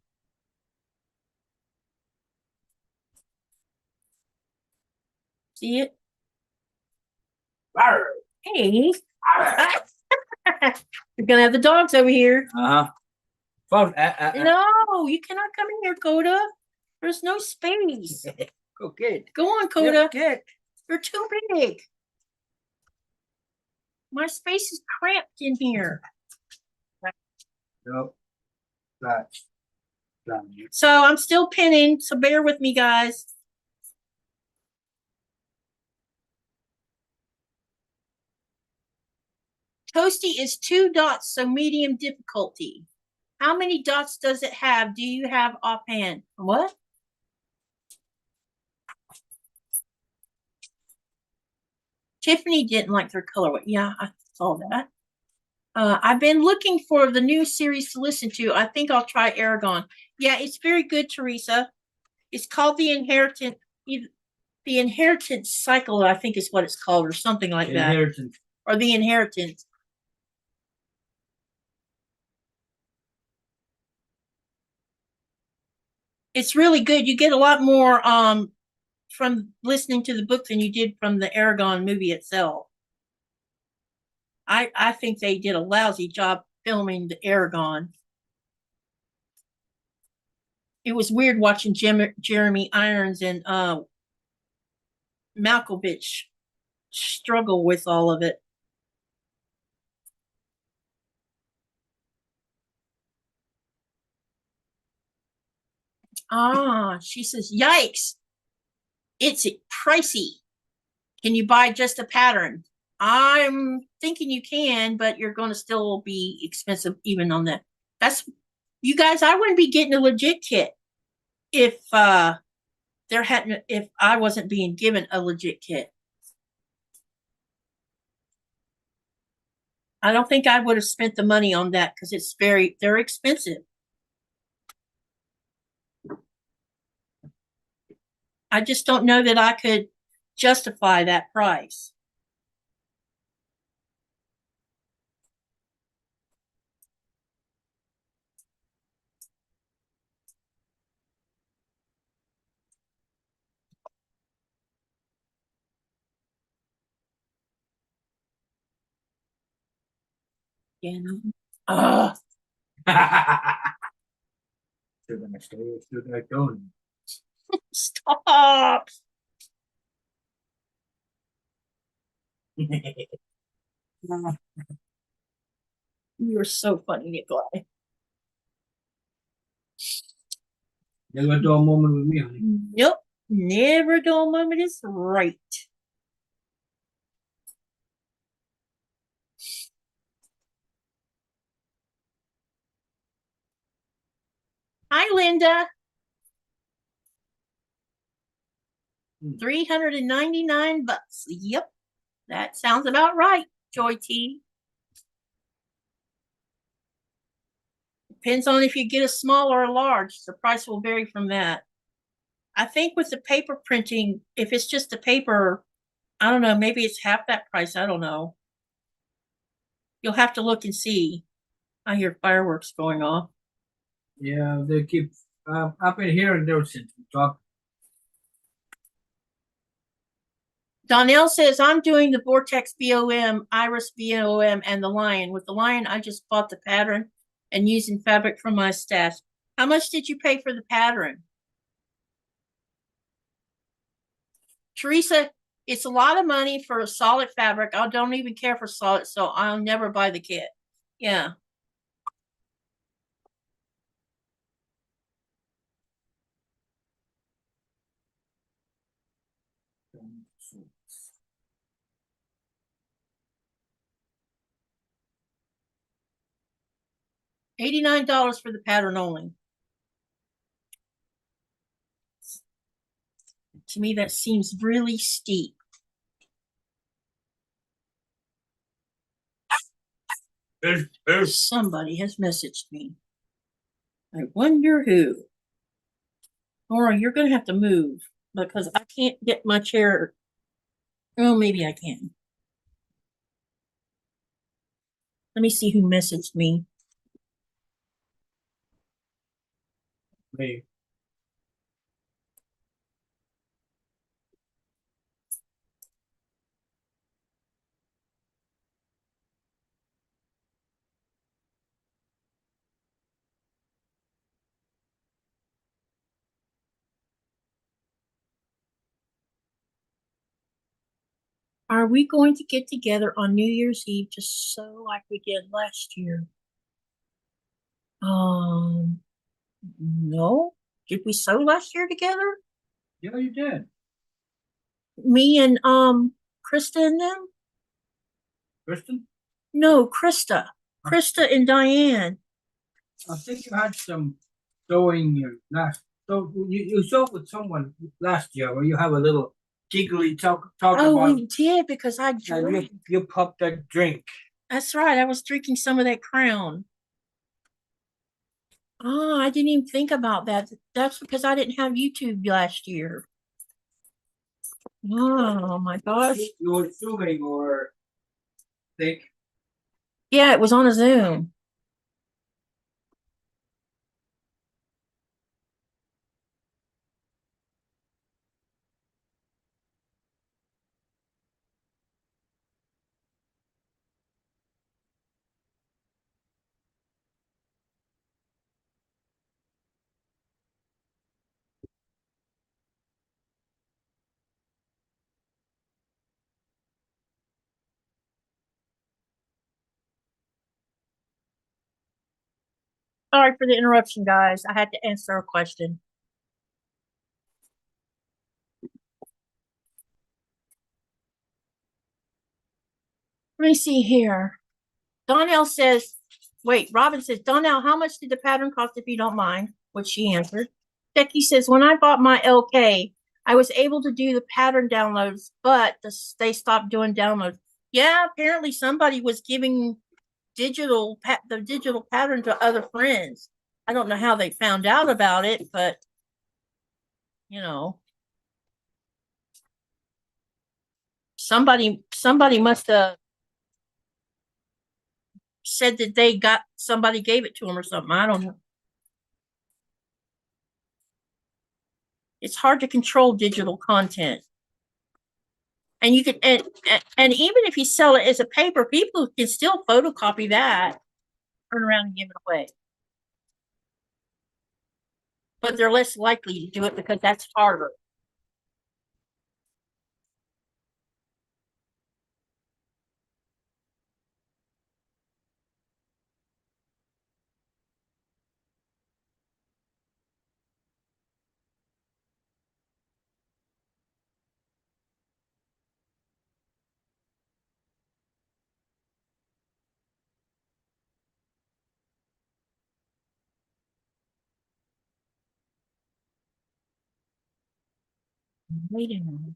See it? Arr! Hey. Arr! You're going to have the dogs over here. Uh-huh. No, you cannot come in here, Coda. There's no space. Go kid. Go on, Coda. Kid. You're too big. My space is cramped in here. Nope. Flat. So I'm still pinning, so bear with me, guys. Toasty is 2 dots, so medium difficulty. How many dots does it have? Do you have offhand? What? Tiffany didn't like their colorway. Yeah, I saw that. I've been looking for the new series to listen to. I think I'll try Aragon. Yeah, it's very good, Teresa. It's called The Inheritance Cycle, I think is what it's called, or something like that. Or The Inheritance. It's really good. You get a lot more from listening to the book than you did from the Aragon movie itself. I think they did a lousy job filming the Aragon. It was weird watching Jeremy Irons and Malkovich struggle with all of it. She says, yikes, it's pricey. Can you buy just a pattern? I'm thinking you can, but you're going to still be expensive even on that. That's, you guys, I wouldn't be getting a legit kit if I wasn't being given a legit kit. I don't think I would have spent the money on that because they're expensive. I just don't know that I could justify that price. Yeah. Still gonna stay. Still gonna go. Stop. You're so funny, Nikolai. Never a dull moment with me, honey. Nope. Never a dull moment is right. Hi, Linda. 399 bucks. Yep. That sounds about right, Joy T. Depends on if you get a small or a large. The price will vary from that. I think with the paper printing, if it's just the paper, I don't know, maybe it's half that price. I don't know. You'll have to look and see. I hear fireworks going off. Yeah, they keep. I've been hearing those since we talked. Donnell says, I'm doing the Vortex VOM, Iris VOM, and the Lion. With the Lion, I just bought the pattern and using fabric from my stash. How much did you pay for the pattern? Teresa, it's a lot of money for a solid fabric. I don't even care for solid, so I'll never buy the kit. Yeah. $89 for the pattern only. To me, that seems really steep. Somebody has messaged me. I wonder who. Laura, you're going to have to move because I can't get my chair. Well, maybe I can. Let me see who messaged me. Me. Are we going to get together on New Year's Eve just so like we did last year? No. Did we sew last year together? Yeah, you did. Me and Krista and them? Kristen? No, Krista. Krista and Diane. I think you had some sewing last. So you sewed with someone last year, where you have a little giggly talk Oh, about. we did because I drank. You popped that drink. That's right. I was drinking some of that Crown. Oh, I didn't even think about that. That's because I didn't have YouTube last year. Oh my gosh. You were sewing or think. Yeah, it was on a Zoom. Sorry for the interruption, guys. I had to answer a question. Let me see here. Donnell says, wait, Robin says, Donnell, how much did the pattern cost if you don't mind? Which she answered. Becky says, when I bought my LK, I was able to do the pattern downloads, but they stopped doing downloads. Yeah, apparently somebody was giving the digital pattern to other friends. I don't know how they found out about it, but you know, somebody must have said that they got somebody gave it to them or something. I don't know. It's hard to control digital content. And you can and even if you sell it as a paper, people can still photocopy that, turn around and give it away. But they're less likely to do it because that's harder. Wait a minute.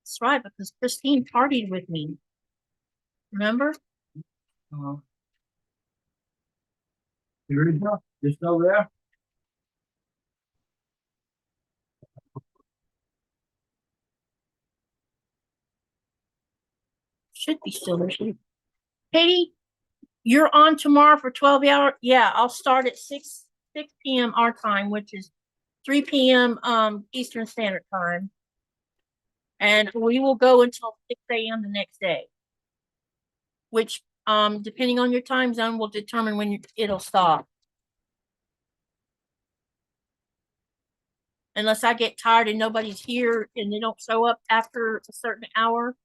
That's right, because Christine partied with me. Remember? Here you go. Just over there. Should be still there. Katie, you're on tomorrow for 12 hours. Yeah, I'll start at 6 p.m. our time, which is 3 p.m. Eastern Standard Time. And we will go until 6 a.m. the next day, which depending on your time zone will determine when it'll stop. Unless I get tired and nobody's here and they don't show up after a certain hour.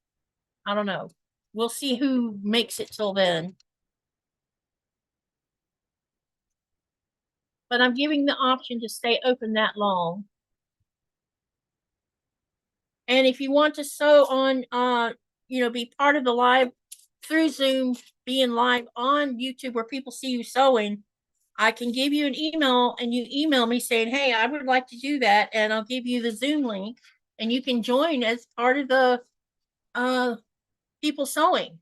I don't know. We'll see who makes it till then. But I'm giving the option to stay open that long. And if you want to sew on, be part of the live through Zoom, being live on YouTube where people see you sewing, I can give you an email and you email me saying, hey, I would like to do that. And I'll give you the Zoom link and you can join as part of the people sewing.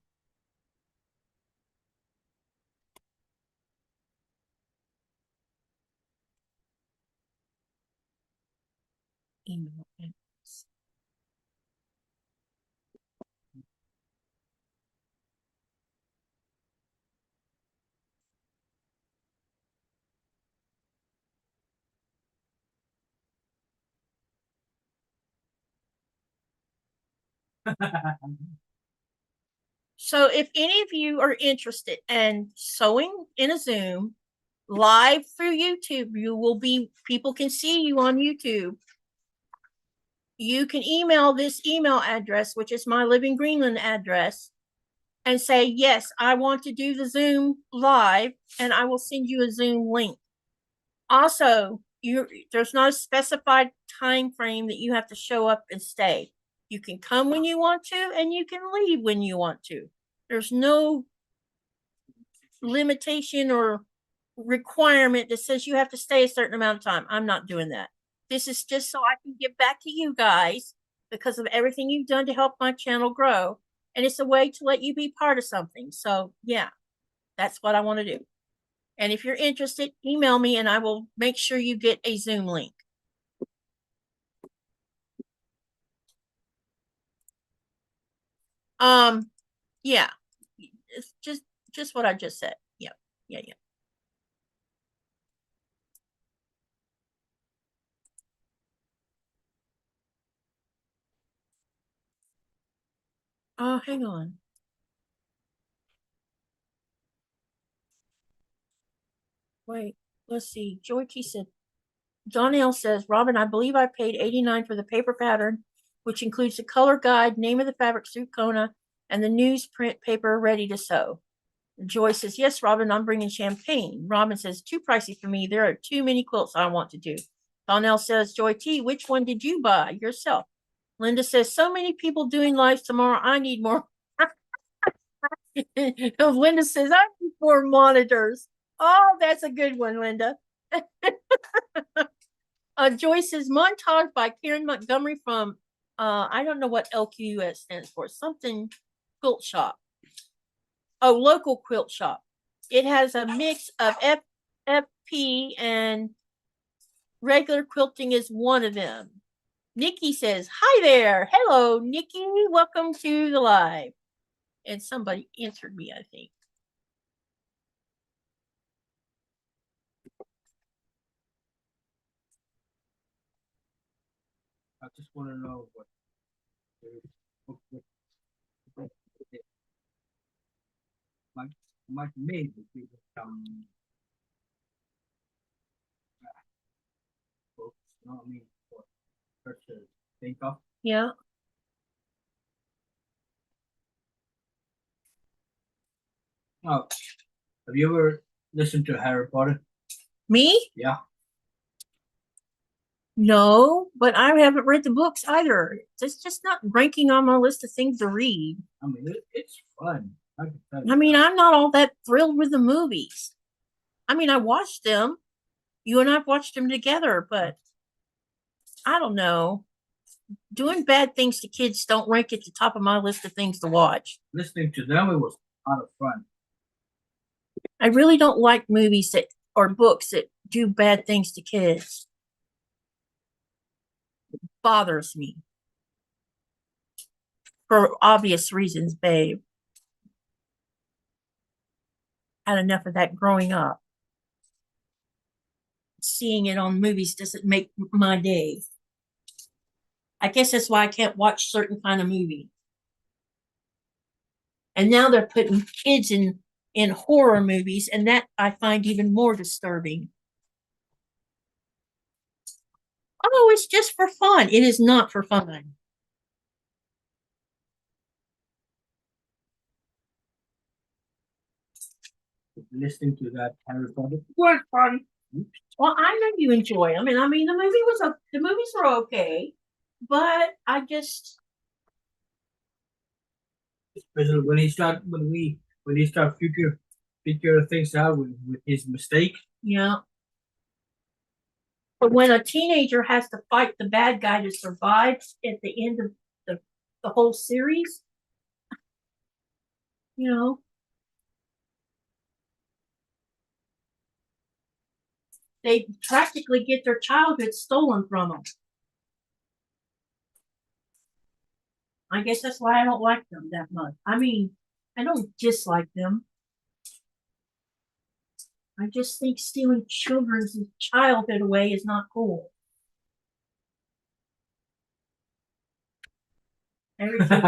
Email address. So if any of you are interested in sewing in a Zoom live through YouTube, people can see you on YouTube. You can email this email address, which is my Living Greenland address, and say, yes, I want to do the Zoom live, and I will send you a Zoom link. Also, there's not a specified time frame that you have to show up and stay. You can come when you want to, and you can leave when you want to. There's no limitation or requirement that says you have to stay a certain amount of time. I'm not doing that. This is just so I can give back to you guys because of everything you've done to help my channel grow. And it's a way to let you be part of something. So yeah, that's what I want to do. And if you're interested, email me and I will make sure you get a Zoom link. Yeah, it's just what I just said. Yeah. Oh, hang on. Wait, let's see. Georgie said, Donnell says, Robin, I believe I paid $89 for the paper pattern, which includes the color guide, name of the fabric, Sukona, and the newsprint paper ready to sew. Joy says, yes, Robin, I'm bringing champagne. Robin says, too pricey for me. There are too many quilts I want to do. Donnell says, Joy T, which one did you buy yourself? Linda says, so many people doing lives tomorrow. I need more. Linda says, I need more monitors. Oh, that's a good one, Linda. Joy says, montage by Karen Montgomery from, I don't know what LQUS stands for, something quilt shop. Oh, local quilt shop. It has a mix of FFP and regular quilting is one of them. Nikki says, hi there. Hello, Nikki. Welcome to the live. And somebody answered me, I think. I just want to know what might made would be some books, you know what I mean, for first to think of. Yeah. Oh, have you ever listened to Harry Potter? Me? Yeah. No, but I haven't read the books either. It's just not ranking on my list of things to read. I mean, it's fun. I mean, I'm not all that thrilled with the movies. I mean, I watched them. You and I've watched them together, but I don't know. doing bad things to kids don't rank at the top of my list of things to watch. Listening to them, it was a lot of fun. I really don't like movies that or books that do bad things to kids. It bothers me. For obvious reasons, babe. Had enough of that growing up. Seeing it on movies doesn't make my day. I guess that's why I can't watch certain kind of movies. And now they're putting kids in horror movies, and that I find even more disturbing. Oh, it's just for fun. It is not for fun. Listening to that Harry Potter was fun. Well, I know you enjoy them, and I mean the movies were okay, but I just Especially when he start figure things out with his mistake. yeah. But when a teenager has to fight the bad guy to survive at the end of the whole series, you know, they practically get their childhood stolen from them. I guess that's why I don't like them that much. I mean, I don't dislike them. I just think stealing children's childhood away is not cool. Everything.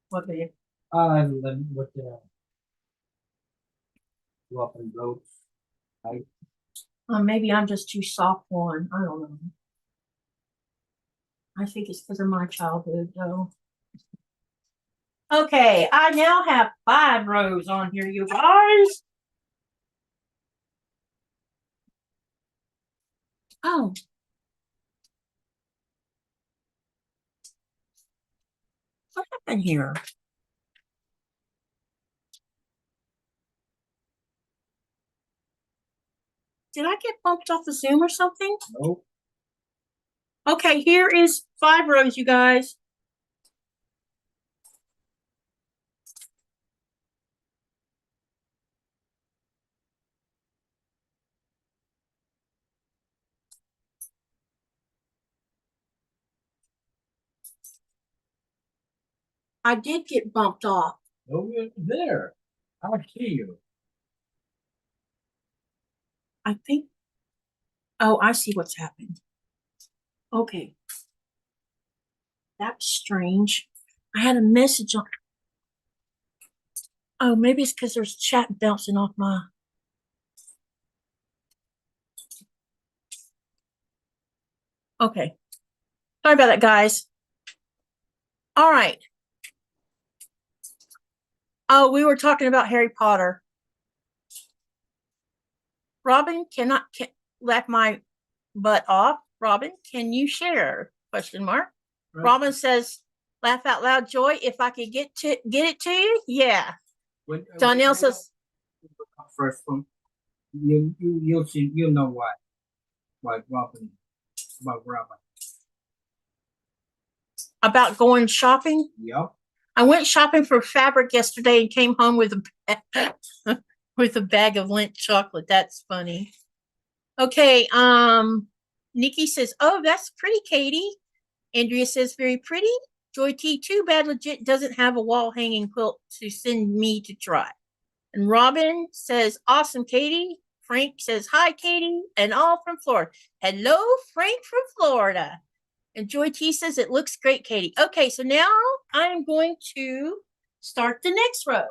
What, babe? What the rough and roads. Right? Maybe I'm just too soft one. I don't know. I think it's because of my childhood, though. Okay, I now have 5 rows on here, you guys. Oh. What happened here? Did I get bumped off the Zoom or something? Nope. Okay, here is 5 rows, you guys. I did get bumped off. Oh, you're there. I see you. I think. Oh, I see what's happened. Okay. That's strange. I had a message on. Oh, maybe it's because there's chat bouncing off my. Okay. Sorry about that, guys. All right. Oh, we were talking about Harry Potter. Robin cannot laugh my butt off. Robin, can you share? Question mark. Right. Robin says, laugh out loud, Joy. If I could get it to you, yeah. Donnell says, first one. You'll see. You'll know why. Why Robin? About Robin. About going shopping. Yep. I went shopping for fabric yesterday and came home with a bag of Lindt chocolate. That's funny. Okay. Nikki says, "Oh, that's pretty, Katie." Andrea says, "Very pretty." Joy T, too bad legit doesn't have a wall hanging quilt to send me to try. And Robin says, "Awesome, Katie." Frank says, "Hi, Katie," and all from Florida. Hello, Frank from Florida. And Joy T says, "It looks great, Katie." Okay, so now I'm going to start the next row.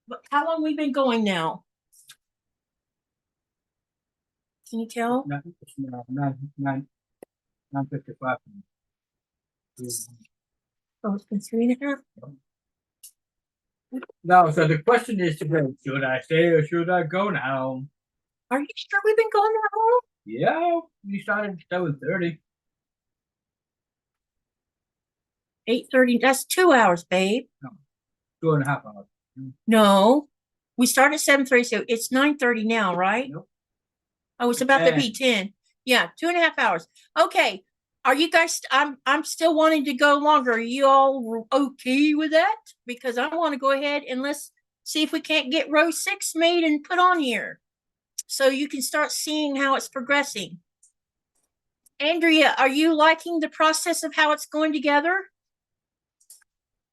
But how long we've been going now? Can you tell? 9:55. Oh, it's been 3.5. No, so the question is today, should I stay or should I go now? Are you sure we've been going that long? Yeah, we started at 7:30. 8:30. That's 2 hours, babe. No, 2.5 hours. No, we started at 7:30, so it's 9:30 now, right? Nope. Oh, it's about to be 10. Yeah, 2.5 hours. Okay. Are you guys, I'm still wanting to go longer. Are you all okay with that? Because I want to go ahead and let's see if we can't get row 6 made and put on here. So you can start seeing how it's progressing. Andrea, are you liking the process of how it's going together?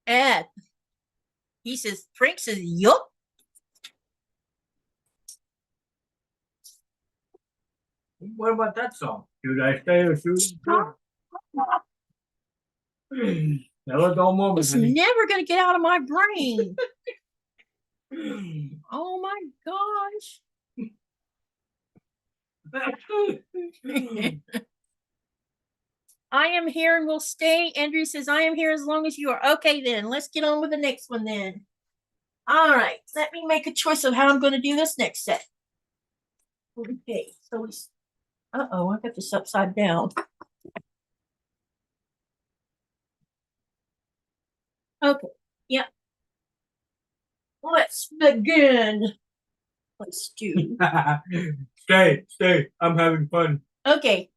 Ed, he says, Frank says, yup. What about that song? Should I stay or should I Never dull moment, It's honey. never going to get out of my brain. Oh my gosh. I am here and will stay. Andrew says, I am here as long as you are. Okay, then let's get on with the next one then. All right, let me make a choice of how I'm going to do this next set. Okay, so we, uh-oh, I got this upside down. Okay, yeah. Let's begin. Let's do. Stay. I'm having fun. Okay,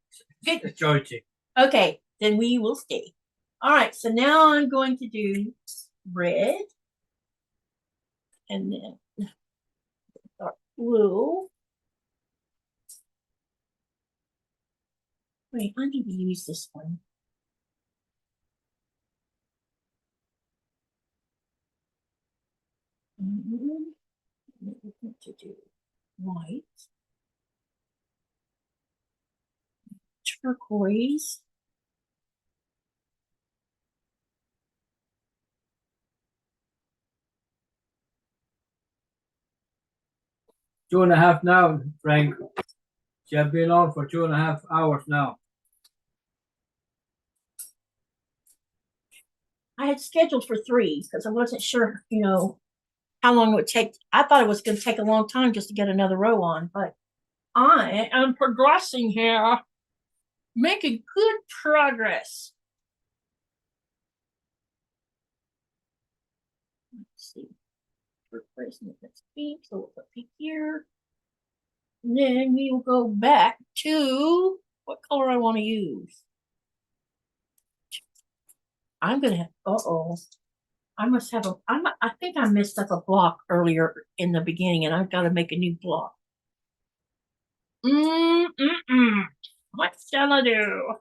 good. Georgie. Okay, then we will stay. All right, so now I'm going to do red and then dark blue. Wait, I need to use this one. To do white, turquoise, 2.5 now, Frank. She has been on for 2.5 hours now. I had scheduled for 3 because I wasn't sure, how long it would take. I thought it was going to take a long time just to get another row on, but I am progressing here, making good progress. Let's see. Replacement that's pink, so we'll put pink here. And then we will go back to what color I want to use. I'm gonna have, I must have I think I messed up a block earlier in the beginning and I've got to make a new block. What shall I do?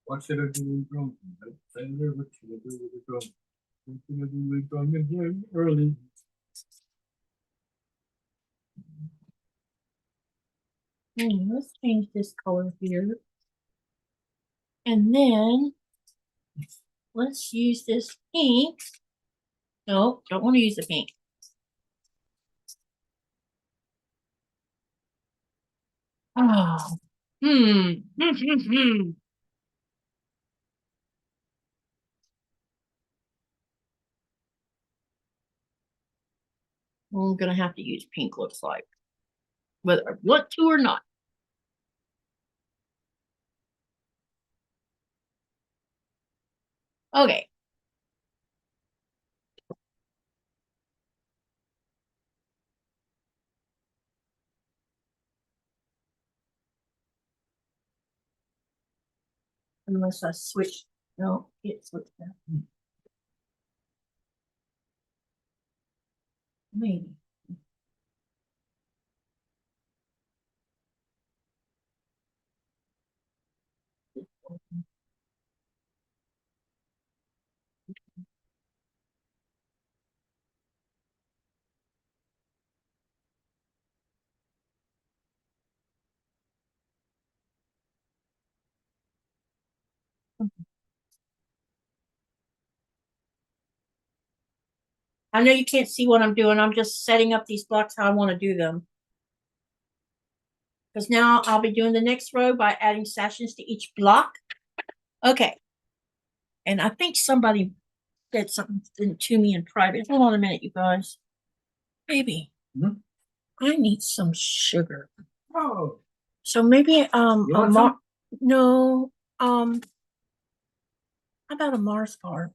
What should I do with drum? What should I do with the drum? What should I do with drum again early? Let's change this color here. And then let's use this pink. No, don't want to use the pink. Oh, I'm gonna have to use pink, looks like, whether I want to or not. Okay. Unless I switch. No, it switched that. Maybe. I know you can't see what I'm doing. I'm just setting up these blocks how I want to do them. Because now I'll be doing the next row by adding sashes to each block. Okay. And I think somebody said something to me in private. Hold on a minute, you guys. Baby, I need some sugar. Oh. So maybe You want some? no, how about a Mars bar?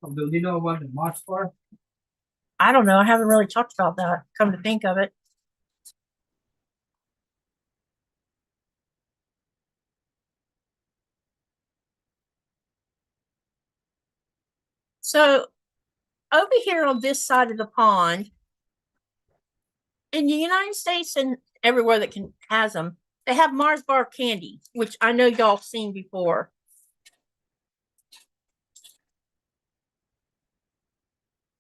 Do you know about the Mars bar? I don't know. I haven't really talked about that, come to think of it. So over here on this side of the pond, in the United States and everywhere that has them, they have Mars bar candy, which I know y'all seen before.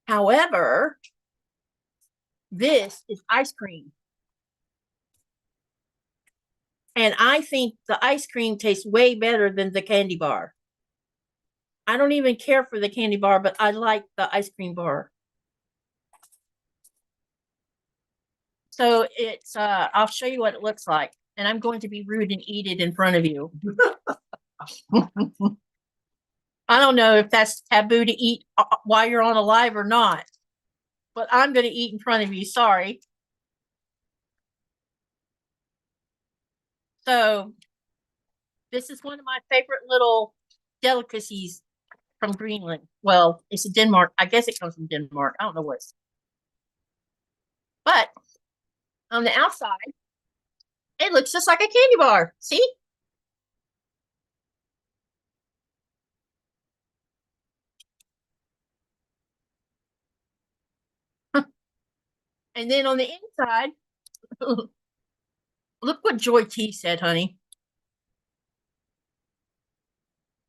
However, this is ice cream. And I think the ice cream tastes way better than the candy bar. I don't even care for the candy bar, but I like the ice cream bar. So it's, I'll show you what it looks like. And I'm going to be rude and eat it in front of you. I don't know if that's taboo to eat while you're on a live or not, but I'm going to eat in front of you. Sorry. So this is one of my favorite little delicacies from Greenland. Well, it's a Denmark. I guess it comes from Denmark. I don't know what's. But on the outside, it looks just like a candy bar. See? And then on the inside, look what Joy T said, honey.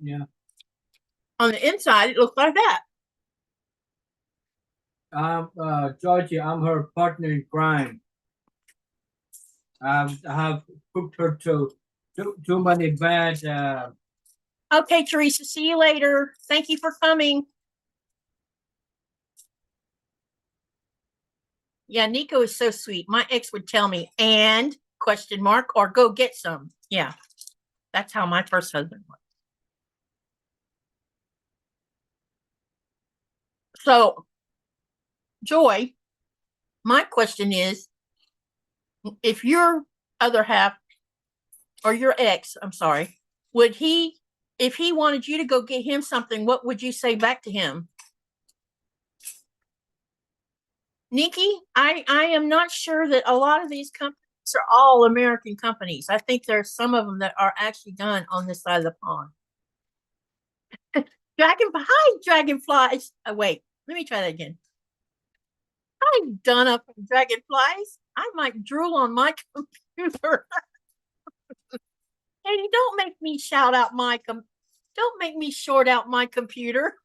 Yeah. On the inside, it looks like that. Georgie, I'm her partner in crime. I have cooked her too many bad. Okay, Teresa, see you later. Thank you for coming. Yeah, Nico is so sweet. My ex would tell me, and question mark, or go get some. Yeah, that's how my first husband was. So, Joy, my question is, if your other half or your ex, I'm sorry, would he, if he wanted you to go get him something, what would you say back to him? Nikki, I am not sure that a lot of these companies are all American companies. I think there's some of them that are actually done on this side of the pond. Hi, dragonflies. Oh, wait, let me try that again. Hi, Donna from Dragonflies. I might drool on my computer. Katie, don't make me shout out my don't make me short out my computer.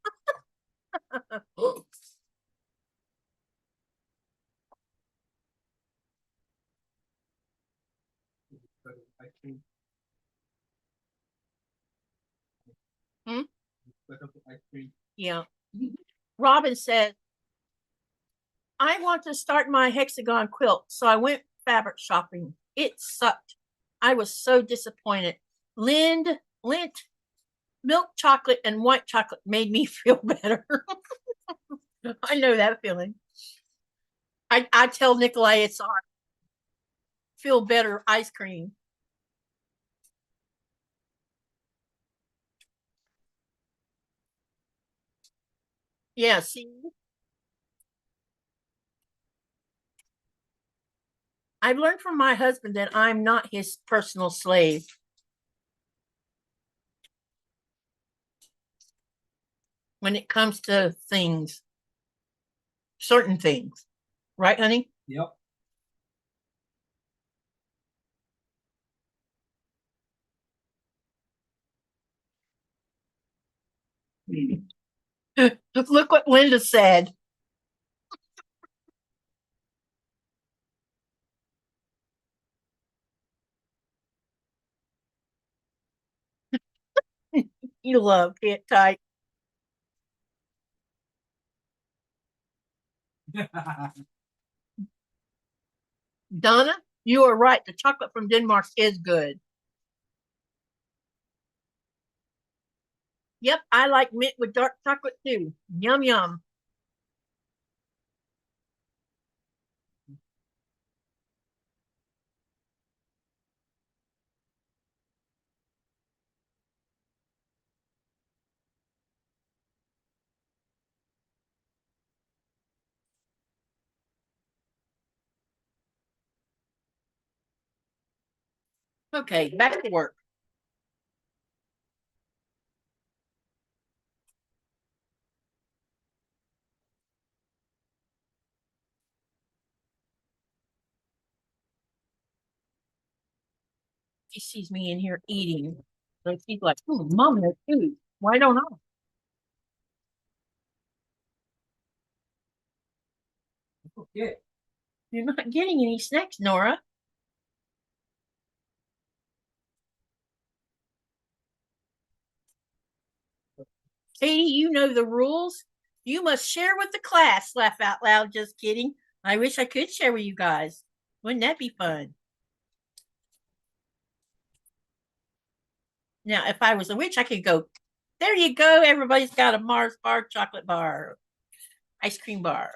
Hmm? Yeah. Robin said, I want to start my hexagon quilt, so I went fabric shopping. It sucked. I was so disappointed. Lint, milk chocolate, and white chocolate made me feel better. I know that feeling. I tell Nikolai it's our feel better ice cream. Yeah, see, I've learned from my husband that I'm not his personal slave. When it comes to things, certain things, right, honey? Yep. Look what Linda said. You love it tight. Donna, you are right. The chocolate from Denmark is good. Yep, I like mint with dark chocolate too. Yum, yum. Okay, back to work. She sees me in here eating. So she's like, Mom, that's food. Why don't I? Okay. You're not getting any snacks, Nora. Katie, you know the rules. You must share with the class. Laugh out loud. Just kidding. I wish I could share with you guys. Wouldn't that be fun? Now, if I was a witch, I could go, there you go. Everybody's got a Mars bar, chocolate bar, ice cream bar.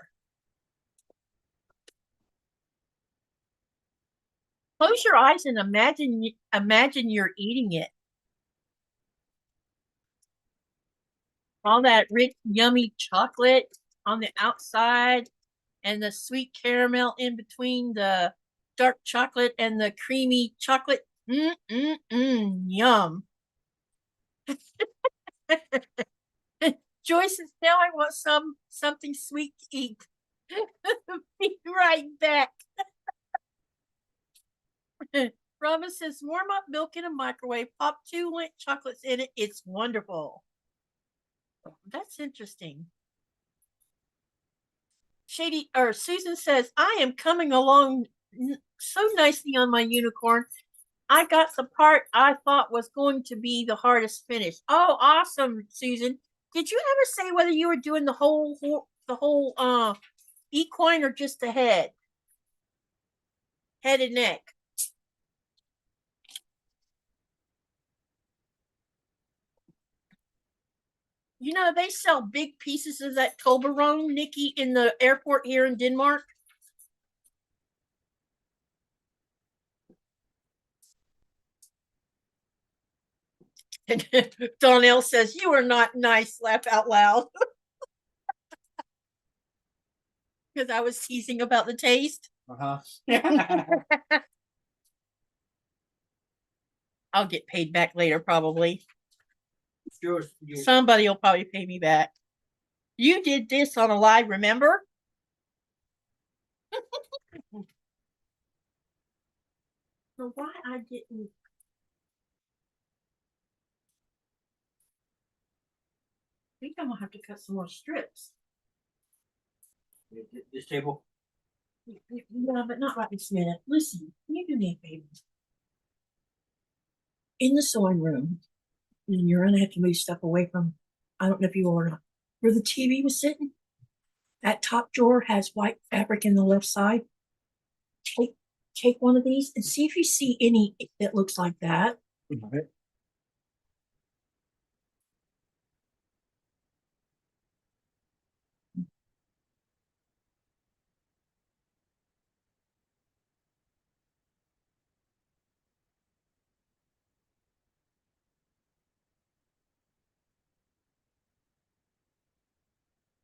Close your eyes and imagine you're eating it. All that rich, yummy chocolate on the outside and the sweet caramel in between the dark chocolate and the creamy chocolate. Yum. Joyce says, now I want something sweet to eat. Be right back. Rama says, warm up milk in a microwave, pop 2 Lindt chocolates in it. It's wonderful. That's interesting. Shady or Susan says, I am coming along so nicely on my unicorn. I got the part I thought was going to be the hardest finish. Oh, awesome, Susan. Did you ever say whether you were doing the whole equine or just the head and neck? You know, they sell big pieces of that Toblerone, Nikki, in the airport here in Denmark. And Donnell says, you are not nice, laugh out loud. Because I was teasing about the taste. I'll get paid back later, probably. Sure. Somebody will probably pay me back. You did this on a live, remember? So why I didn't? I think I'm gonna have to cut some more strips. This table? Yeah, but not right this minute. Listen, can you do me a favor? In the sewing room, and you're gonna have to move stuff away from, I don't know if you will or not, where the TV was sitting. That top drawer has white fabric in the left side. Take one of these and see if you see any that looks like that. Okay.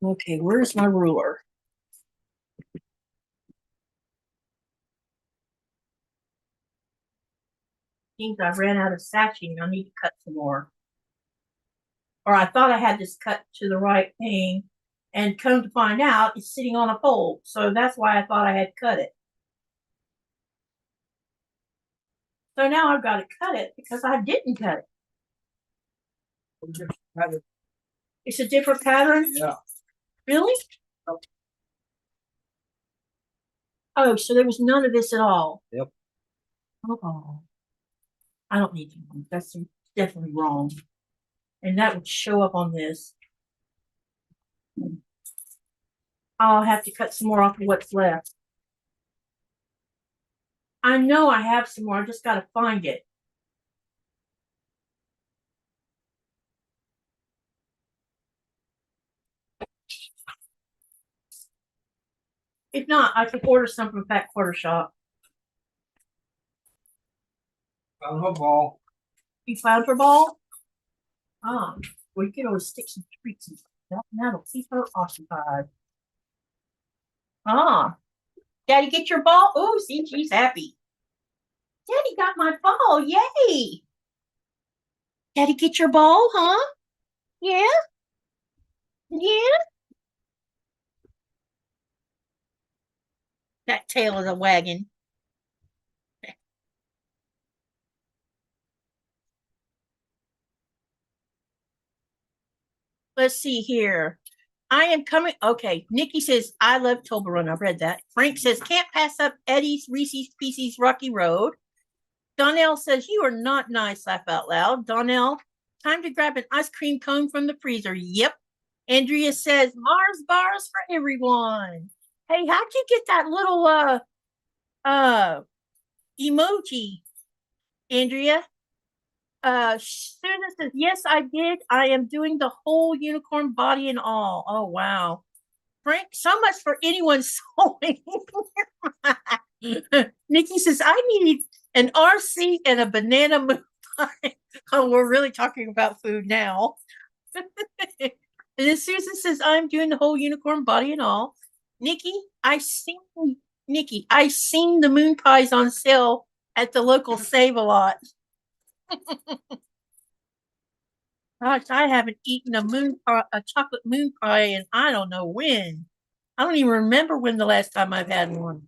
Okay, where's my ruler? Seems I ran out of sashing. I need to cut some more. Or I thought I had this cut to the right thing, and come to find out, it's sitting on a pole. So that's why I thought I had cut it. So now I've got to cut it because I didn't cut it. It's a different pattern? Yeah. Really? Oh, so there was none of this at all? Yep. Oh, I don't need to. That's definitely wrong. And that would show up on this. I'll have to cut some more off of what's left. I know I have some more. I just got to find it. If not, I can order some from Qaqortoq. Found her ball. You found her ball? Ah, well, you can always stick some treats in that. That'll keep her occupied. Ah, Daddy, get your ball. Oh, see, she's happy. Daddy got my ball. Yay. Daddy get your ball, huh? Yeah? Yeah? That tail is a wagging. Let's see here. I am coming. Okay. Nikki says, I love Toblerone. I've read that. Frank says, can't pass up Eddie's Reese's Pieces Rocky Road. Donnell says, you are not nice. Laugh out loud. Donnell, time to grab an ice cream cone from the freezer. Yep. Andrea says, Mars bars for everyone. Hey, how'd you get that little uh emoji, Andrea? Susan says, yes, I did. I am doing the whole unicorn body and all. Oh, wow. Frank, so much for anyone sewing. Nikki says, I need an RC and a banana moon pie. Oh, we're really talking about food now. And then Susan says, I'm doing the whole unicorn body and all. Nikki, I seen the moon pies on sale at the local Save-A-Lot. Gosh, I haven't eaten a chocolate moon pie, and I don't know when. I don't even remember when the last time I've had one.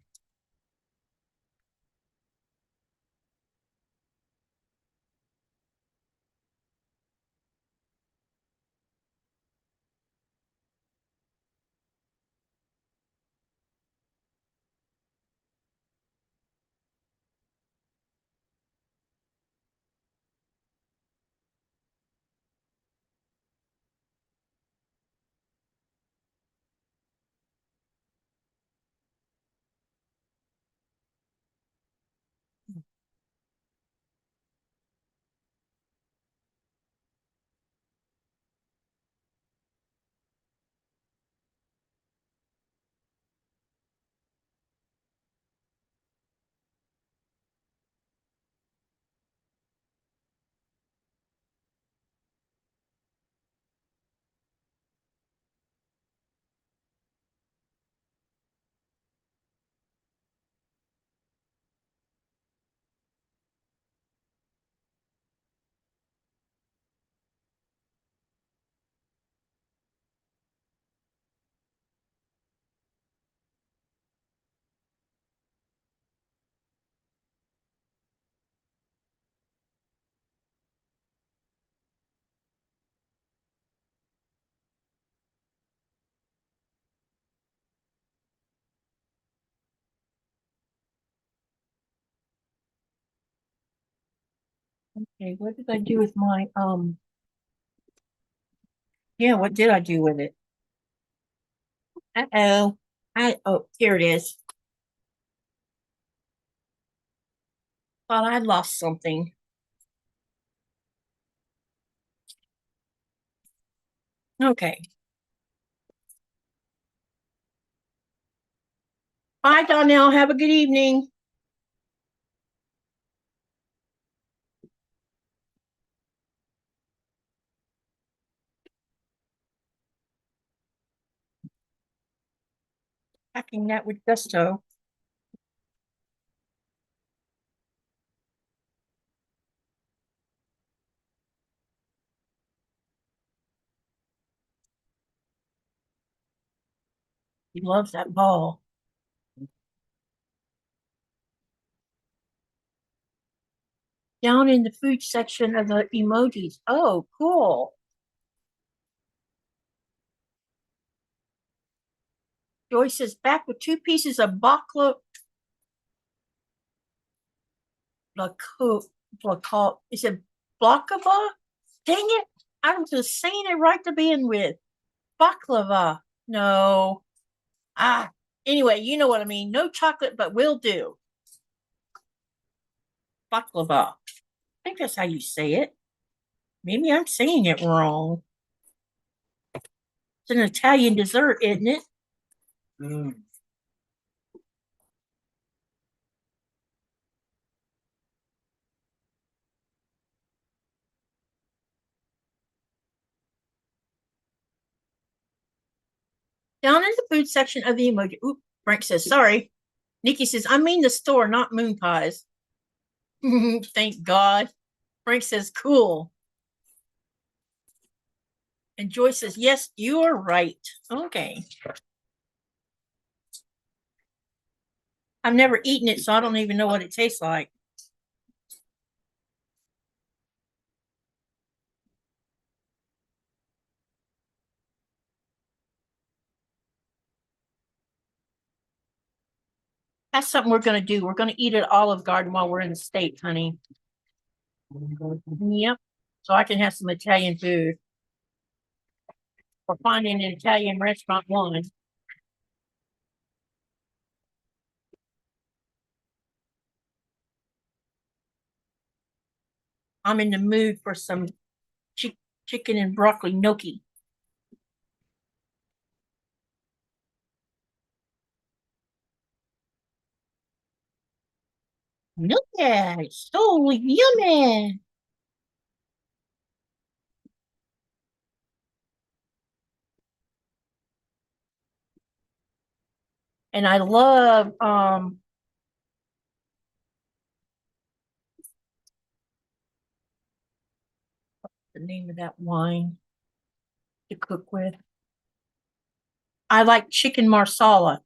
Okay, what did I do with my yeah, what did I do with it? Uh-oh. Here it is. Thought I'd lost something. Okay. Bye, Donnell. Have a good evening. Packing that with gusto. He loves that ball. Down in the food section of the emojis. Oh, cool. Joyce says back with 2 pieces of is it baklava? Dang it. I was just saying it right to begin with. Baklava. No. Anyway, you know what I mean. No chocolate, but will do. Baklava. I think that's how you say it. Maybe I'm saying it wrong. It's an Italian dessert, isn't it? Mm. Down in the food section of the emoji. Oop, Frank says, sorry. Nikki says, I mean the store, not moon pies. Thank God. Frank says, cool. And Joyce says, yes, you are right. Okay. I've never eaten it, so I don't even know what it tastes like. That's something we're going to do. We're going to eat at Olive Garden while we're in the States, honey. Yep. So I can have some Italian food. Or finding an Italian restaurant one. I'm in the mood for some chicken and broccoli gnocchi. Look at it, so yummy. And I love the name of that wine to cook with. I like chicken marsala.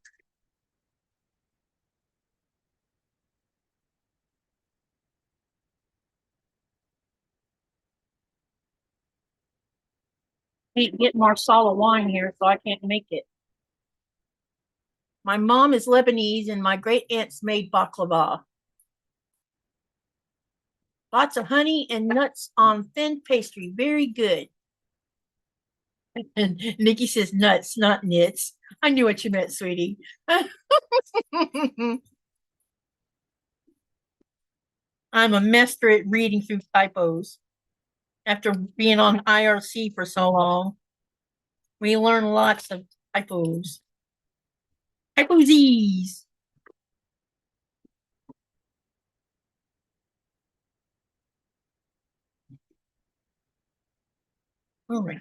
Can't get marsala wine here, so I can't make it. My mom is Lebanese, and my great aunts made baklava. Lots of honey and nuts on thin pastry. Very good. And Nikki says nuts, not nits. I knew what you meant, sweetie. I'm a master at reading through typos. After being on IRC for so long, we learn lots of typos. Typosies. All right.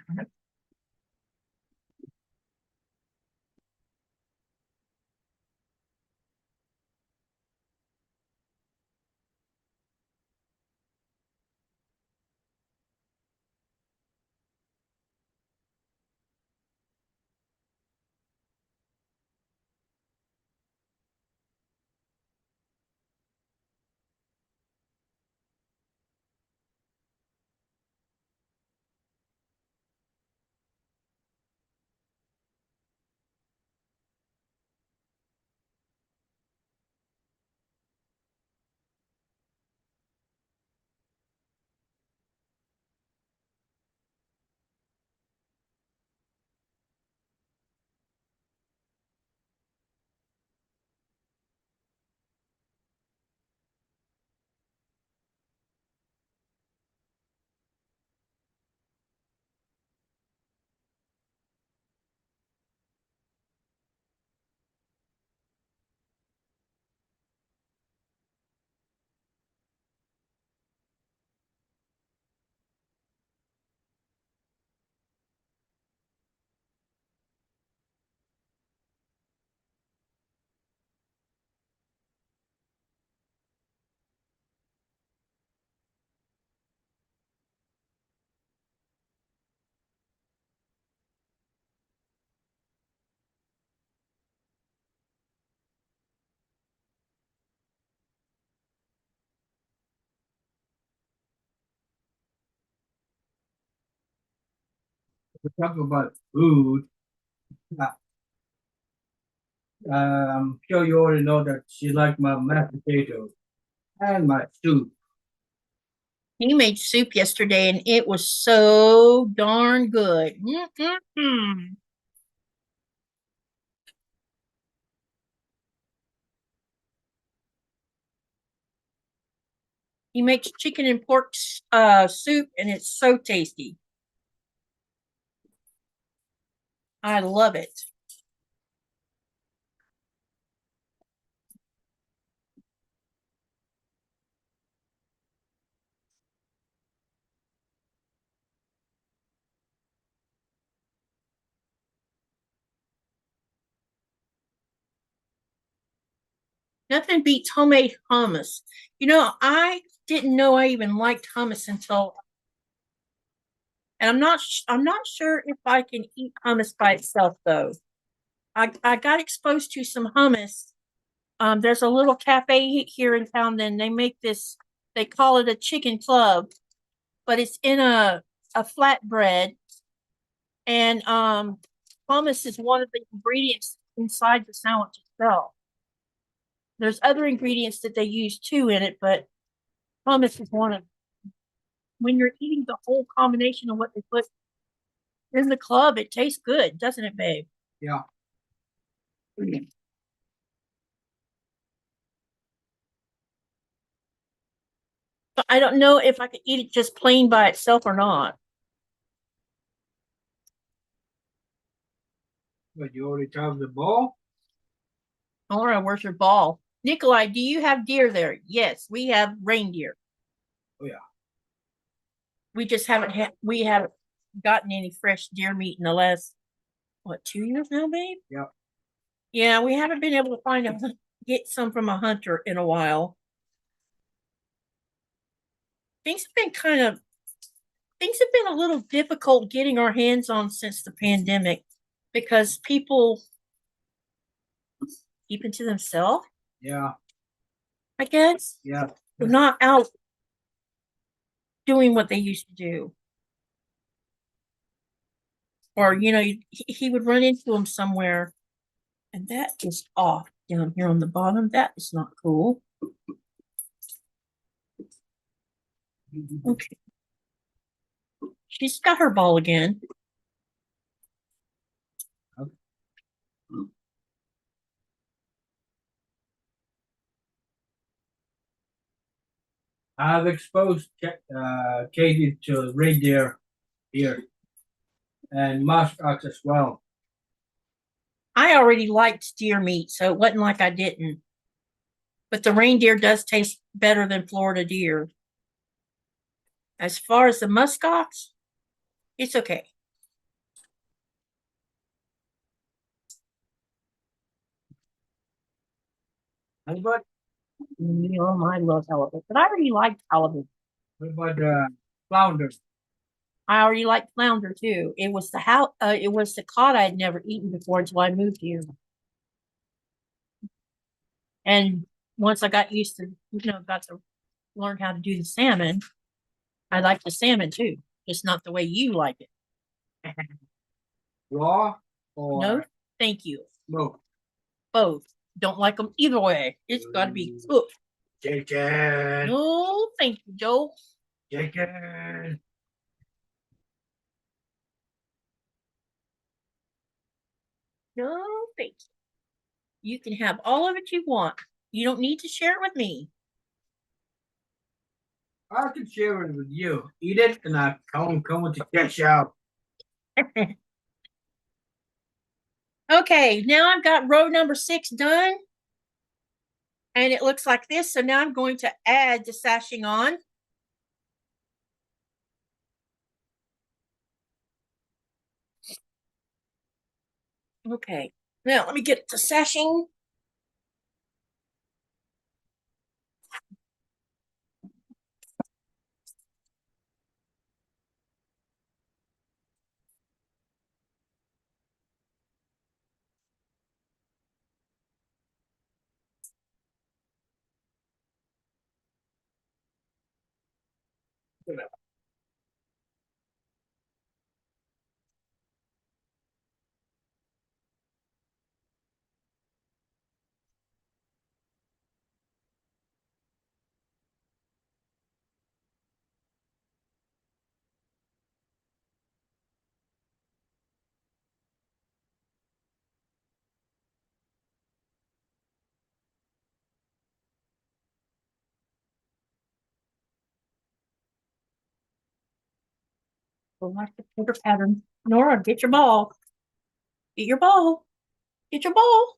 We're talking about food. I'm sure you already know that she liked my mashed potatoes and my soup. He made soup yesterday and it was so darn good. He makes chicken and pork soup and it's so tasty. I love it. Nothing beats homemade hummus. You know, I didn't know I even liked hummus until, and I'm not sure if I can eat hummus by itself though. I got exposed to some hummus. There's a little cafe here in town, and they make this. They call it a chicken club, but it's in a flatbread, and hummus is one of the ingredients inside the sandwich itself. There's other ingredients that they use too in it, but hummus is one of them. When you're eating the whole combination of what they put in the club, it tastes good, doesn't it, babe? Yeah. But I don't know if I could eat it just plain by itself or not. But you already have the ball? Laura, where's your ball? Nikolai, do you have deer there? Yes, we have reindeer. Oh yeah. We just we haven't gotten any fresh deer meat in the last, what, 2 years now, babe? Yep. Yeah, we haven't been able to get some from a hunter in a while. Things have been a little difficult getting our hands on since the pandemic because people keeping to themselves, Yeah. I guess. Yeah. They're not out doing what they used to do. Or, you know, he would run into them somewhere, and that is off down here on the bottom. That is not cool. Okay. She's got her ball again. Okay. I've exposed Katy to reindeer here and musk ox as well. I already liked deer meat, so it wasn't like I didn't. But the reindeer does taste better than Florida deer. As far as the muskox, it's okay. What about I love halibut, but I already liked halibut. flounder? I already liked flounder too. It was the cod I had never eaten before until I moved here. And once I got used to, got to learn how to do the salmon, I like the salmon too, just not the way you like it. Raw or No, thank you. smoked? Both. Don't like them either way. It's got to be cooked. Chicken. No, thank you, Joe. Chicken. No, thank you. You can have all of it you want. You don't need to share it with me. I can share it with you. Eat it, and I come with the cash out. Okay, now I've got row number 6 done. And it looks like this. So now I'm going to add the sashing on. Okay, now let me get to sashing. Like the Quilt pattern. Nora, get your ball. Get your ball. Get your ball.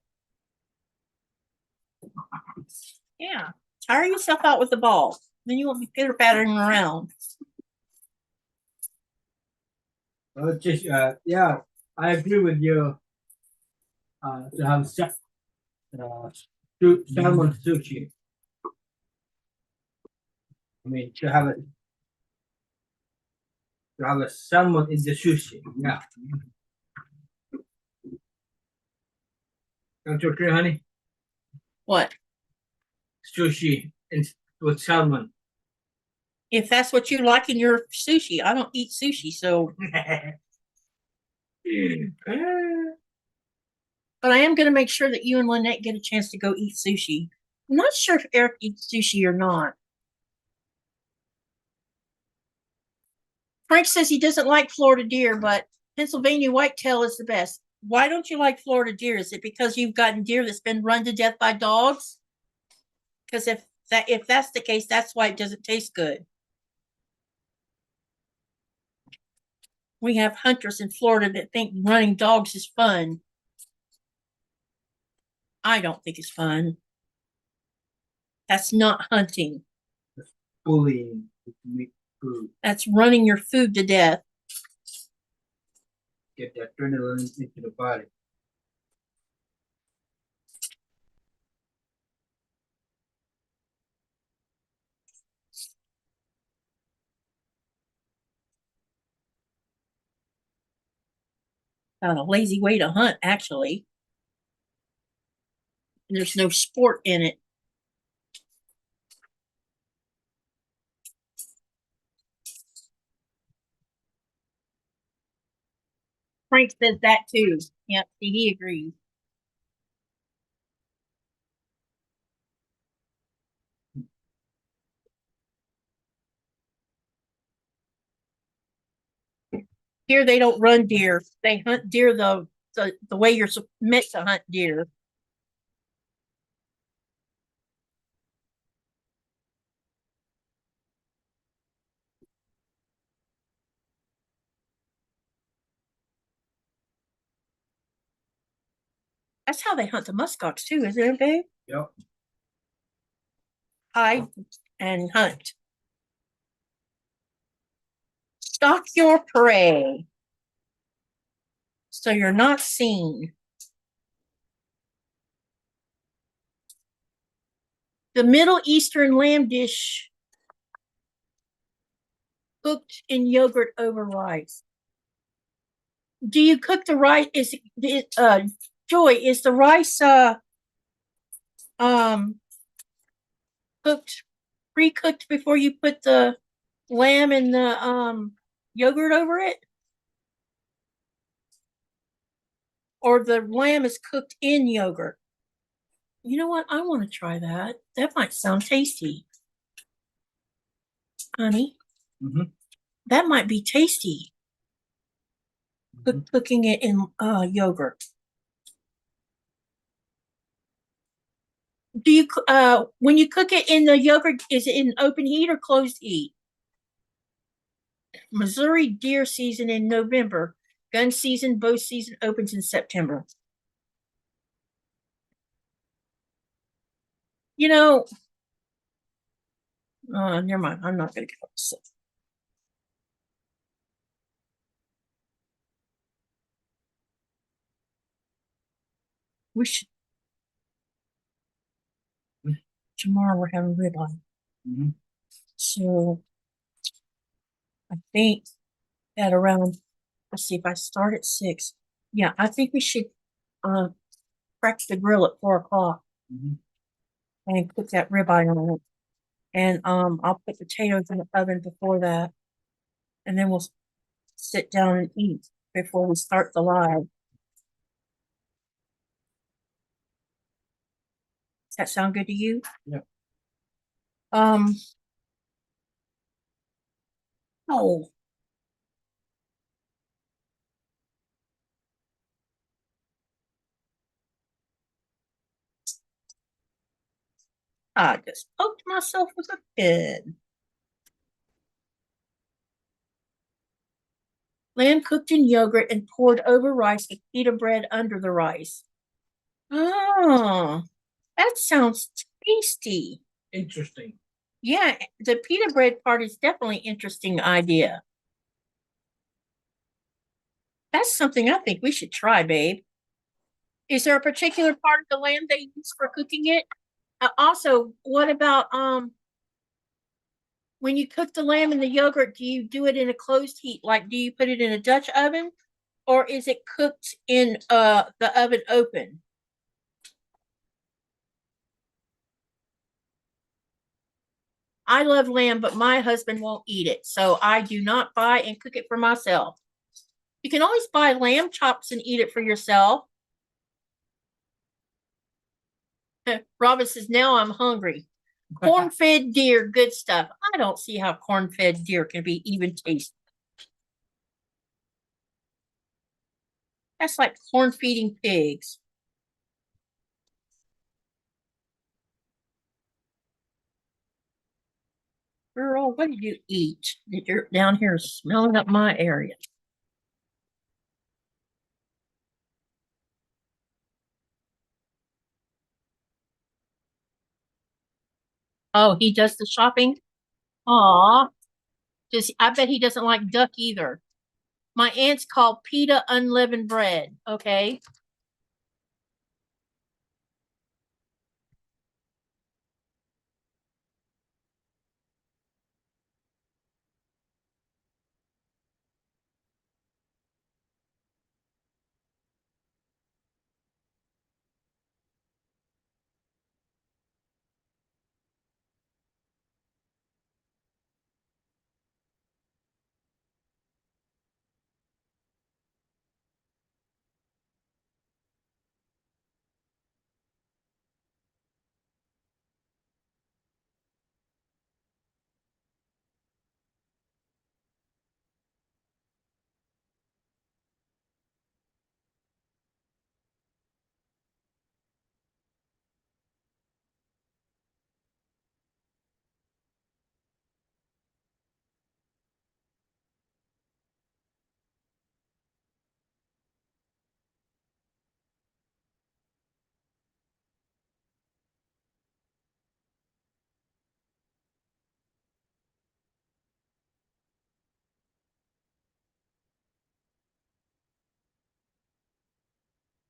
Yeah. Tire yourself out with the ball. Then you won't be pitter pattering around. Yeah, I agree with you. To have salmon sushi. I mean, to have a salmon in the sushi. Yeah. Don't you agree, honey? What? Sushi and with salmon. If that's what you like in your sushi, I don't eat sushi, so. But I am going to make sure that you and Lynette get a chance to go eat sushi. I'm not sure if Eric eats sushi or not. Frank says he doesn't like Florida deer, but Pennsylvania whitetail is the best. Why don't you like Florida deer? Is it because you've gotten deer that's been run to death by dogs? Because if that's the case, that's why it doesn't taste good. We have hunters in Florida that think running dogs is fun. I don't think it's fun. That's not hunting. That's bullying to make food. That's running your food to death. Get that adrenaline into the body. A lazy way to hunt, actually. And there's no sport in it. Frank says that too. Yep, he agrees. Here they don't run deer. They hunt deer the way you're meant to hunt deer. That's how they hunt the muskox too, isn't it, babe? Yep. Hide and hunt. Stalk your prey so you're not seen. The Middle Eastern lamb dish cooked in yogurt over rice. Do you cook the rice? Joy, is the rice cooked, pre-cooked before you put the lamb and the yogurt over it? Or the lamb is cooked in yogurt? You know what? I want to try that. That might sound tasty. Honey, that might be tasty. Cooking it in yogurt. Do you when you cook it in the yogurt, is it in open heat or closed heat? Missouri deer season in November. Gun season, bow season opens in September. You know, never mind. I'm not going to get upset. We should. Tomorrow we're having ribeye. So I think at around, let's see, if I start at 6, yeah, I think we should crack the grill at 4 o'clock and cook that ribeye on it. And I'll put potatoes in the oven before that, and then we'll sit down and eat before we start the live. Does that sound good to you? Yeah. Oh. I just poked myself with a pin. Lamb cooked in yogurt and poured over rice with pita bread under the rice. Oh, that sounds tasty. Interesting. Yeah, the pita bread part is definitely an interesting idea. That's something I think we should try, babe. Is there a particular part of the lamb they use for cooking it? Also, what about when you cook the lamb in the yogurt, do you do it in a closed heat? Like, do you put it in a Dutch oven, or is it cooked in the oven open? I love lamb, but my husband won't eat it, so I do not buy and cook it for myself. You can always buy lamb chops and eat it for yourself. Robin says, now I'm hungry. Corn-fed deer, good stuff. I don't see how corn-fed deer can be even tasty. That's like corn feeding pigs. Girl, what did you eat? You're down here smelling up my area. Oh, he does the shopping? Aw. I bet he doesn't like duck either. My aunt's called pita unleavened bread. Okay.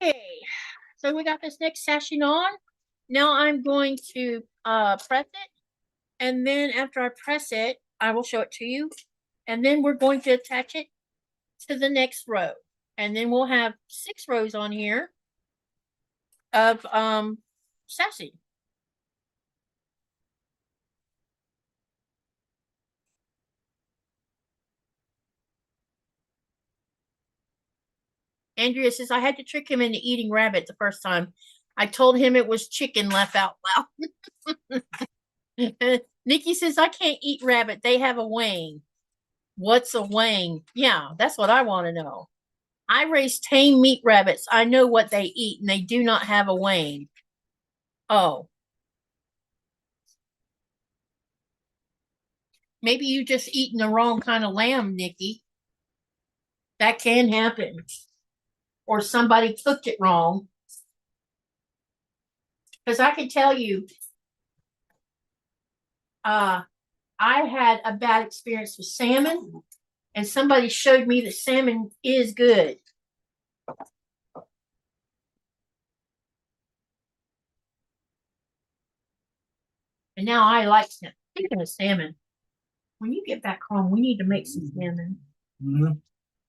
Okay. So we got this next session on. Now I'm going to press it. And then after I press it, I will show it to you. And then we're going to attach it to the next row. And then we'll have 6 rows on here of sassy. Andrea says, I had to trick him into eating rabbit the first time. I told him it was chicken, laugh out loud. Nikki says, I can't eat rabbit. They have a wing. What's a wing? Yeah, that's what I want to know. I raise tame meat rabbits. I know what they eat, and they do not have a wing. Oh. Maybe you just eaten the wrong kind of lamb, Nikki. That can happen. Or somebody cooked it wrong. Because I can tell you, I had a bad experience with salmon, and somebody showed me that salmon is good. And now I like salmon. Speaking of salmon, when you get back home, we need to make some salmon. Mm-hmm.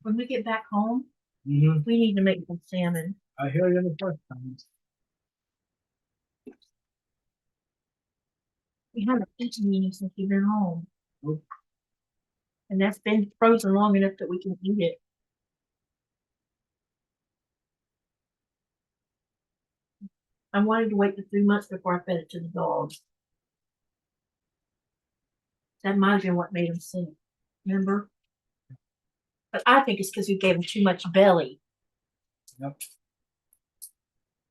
When we get back home, Mm-hmm. we need to make some salmon. I hear you the first time. We haven't eaten any since we've been home. Nope. And that's been frozen long enough that we can eat it. I wanted to wait for 3 months before I fed it to the dogs. That might have been what made him sick. Remember? But I think it's because we gave him too much belly. Yep.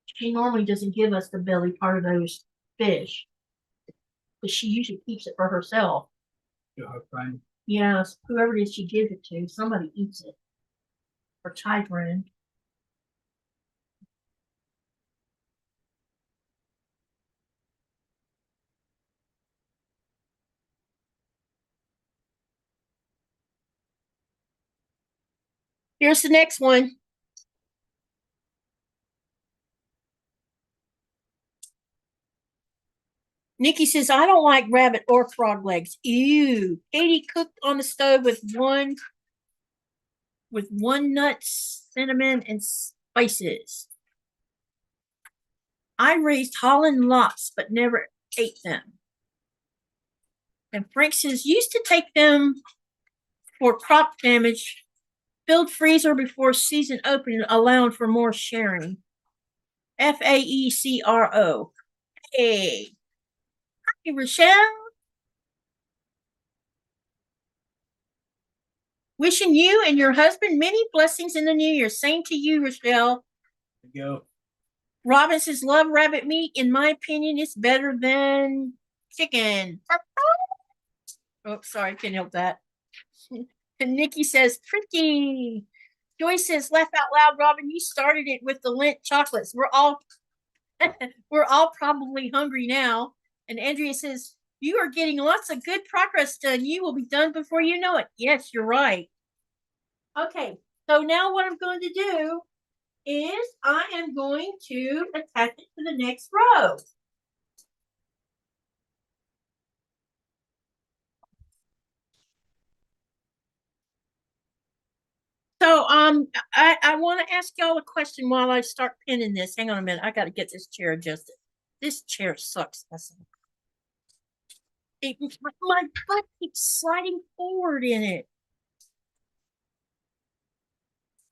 She normally doesn't give us the belly part of those fish. But she usually keeps it for herself. To her friend. Yes, whoever it is she gives it to, somebody eats it. Or children. Here's the next one. Nikki says, I don't like rabbit or frog legs. Ew. Katie cooked on the stove with one nut, cinnamon, and spices. I raised Holland lots, but never ate them. And Frank says, used to take them for crop damage, filled freezer before season opening, allowing for more sharing. FAECRO. Hey. Hi, Rochelle. Wishing you and your husband many blessings in the new year. Same to you, Rochelle. There you go. Robin says, love rabbit meat. In my opinion, it's better than chicken. Oh, sorry, I can't help that. And Nikki says, tricky. Joyce says, laugh out loud, Robin. You started it with the Lindt chocolates. We're all probably hungry now. And Andrea says, you are getting lots of good progress done. You will be done before you know it. Yes, you're right. Okay, so now what I'm going to do is I am going to attach it to the next row. So I want to ask y'all a question while I start pinning this. Hang on a minute. I got to get this chair adjusted. This chair sucks. My butt keeps sliding forward in it.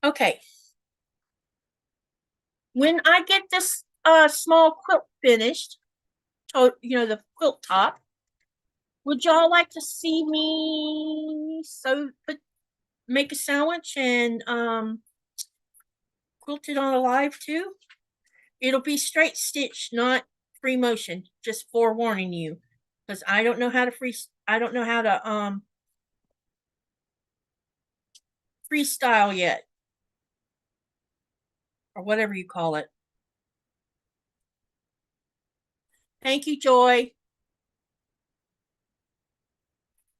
Okay. When I get this small quilt finished, the quilt top, would y'all like to see me make a sandwich and quilt it on a live too? It'll be straight stitch, not free motion. Just forewarning you, because I don't know how to freestyle yet, or whatever you call it. Thank you, Joy.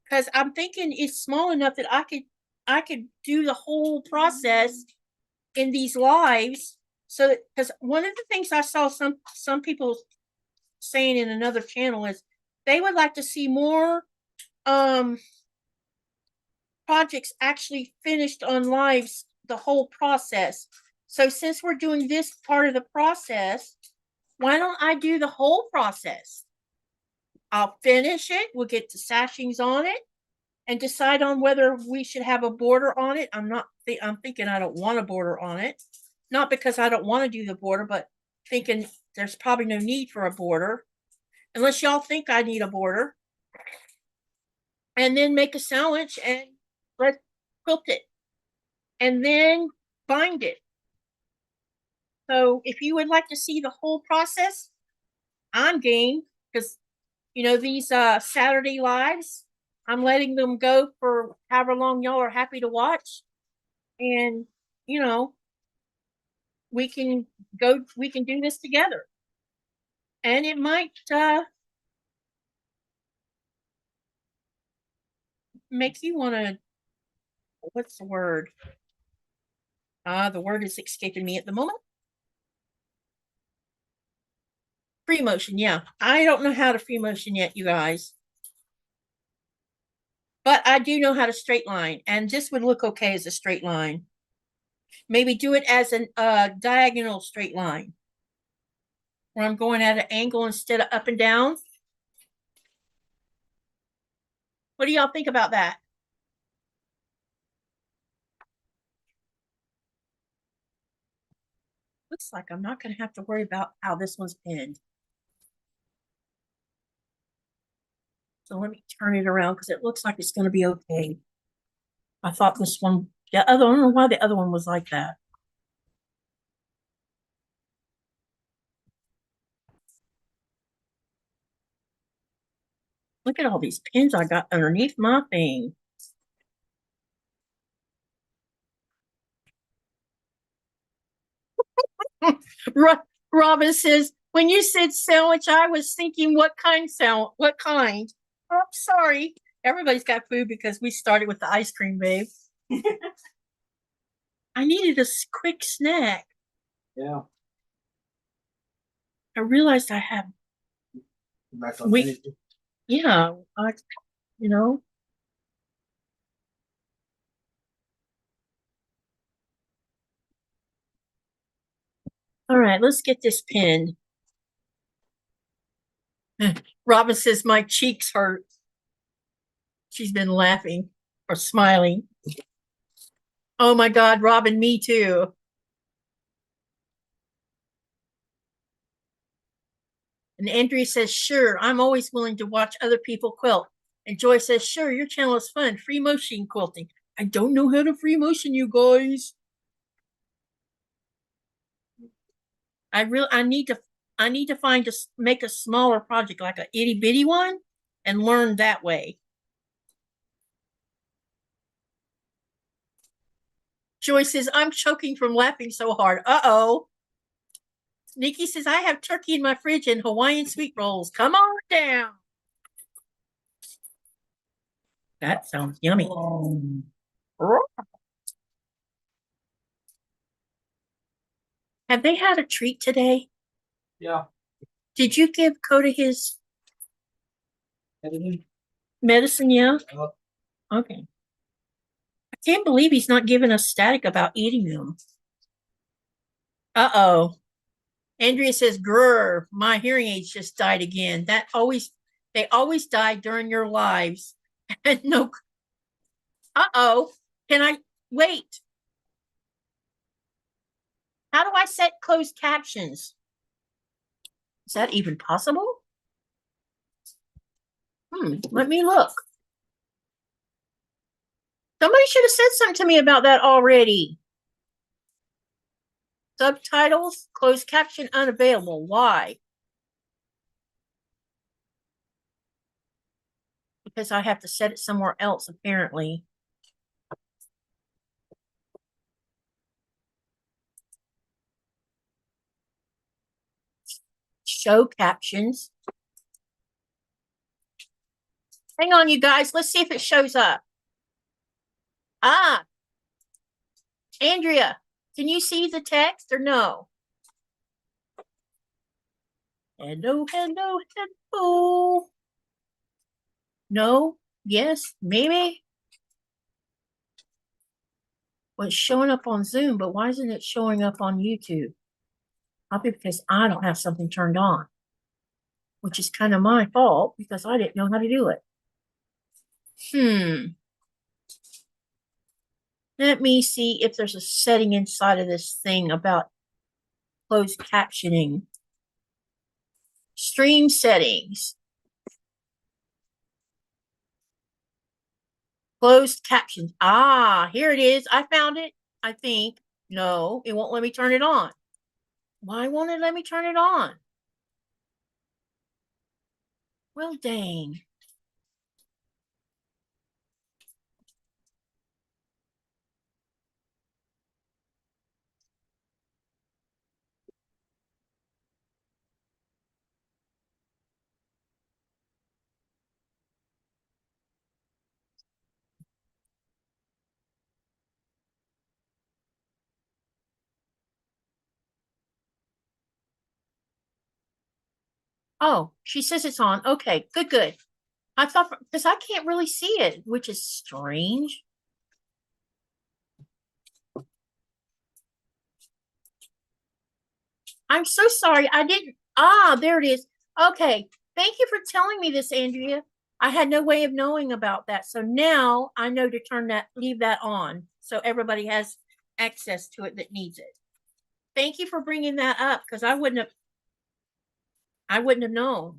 Because I'm thinking it's small enough that I could do the whole process in these lives. So because one of the things I saw some people saying in another channel is they would like to see more projects actually finished on lives, the whole process. So since we're doing this part of the process, why don't I do the whole process? I'll finish it. We'll get the sashings on it and decide on whether we should have a border on it. I'm thinking I don't want a border on it. Not because I don't want to do the border, but thinking there's probably no need for a border. Unless y'all think I need a border. And then make a sandwich and let's quilt it. And then bind it. So if you would like to see the whole process, I'm game. Because, these Saturday lives, I'm letting them go for however long y'all are happy to watch. And, we can do this together. And it might make you want to, what's the word? The word is escaping me at the moment. Free motion, yeah. I don't know how to free motion yet, you guys. But I do know how to straight line, and this would look okay as a straight line. Maybe do it as a diagonal straight line, where I'm going at an angle instead of up and down. What do y'all think about that? Looks like I'm not going to have to worry about how this one's pinned. So let me turn it around because it looks like it's going to be okay. I thought this one, I don't know why the other one was like that. Look at all these pins I got underneath my thing. Robin says, when you said sandwich, I was thinking what kind? Oh, sorry. Everybody's got food because we started with the ice cream, babe. I needed a quick snack. Yeah. I realized I have Back on We- anything. Yeah, you know. All right, let's get this pinned. Robin says my cheeks hurt. She's been laughing or smiling. Oh my God, Robin, me too. And Andrea says, sure, I'm always willing to watch other people quilt. And Joy says, sure, your channel is fun. Free motion quilting. I don't know how to free motion, you guys. I need to find make a smaller project, like a itty bitty one, and learn that way. Joy says, I'm choking from laughing so hard. Uh-oh. Nikki says, I have turkey in my fridge and Hawaiian sweet rolls. Come on down. That sounds yummy. Have they had a treat today? Yeah. Did you give Coda his medicine? Yeah. Okay. I can't believe he's not giving us static about eating them. Uh-oh. Andrea says, grr, my hearing aids just died again. They always die during your lives. And no. Uh-oh. Can I wait? How do I set closed captions? Is that even possible? Let me look. Somebody should have said something to me about that already. Subtitles, closed caption unavailable. Why? Because I have to set it somewhere else, apparently. Show captions. Hang on, you guys. Let's see if it shows up. Ah, Andrea, can you see the text or no? Hello, hello, hello. No? Yes? Maybe? Well, it's showing up on Zoom, but why isn't it showing up on YouTube? Probably because I don't have something turned on, which is kind of my fault because I didn't know how to do it. Let me see if there's a setting inside of this thing about closed captioning. Stream settings. Closed captions. Ah, here it is. I found it, I think. No, it won't let me turn it on. Why won't it let me turn it on? Well, dang. Oh, she says it's on. Okay, good, good. I thought, because I can't really see it, which is strange. I'm so sorry. I didn't. Ah, there it is. Okay. Thank you for telling me this, Andrea. I had no way of knowing about that. So now I know to leave that on so everybody has access to it that needs it. Thank you for bringing that up because I wouldn't have known.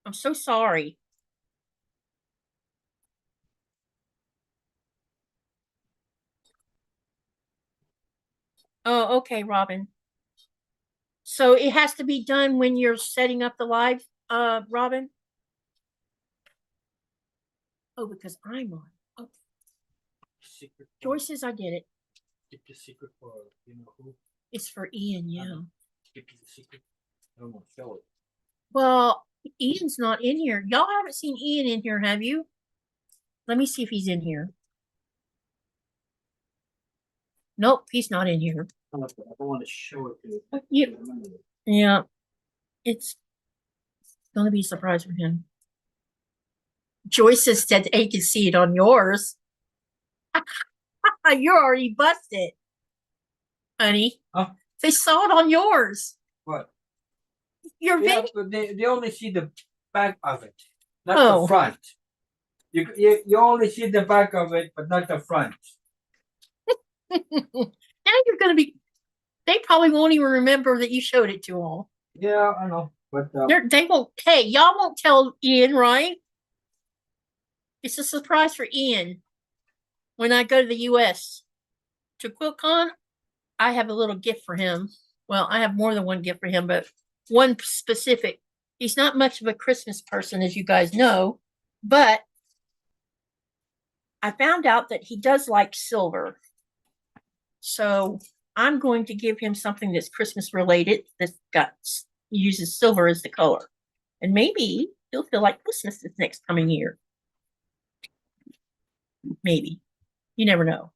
I'm so sorry. Oh, okay, Robin. So it has to be done when you're setting up the live, Robin? Oh, because I'm on. Oh. Secret. Joy says I did it. Keep the secret for you know who. It's for Ian, yeah. Keep the secret. I don't want to show it. Well, Ian's not in here. Y'all haven't seen Ian in here, have you? Let me see if he's in here. Nope, he's not in here. I don't want to show it to you. Yeah. It's gonna be a surprise for him. Joyce has said they can see it on yours. You're already busted, honey. Huh? They saw it on yours. What? Your Yeah, video. but they only see the back of it, not Oh. the front. You only see the back of it, but not the front. Now you're gonna be. They probably won't even remember that you showed it to them. Yeah, I know, but They won't. Hey, y'all won't tell Ian, right? It's a surprise for Ian. When I go to the U.S. to QuiltCon, I have a little gift for him. Well, I have more than one gift for him, but one specific. He's not much of a Christmas person, as you guys know, but I found out that he does like silver. So I'm going to give him something that's Christmas related that's got uses silver as the color. And maybe he'll feel like Christmas this next coming year. Maybe. You never know.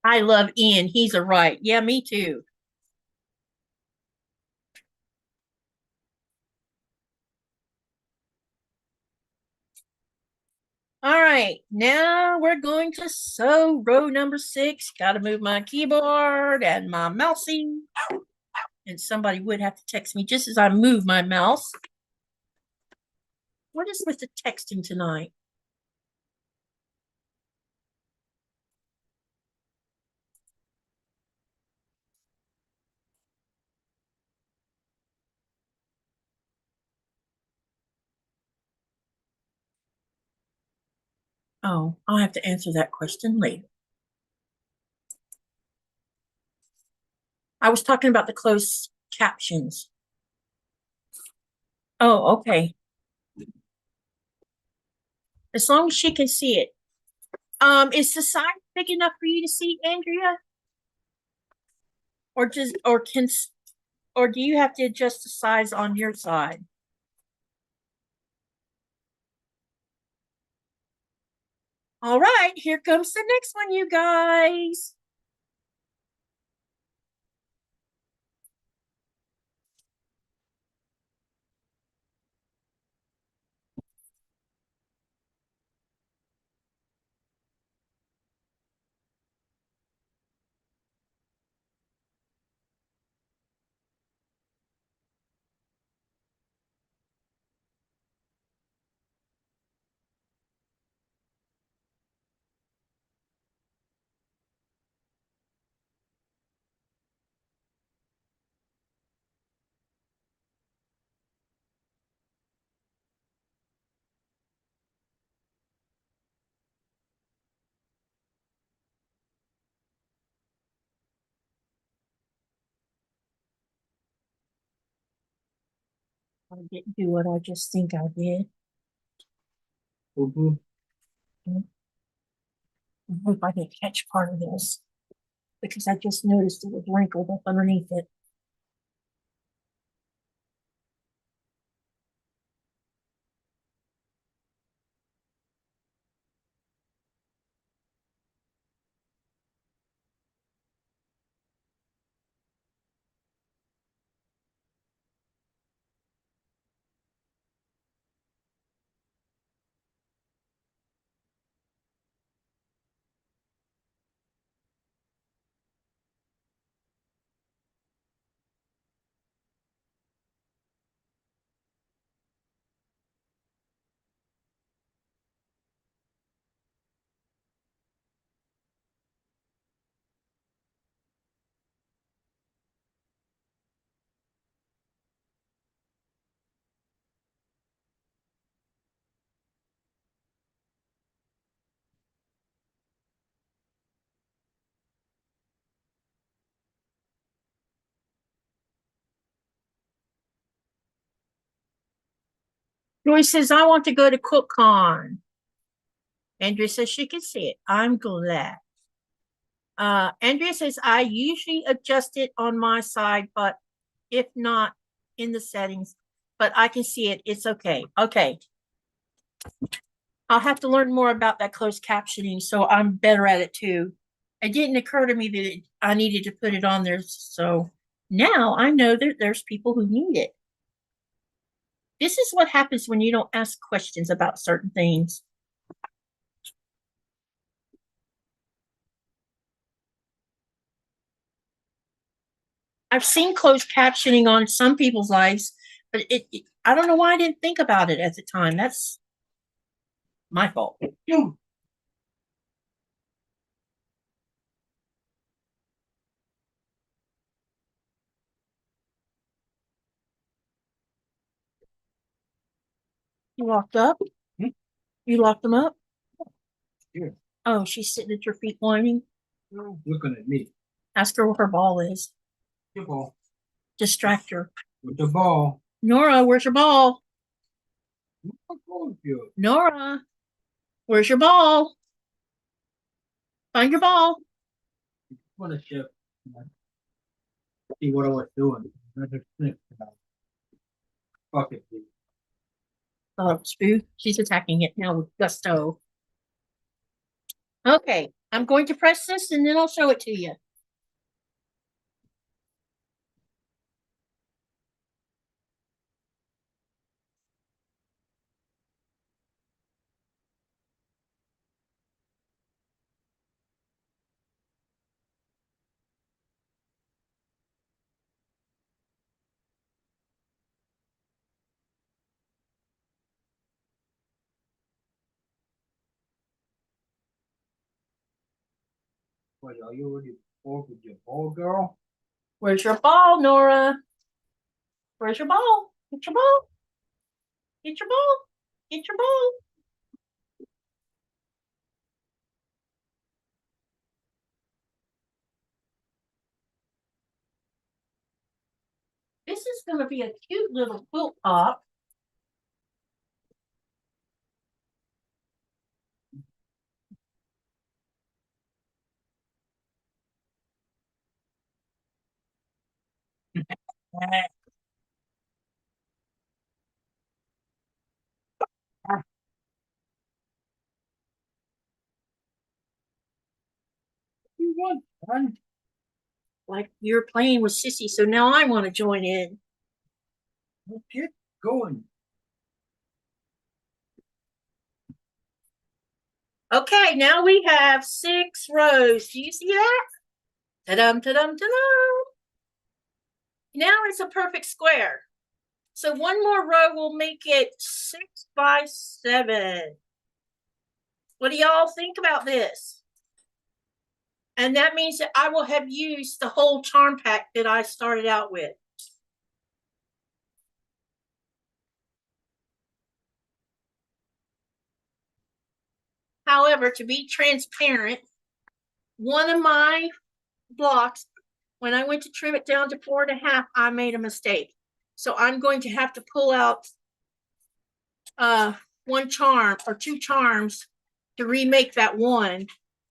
I love Ian. He's a right. Yeah, me too. All right, now we're going to sew row number 6. Got to move my keyboard and my mousey. And somebody would have to text me just as I move my mouse. What is with the texting tonight? Oh, I'll have to answer that question later. I was talking about the closed captions. Oh, okay. As long as she can see it. Is the sign big enough for you to see, Andrea? Or do you have to adjust the size on your side? All right, here comes the next one, you guys. I didn't do what I just think I did. I hope I can catch part of this because I just noticed it was wrinkled up underneath it. Joyce says, I want to go to QuiltCon. Andrea says she can see it. I'm glad. Andrea says, I usually adjust it on my side, but if not in the settings, but I can see it. It's okay. Okay. I'll have to learn more about that closed captioning so I'm better at it too. It didn't occur to me that I needed to put it on there. So now I know that there's people who need it. This is what happens when you don't ask questions about certain things. I've seen closed captioning on some people's lives, but I don't know why I didn't think about it at the time. That's my fault. You You locked up? Hmm? You locked them up? Yeah. Oh, she's sitting at your feet whining. looking at me. Ask her where her ball is. Your ball. Distract her. With the ball. Nora, where's your ball? What's wrong with you? Nora, where's your ball? Find your ball. What a ship. See what I was doing. Fuck it, dude. Oh, Spoo, she's attacking it now with gusto. Okay, I'm going to press this and then I'll show it to you. Wait, are you ready for with your ball, girl? Where's your ball, Nora? Where's your ball? Get your ball. Get your ball. Get your ball. This is going to be a cute little quilt top. You want fun? Like you're playing with Sissy, so now I want to join in. Let's get going. Okay, now we have 6 rows. Do you see that? Ta-dum, ta-dum, ta-dum. Now it's a perfect square. So one more row will make it 6 by 7. What do y'all think about this? And that means that I will have used the whole charm pack that I started out with. However, to be transparent, one of my blocks, when I went to trim it down to 4.5, I made a mistake. So I'm going to have to pull out one charm or 2 charms to remake that one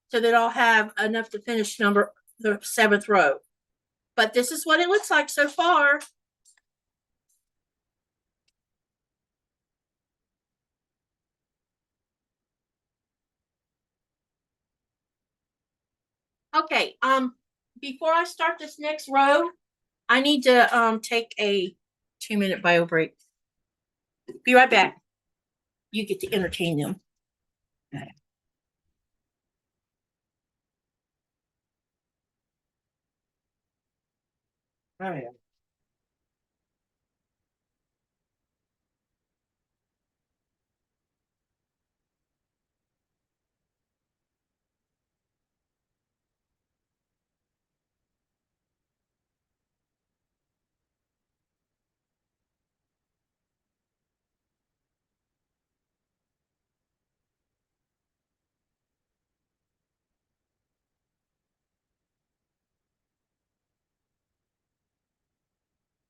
so that I'll have enough to finish the 7th row. But this is what it looks like so far. Okay, before I start this next row, I need to take a 2-minute bio break. Be right back. You get to entertain them. Oh, yeah.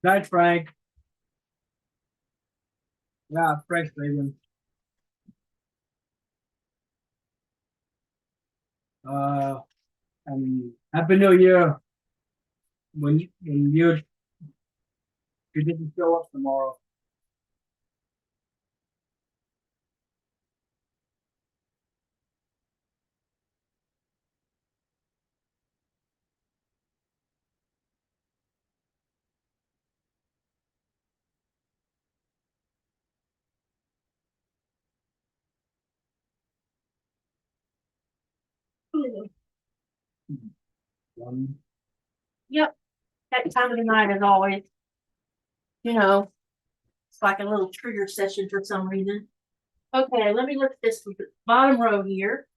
Night, Frank. Yeah, Frank's leaving. And Happy New Year. When you didn't show up tomorrow. One. Yep, that time of the night is always, you know, it's like a little trigger session for some reason. Okay, let me look at this bottom row here.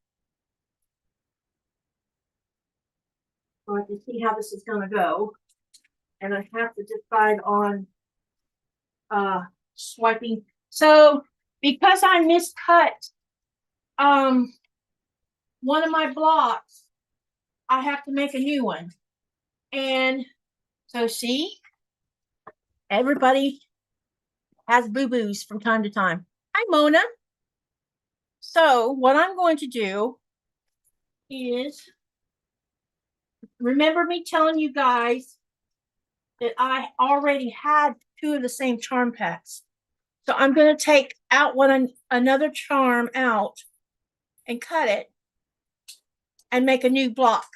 So I can see how this is gonna go. And I have to decide on swiping. So because I miscut one of my blocks, I have to make a new one. And so see, everybody has boo-boos from time to time. Hi, Mona. So what I'm going to do is, remember me telling you guys that I already had 2 of the same charm packs. So I'm going to take out another charm out and cut it and make a new block.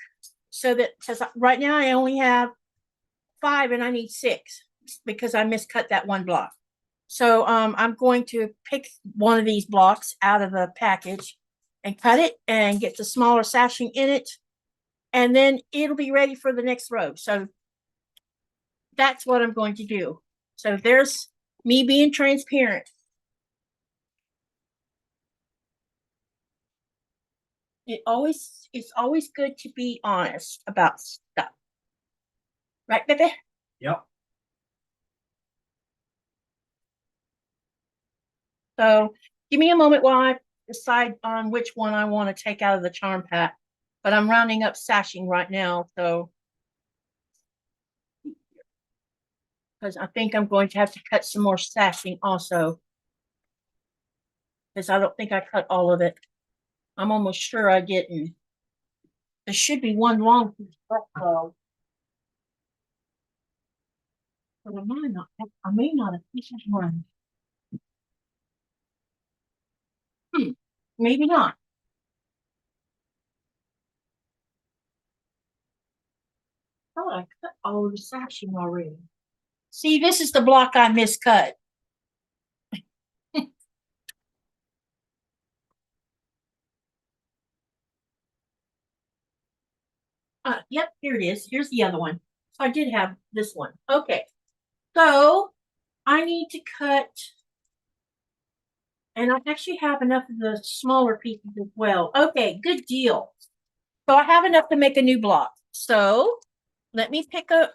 So that, because right now I only have 5 and I need 6 because I miscut that one block. So I'm going to pick one of these blocks out of the package and cut it and get the smaller sashing in it. And then it'll be ready for the next row. So that's what I'm going to do. So there's me being transparent. It's always good to be honest about stuff. Right, baby? Yep. So give me a moment while I decide on which one I want to take out of the charm pack. But I'm rounding up sashing right now, so because I think I'm going to have to cut some more sashing also. Because I don't think I cut all of it. I'm almost sure I didn't. There should be one long piece left though. But I may not have taken one. Maybe not. Oh, I cut all of the sashing already. See, this is the block I miscut. Yep, here it is. Here's the other one. So I did have this one. Okay. So I need to cut, and I actually have enough of the smaller pieces as well. Okay, good deal. So I have enough to make a new block. So let me pick a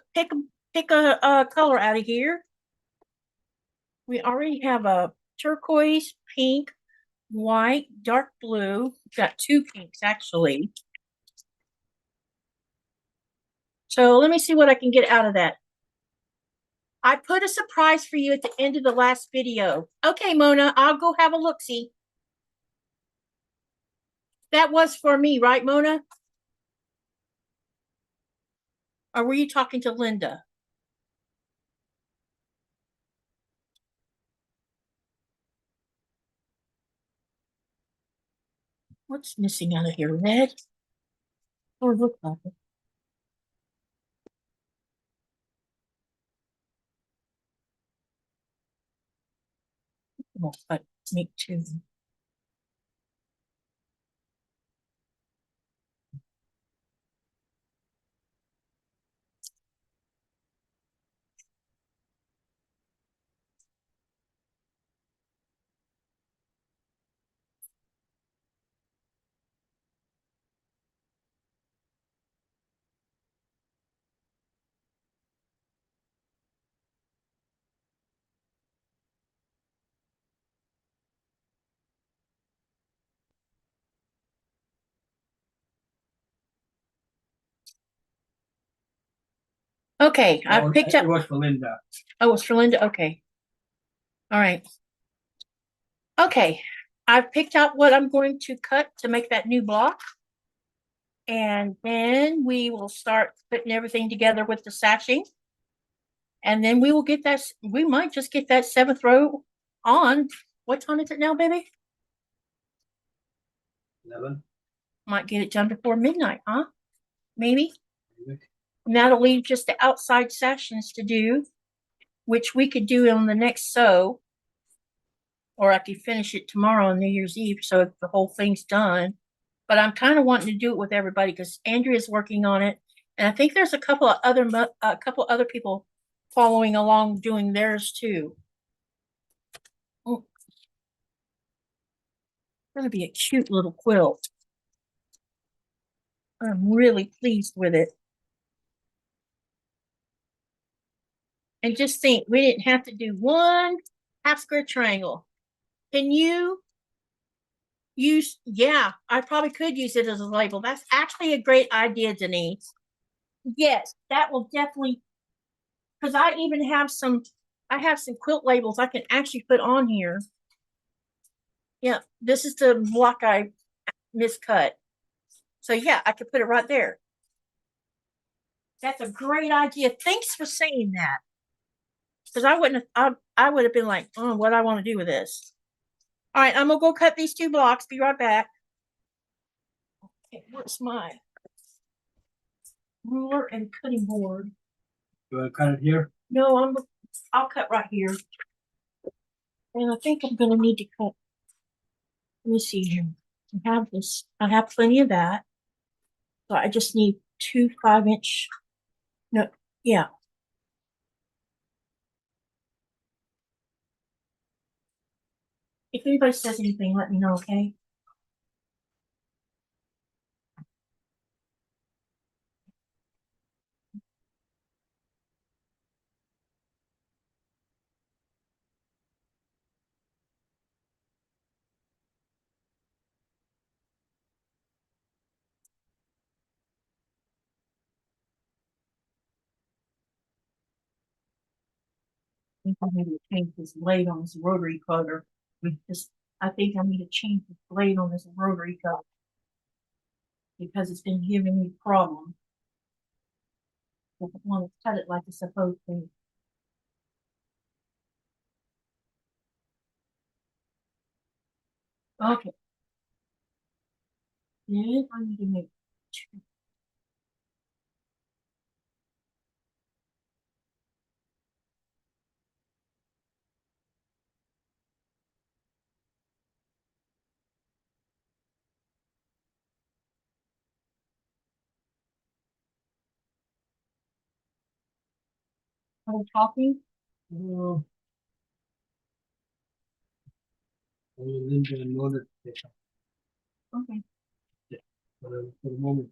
color out of here. We already have a turquoise, pink, white, dark blue. We've got 2 pinks actually. So let me see what I can get out of that. I put a surprise for you at the end of the last video. Okay, Mona, I'll go have a look-see. That was for me, right, Mona? Or were you talking to Linda? What's missing out of here? Red? Or look like it? But make 2. Okay, I picked up. It was for Linda. Oh, it's for Linda. Okay. All right. Okay, I've picked out what I'm going to cut to make that new block. And then we will start putting everything together with the sashing. And then we will get that, we might just get that 7th row on. What time is it now, baby? 11. Might get it done before midnight, huh? Maybe. And that'll leave just the outside sections to do, which we could do on the next sew. Or I could finish it tomorrow on New Year's Eve, so if the whole thing's done. but I'm kind of wanting to do it with everybody because Andrea's working on it, and I think there's a couple of other people following along doing theirs too. Oh, gonna be a cute little quilt. I'm really pleased with it. And just think, we didn't have to do one half square triangle. Can you use, yeah, I probably could use it as a label. That's actually a great idea, Denise. Yes, that will definitely, because I have some quilt labels I can actually put on here. Yeah, this is the block I miscut. So yeah, I could put it right there. That's a great idea. Thanks for saying that. Because I would have been like, oh, what do I want to do with this? All right, I'm gonna go cut these 2 blocks. Be right back. Okay, where's my ruler and cutting board? You want to cut it here? No, I'll cut right here. And I think I'm gonna need to cut. Let me see here. I have this. I have plenty of that. So I just need 2 5-inch. No, yeah. If anybody says anything, let me know, okay? I think I need to change this blade on this rotary cutter. I think I need to change the blade on this rotary cutter because it's been giving me problems. I don't want to cut it like it's supposed to. Okay. Then I need to make 2. Are we talking? Oh. Linda know that. Okay. Yeah. For the moment,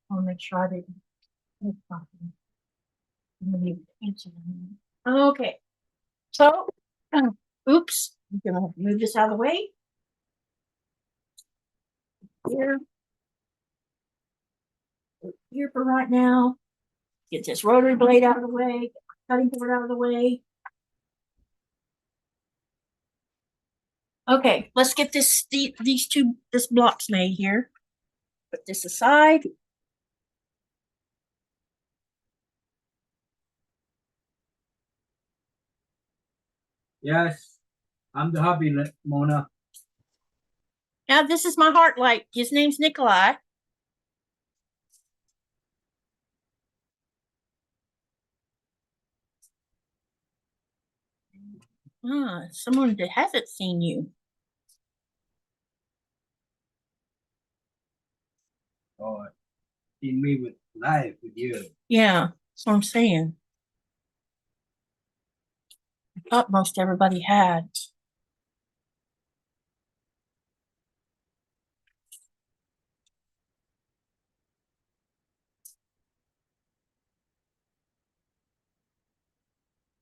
I'll make sure I didn't miss something. Okay. So, oops, I'm gonna move this out of the way. Here. Here for right now. Get this rotary blade out of the way, get my cutting board out of the way. Okay, let's get this blocks made here. Put this aside. yes, I'm the hubby, Mona. Now this is my heart light. His name's Nikolai. Someone that hasn't seen you. Oh, seen me with live with you. Yeah, that's what I'm saying. I thought most everybody had.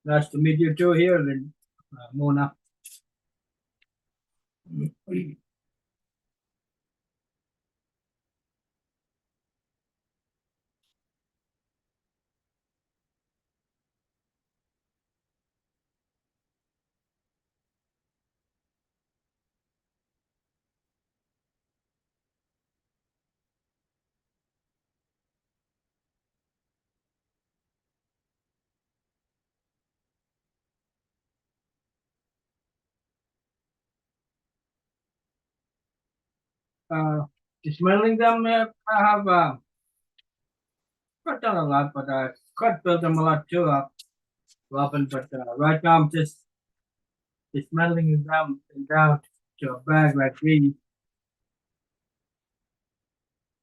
Nice to meet you too here, Mona. Smelling them, I have cut down a lot, but I cut build them a lot too often. But right now I'm just dismantling it down to a bag like this.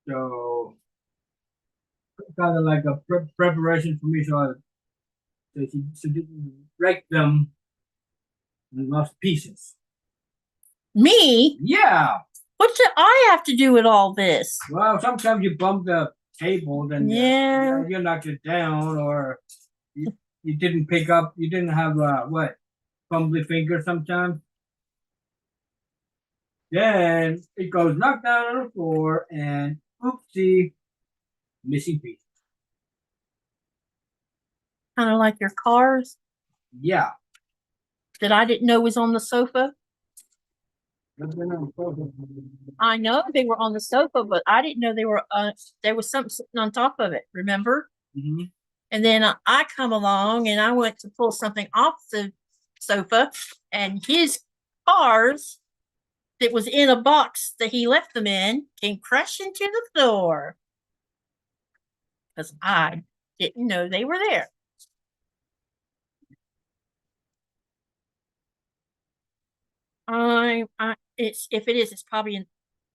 So kind of like a preparation for me, so she didn't break them in lost pieces. Me? Yeah. What do I have to do with all this? Well, sometimes you bump the table, then Yeah. you knocked it down, or you didn't pick up. You didn't have what fumbly fingers sometimes. Then it goes knocked down on the floor, and oopsie, missing piece. Kind of like your cars Yeah. that I didn't know was on the sofa. I know they were on the sofa, but I didn't know they were. There was something sitting on top of it. Remember? Mm-hmm. And then I come along and I went to pull something off the sofa, and his cars that was in a box that he left them in came crashing to the floor because I didn't know they were there. It's if it is, it's probably in.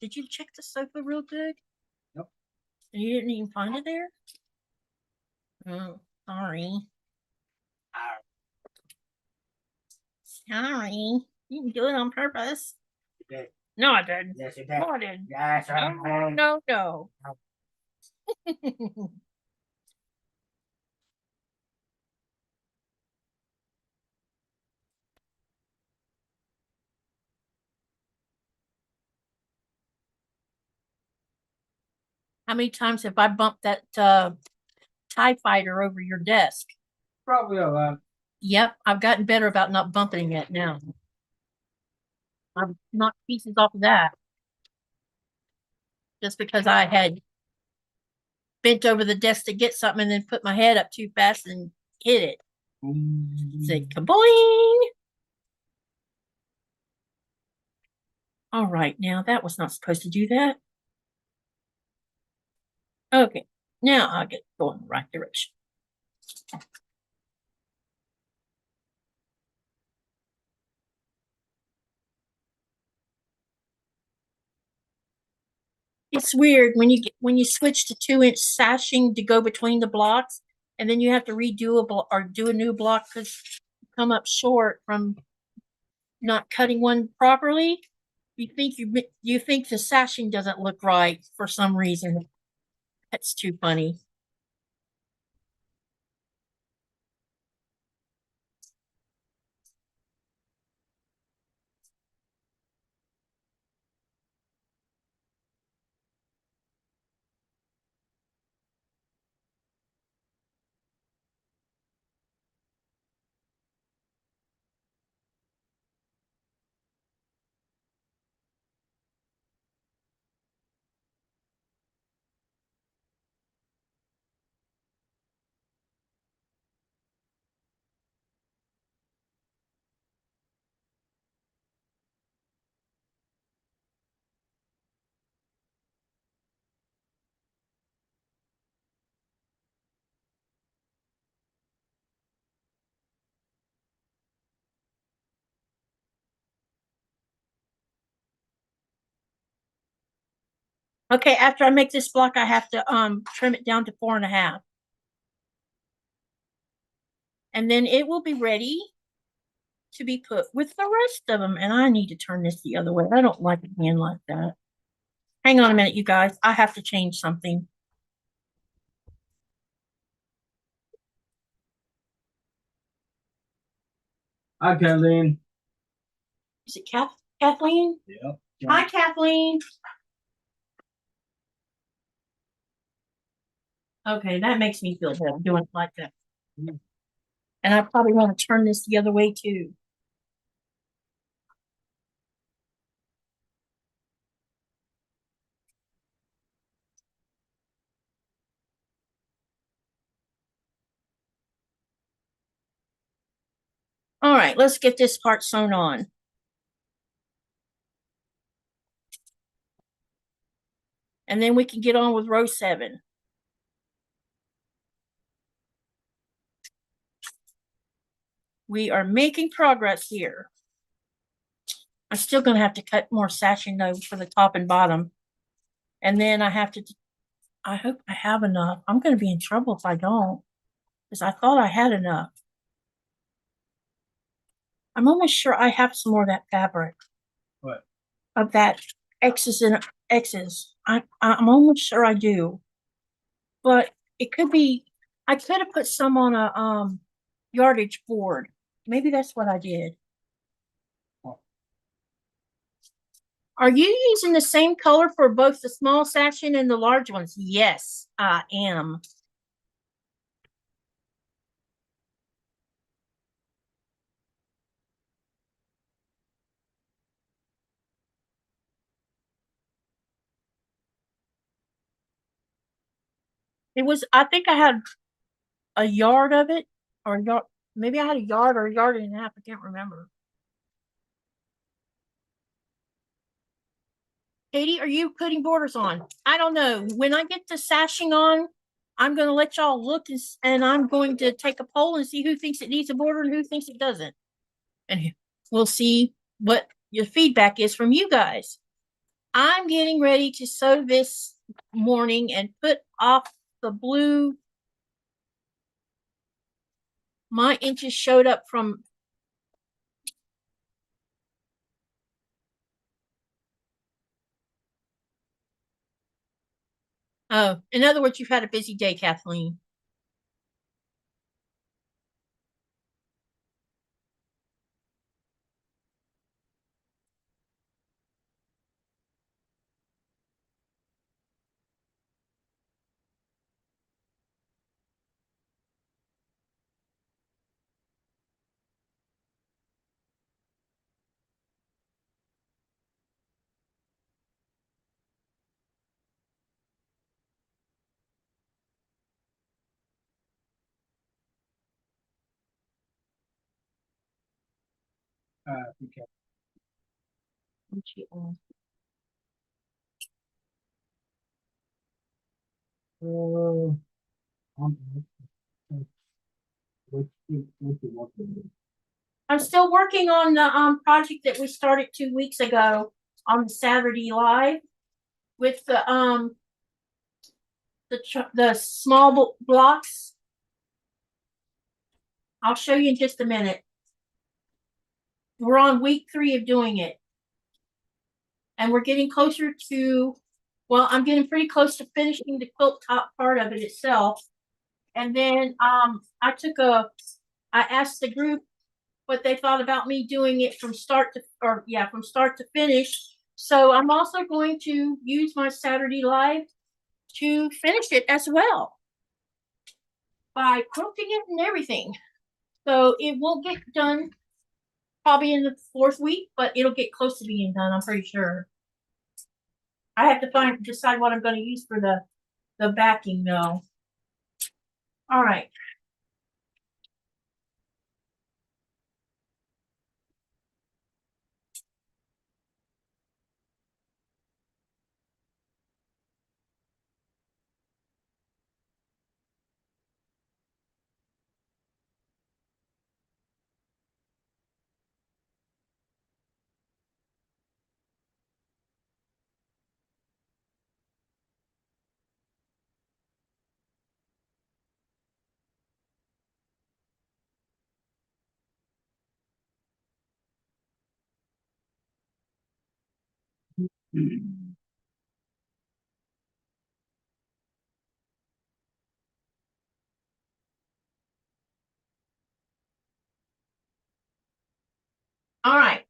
Did you check the sofa real good? Nope. And you didn't even find it there? Oh, sorry. Sorry. You didn't do it on purpose. You did. No, I didn't. Yes, you did. No, I didn't. Yes, I No, no, no. How many times have I bumped that TIE fighter over your desk? Probably a lot. Yep, I've gotten better about not bumping it now. I've knocked pieces off of that just because I had bent over the desk to get something and then put my head up too fast and hit it. Say kaboing! All right, now that was not supposed to do that. Okay, now I'll get going in the right direction. It's weird when you switch to 2-inch sashing to go between the blocks, and then you have to redo a block or do a new block because you come up short from not cutting one properly. You think the sashing doesn't look right for some reason. That's too funny. Okay, after I make this block, I have to trim it down to 4.5. And then it will be ready to be put with the rest of them. And I need to turn this the other way. I don't like it being like that. Hang on a minute, you guys. I have to change something. Hi, Kathleen. Is it Kathleen? Yep. Hi, Kathleen. Okay, that makes me feel better doing it like that. And I probably want to turn this the other way too. All right, let's get this part sewn on. And then we can get on with row 7. We are making progress here. I'm still going to have to cut more sashing though for the top and bottom. And then I have to, I hope I have enough. I'm going to be in trouble if I don't, because I thought I had enough. I'm almost sure I have some more of that fabric. What? Of that X's and X's. I'm almost sure I do. But it could be, I could have put some on a yardage board. Maybe that's what I did. Are you using the same color for both the small sashing and the large ones? Yes, I am. It was, I think I had a yard of it, or a yard, maybe I had a yard or a yard and a half. I can't remember. Katie, are you putting borders on? I don't know. When I get the sashing on, I'm going to let y'all look and I'm going to take a poll and see who thinks it needs a border and who thinks it doesn't. And we'll see what your feedback is from you guys. I'm getting ready to sew this morning and put off the blue. My inches showed up from oh, in other words, you've had a busy day, Kathleen. Okay. I'm still working on the project that we started 2 weeks ago on the Saturday live with the small blocks. I'll show you in just a minute. We're on week 3 of doing it. And we're getting closer to, well, I'm getting pretty close to finishing the quilt top part of it itself. And then I asked the group what they thought about me doing it from start to finish. So I'm also going to use my Saturday live to finish it as well by quilting it and everything. So it won't get done probably in the 4th week, but it'll get close to being done, I'm pretty sure. I have to decide what I'm going to use for the backing though. All right. All right.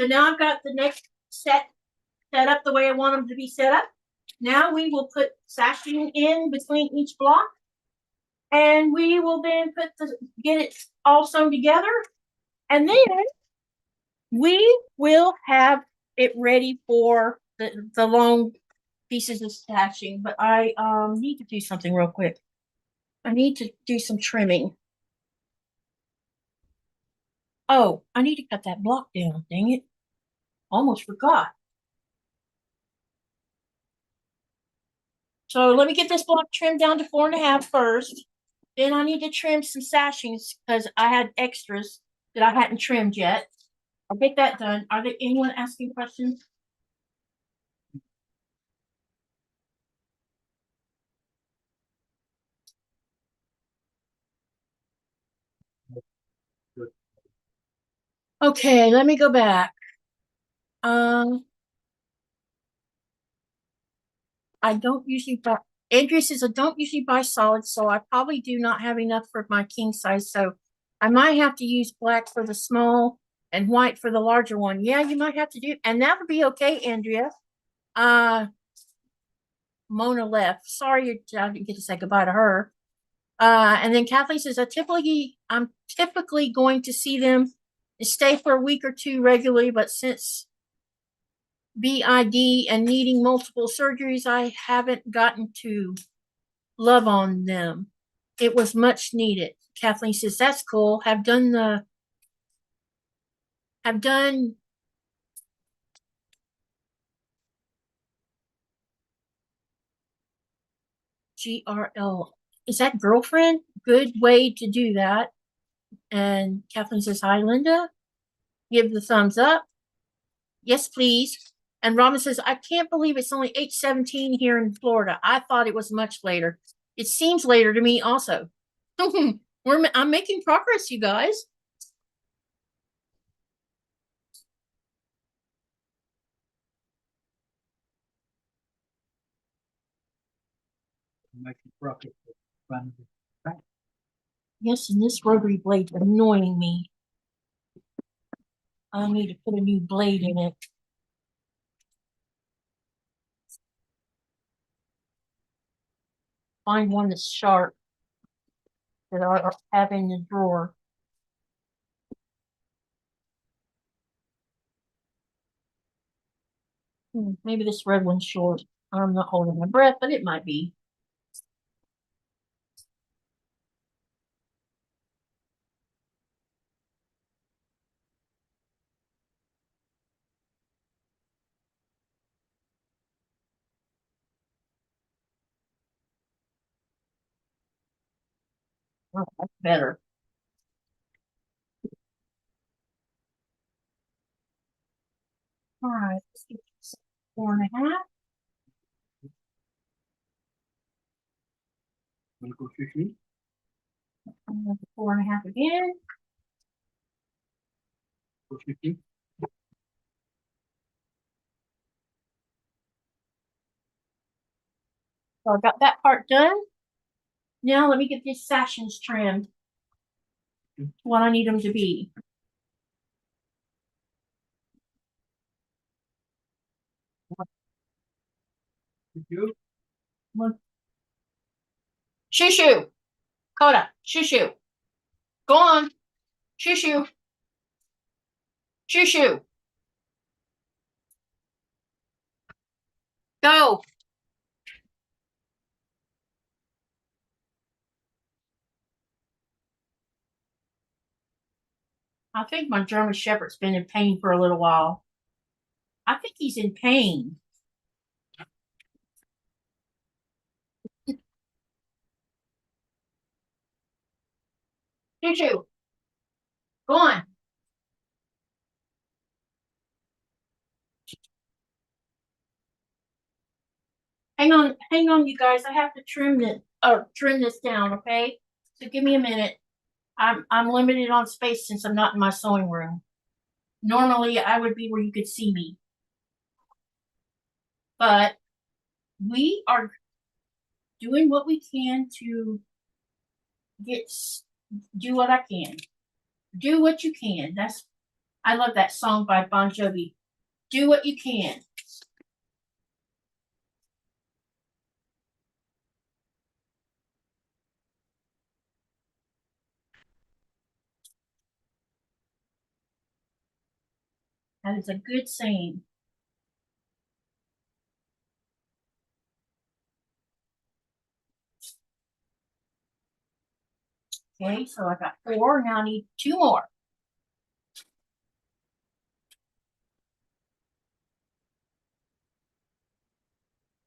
So now I've got the next set up the way I want them to be set up. Now we will put sashing in between each block. And we will then get it all sewn together. And then we will have it ready for the long pieces of sashing. But I need to do something real quick. I need to do some trimming. Oh, I need to cut that block down. Dang it. Almost forgot. So let me get this block trimmed down to 4.5 first. Then I need to trim some sashings because I had extras that I hadn't trimmed yet. I'll get that done. Are there anyone asking questions? Okay, let me go back. I don't usually buy. Andrea says I don't usually buy solids, so I probably do not have enough for my king size. So I might have to use black for the small and white for the larger one. Yeah, you might have to do, and that would be okay, Andrea. Mona left. Sorry, I didn't get to say goodbye to her. And then Kathleen says, I'm typically going to see them and stay for a week or two regularly, but since BID and needing multiple surgeries, I haven't gotten to love on them. It was much needed. Kathleen says, that's cool. Have done GRL. Is that girlfriend? Good way to do that. And Kathleen says, hi, Linda. Give the thumbs up. Yes, please. And Robin says, I can't believe it's only 8:17 here in Florida. I thought it was much later. It seems later to me also. I'm making progress, you guys. Yes, and this rotary blade's annoying me. I need to put a new blade in it. Find one that's sharp that I have in the drawer. Maybe this red one's short. I'm not holding my breath, but it might be. Oh, that's better. All right, let's get this 4.5. 4.5 again. So I got that part done. Now let me get these sashes trimmed to what I need them to be. Shoo shoo. Coda. Shoo shoo. Go on. Shoo shoo. Shoo shoo. Go. I think my German Shepherd's been in pain for a little while. I think he's in pain. Shoo shoo. Go on. Hang on, you guys. I have to trim this down, okay? So give me a minute. I'm limited on space since I'm not in my sewing room. Normally I would be where you could see me. But we are doing what we can to do what I can. Do what you can. I love that song by Bon Jovi. Do what you can. That is a good saying. Okay, so I got 4. Now I need 2 more.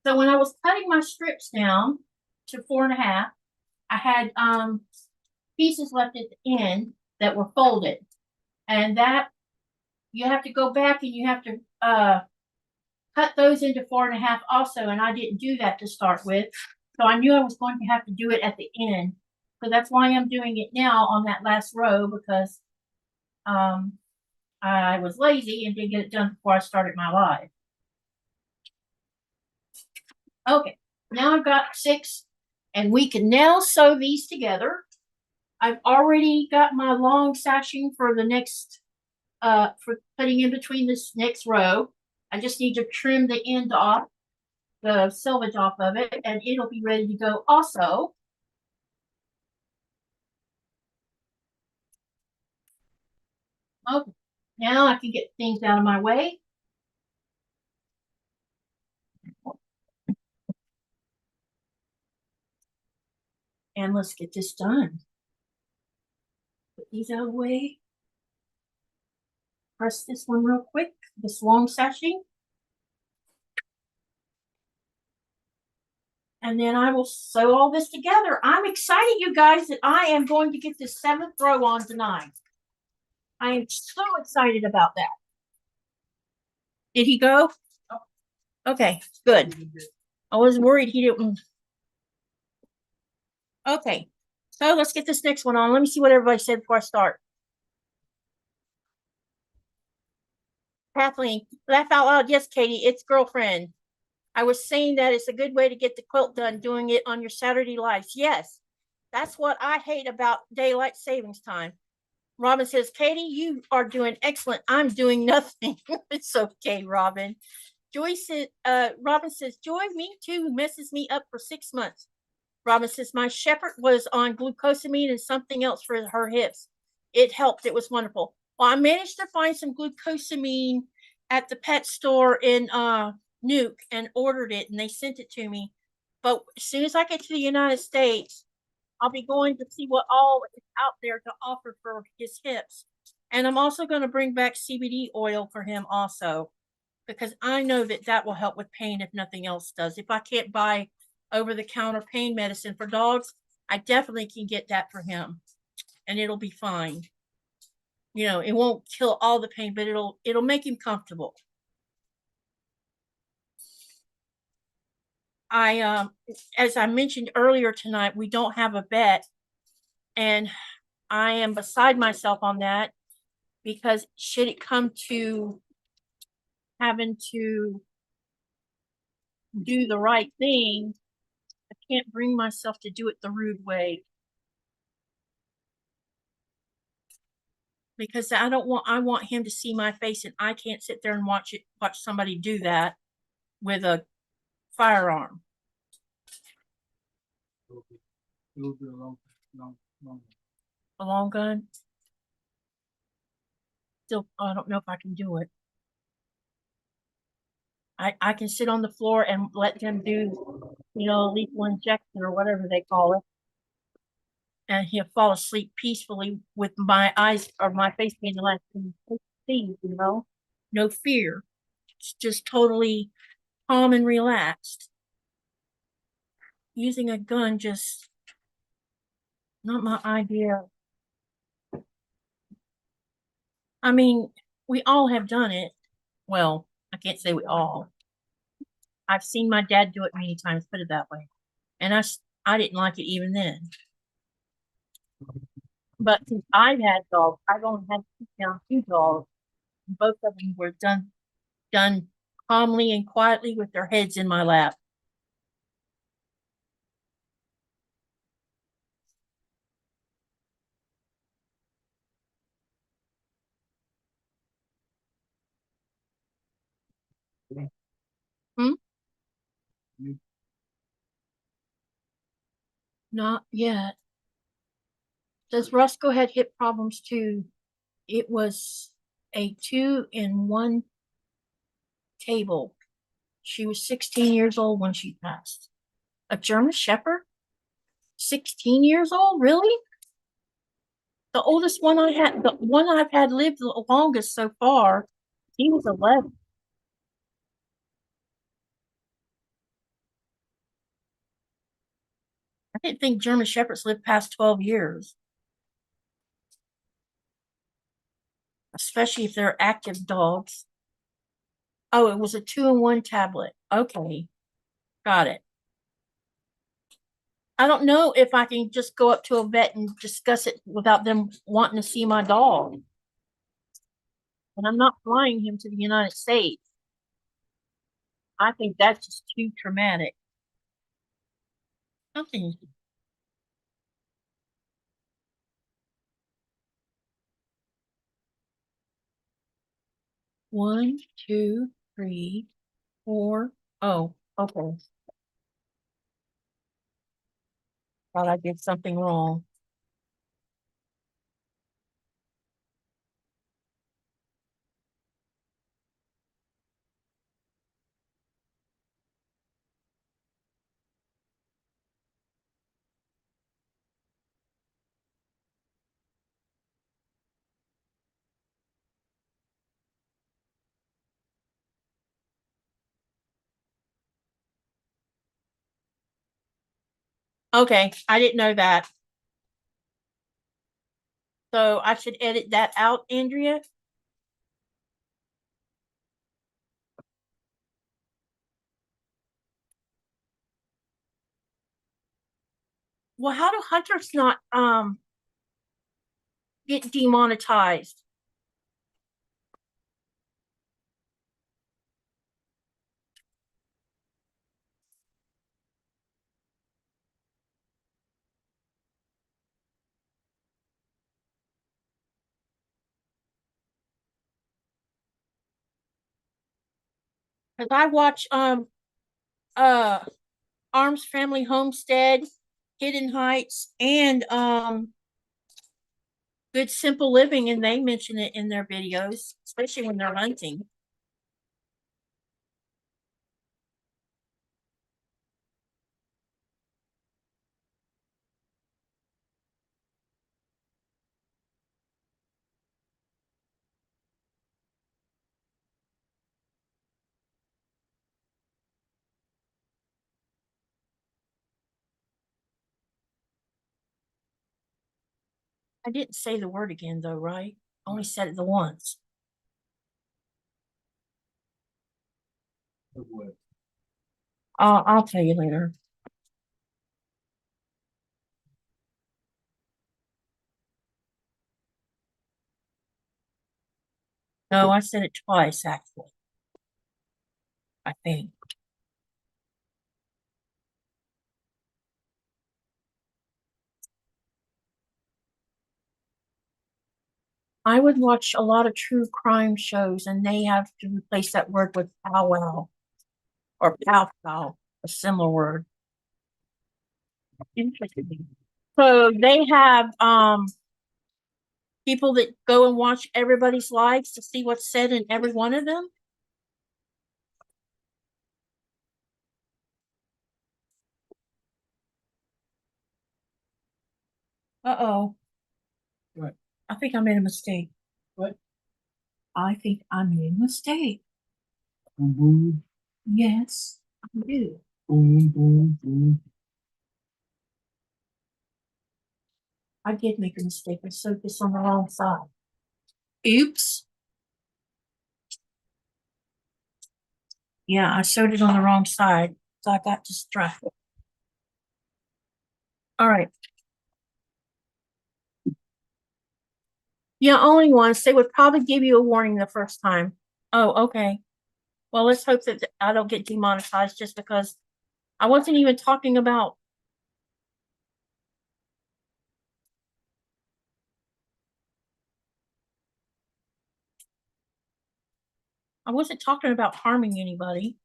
So when I was cutting my strips down to 4.5, I had pieces left at the end that were folded, and that you have to go back and you have to cut those into 4.5 also, and I didn't do that to start with. So I knew I was going to have to do it at the end. So that's why I'm doing it now on that last row, because I was lazy and didn't get it done before I started my live. Okay, now I've got 6, and we can now sew these together. I've already got my long sashing for the next, for putting in between this next row. I just need to trim the end off, the selvage off of it, and it'll be ready to go also. Okay, now I can get things out of my way. And let's get this done. Put these out of the way. Press this one real quick, this long sashing. And then I will sew all this together. I'm excited, you guys, that I am going to get this 7th row on tonight. I am so excited about that. Did he go? Okay, good. I was worried he didn't. Okay, so let's get this next one on. Let me see what everybody said before I start. Kathleen, laugh out loud. Yes, Katie, it's girlfriend. I was saying that it's a good way to get the quilt done, doing it on your Saturday lives. Yes, that's what I hate about daylight savings time. Robin says, Katie, you are doing excellent. I'm doing nothing. It's okay, Robin. Joy said, Robin says, Joy, me too, messes me up for 6 months. Robin says, my shepherd was on glucosamine and something else for her hips. It helped. It was wonderful. Well, I managed to find some glucosamine at the pet store in Nuke and ordered it, and they sent it to me. But as soon as I get to the United States, I'll be going to see what all is out there to offer for his hips. And I'm also going to bring back CBD oil for him also, because I know that that will help with pain if nothing else does. If I can't buy over-the-counter pain medicine for dogs, I definitely can get that for him, and it'll be fine. You know, it won't kill all the pain, but it'll make him comfortable. As I mentioned earlier tonight, we don't have a vet, and I am beside myself on that, because should it come to having to do the right thing, I can't bring myself to do it the rude way. Because I want him to see my face, and I can't sit there and watch somebody do that with a firearm. It will be a long. A long gun. Still, I don't know if I can do it. I can sit on the floor and let them do, you know, lethal injection or whatever they call it. And he'll fall asleep peacefully with my eyes or my face being the last thing he sees, you know? No fear. It's just totally calm and relaxed. Using a gun, just not my idea. I mean, we all have done it. Well, I can't say we all. I've seen my dad do it many times, put it that way. And I didn't like it even then. But since I've had dogs, I've only had to down 2 dogs. Both of them were done calmly and quietly with their heads in my lap. Hmm? Not yet. Does Roscoe had hip problems too? It was a 2-in-1 table. She was 16 years old when she passed. A German Shepherd? 16 years old? Really? The oldest one I had, the one I've had lived the longest so far, he was 11. I didn't think German Shepherds lived past 12 years. especially if they're active dogs. Oh, it was a 2-in-1 tablet. Okay. Got it. I don't know if I can just go up to a vet and discuss it without them wanting to see my dog. And I'm not flying him to the United States. I think that's just too traumatic. Okay. One, two, three, four. Oh, okay. Thought I did something wrong. Okay, I didn't know that. So I should edit that out, Andrea? Well, how do hunters not get demonetized? Because I watch Arms Family Homestead, Hidden Heights, and Good Simple Living, and they mention it in their videos, especially when they're hunting. I didn't say the word again though, right? Only said it the once. I'll tell you later. No, I said it twice actually. I think. I would watch a lot of true crime shows, and they have to replace that word with powwow or pow pow, a similar word. Interesting. So they have people that go and watch everybody's lives to see what's said in every one of them. Uh-oh. What? I think I made a mistake. What? I think I made a mistake. Boom, boom, Yes, I do. boom, boom, boom. I did make a mistake. I sewed this on the wrong side. Oops. Yeah, I sewed it on the wrong side, so I got distracted. All right. Yeah, only once. They would probably give you a warning the first time. Oh, okay. Well, let's hope that I don't get demonetized just because I wasn't even talking about. I wasn't talking about harming anybody.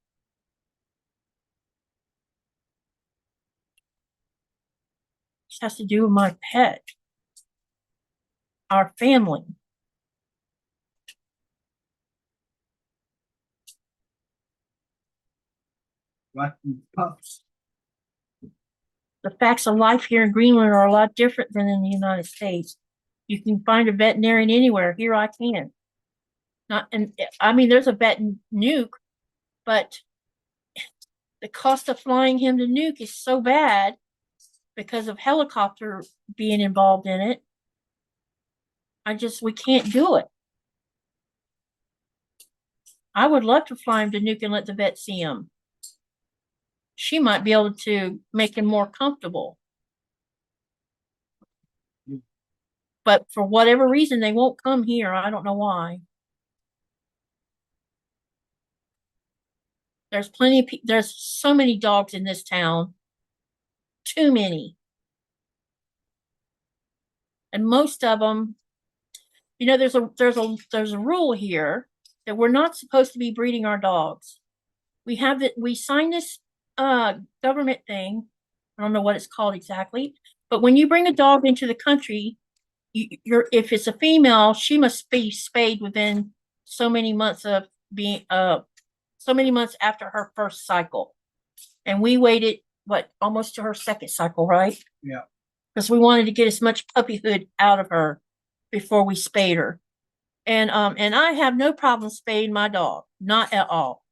This has to do with my pet, our family. Rotten pups. The facts of life here in Greenland are a lot different than in the United States. You can find a veterinarian anywhere. Here I can. Not, and I mean, there's a vet in Nuke, but the cost of flying him to Nuke is so bad because of helicopter being involved in it. We can't do it. I would love to fly him to Nuke and let the vet see him. She might be able to make him more comfortable. But for whatever reason, they won't come here. I don't know why. There's plenty of there's so many dogs in this town. Too many. And most of them, you know, there's a rule here that we're not supposed to be breeding our dogs. We signed this government thing. I don't know what it's called exactly, but when you bring a dog into the country, if it's a female, she must be spayed within so many months of being so many months after her first cycle. And we waited almost to her second cycle, right? Yeah. Because we wanted to get as much puppyhood out of her before we spayed her. And I have no problem spaying my dog, not at all.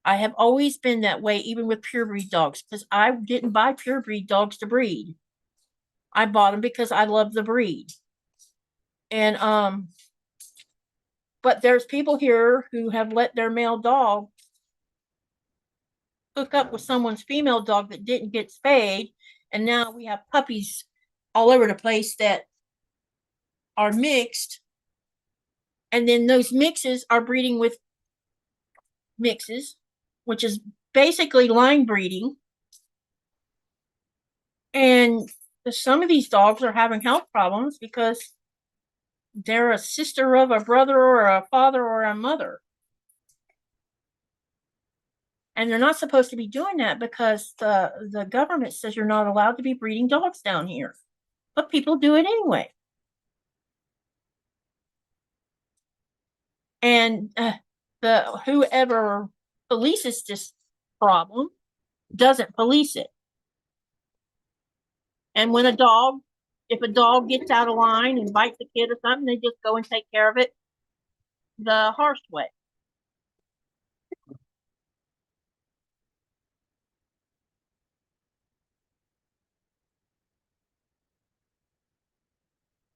I have always been that way, even with pure breed dogs, because I didn't buy pure breed dogs to breed. I bought them because I love the breed. And but there's people here who have let their male dog hook up with someone's female dog that didn't get spayed, and now we have puppies all over the place that are mixed, and then those mixes are breeding with mixes, which is basically line breeding. And some of these dogs are having health problems because they're a sister of a brother or a father or a mother. And they're not supposed to be doing that because the government says you're not allowed to be breeding dogs down here. But people do it anyway. And whoever polices this problem doesn't police it. And when if a dog gets out of line and bites a kid or something, they just go and take care of it the harsh way.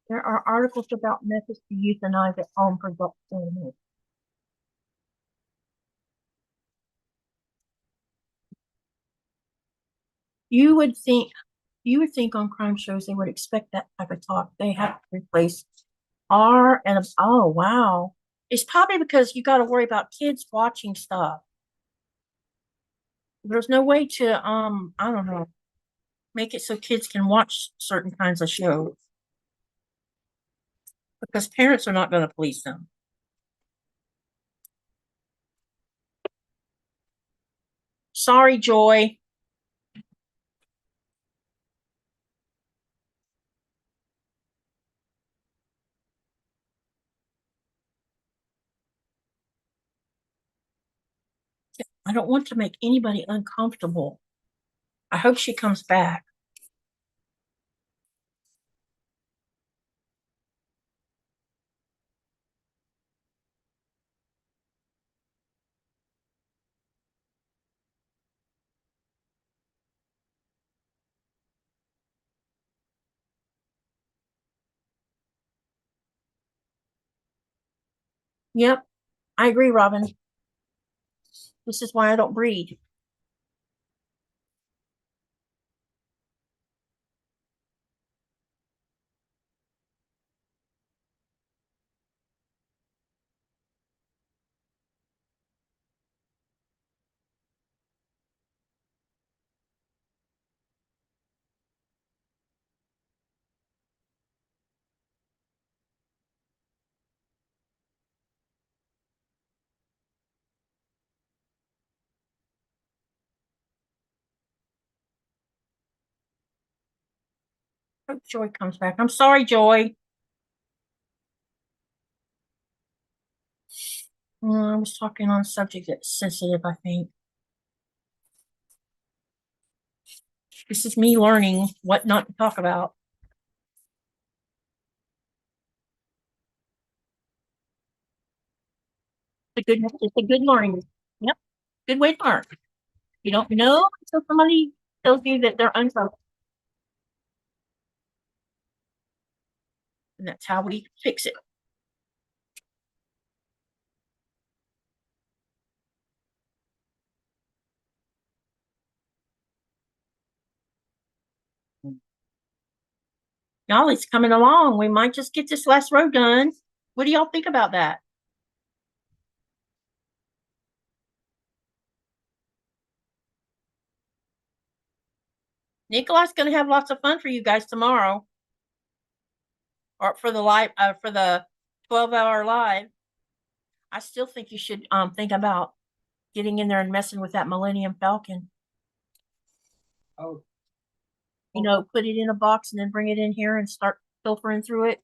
There are articles about methods to euthanize at home for dog animals. You would think on crime shows they would expect that type of talk. They have to replace R and oh wow. It's probably because you got to worry about kids watching stuff. There's no way to I don't know, make it so kids can watch certain kinds of shows because parents are not going to police them. Sorry, Joy. I don't want to make anybody uncomfortable. I hope she comes back. Yep, I agree, Robin. This is why I don't breed. Hope Joy comes back. I'm sorry, Joy. I was talking on a subject that's sensitive, I think. This is me learning what not to talk about. It's a good learning. Yep, good way to learn. You don't know until somebody tells you that they're uncomfortable. And that's how we fix it. Y'all, it's coming along. We might just get this last row done. What do y'all think about that? Nikolai's going to have lots of fun for you guys tomorrow, or for the live, for the 12-hour live. I still think you should think about getting in there and messing with that Millennium Falcon. Oh, You know, put it in a box and then bring it in here and start filtering through it.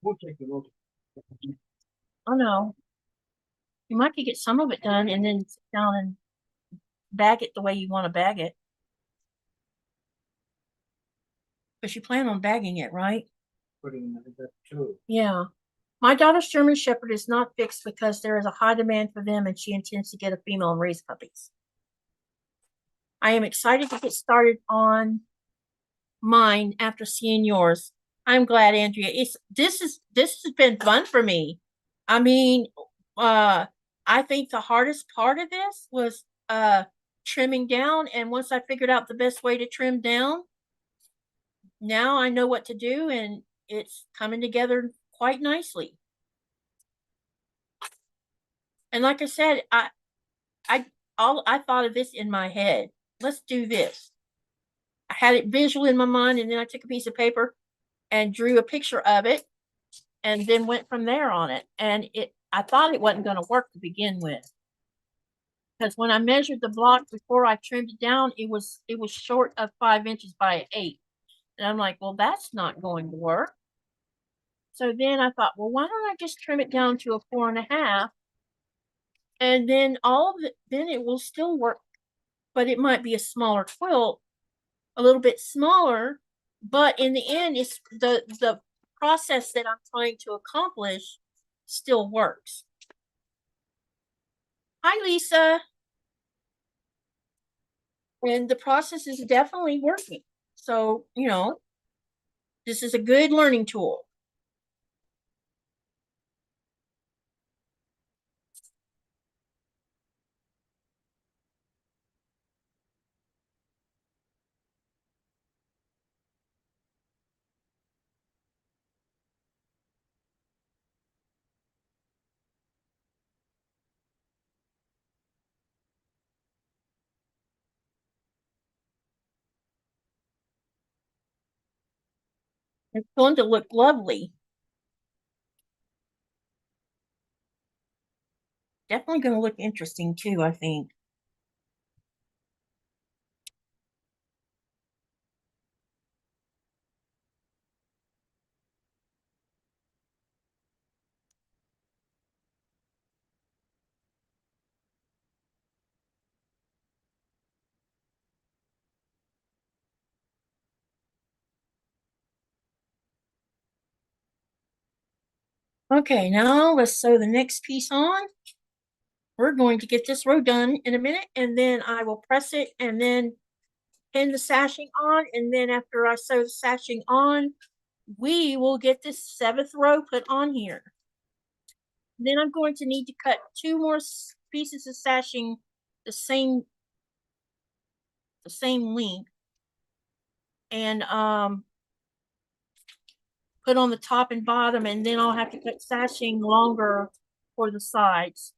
we'll take a look. Oh no, you might could get some of it done and then sit down and bag it the way you want to bag it. Because you plan on bagging it, right? Putting that too. Yeah. My daughter's German Shepherd is not fixed because there is a high demand for them and she intends to get a female and raise puppies. I am excited to get started on mine after seeing yours. I'm glad, Andrea. This has been fun for me. I mean, I think the hardest part of this was trimming down, and once I figured out the best way to trim down, now I know what to do, and it's coming together quite nicely. And like I said, I thought of this in my head. Let's do this. I had it visual in my mind, and then I took a piece of paper and drew a picture of it, and then went from there on it. And I thought it wasn't going to work to begin with, because when I measured the block before I trimmed it down, it was short of 5 inches by 8, and I'm like, well, that's not going to work. So then I thought, well, why don't I just trim it down to a 4.5, and then all of it, then it will still work, but it might be a smaller quilt, a little bit smaller, but in the end, it's the process that I'm trying to accomplish still works. Hi, Lisa. And the process is definitely working. So, you know, this is a good learning tool. It's going to look lovely. Definitely going to look interesting too, I think. Okay, now let's sew the next piece on. We're going to get this row done in a minute, and then I will press it and then pin the sashing on. And then after I sew the sashing on, we will get this 7th row put on here. Then I'm going to need to cut 2 more pieces of sashing the same length, and put on the top and bottom, and then I'll have to cut sashing longer for the sides.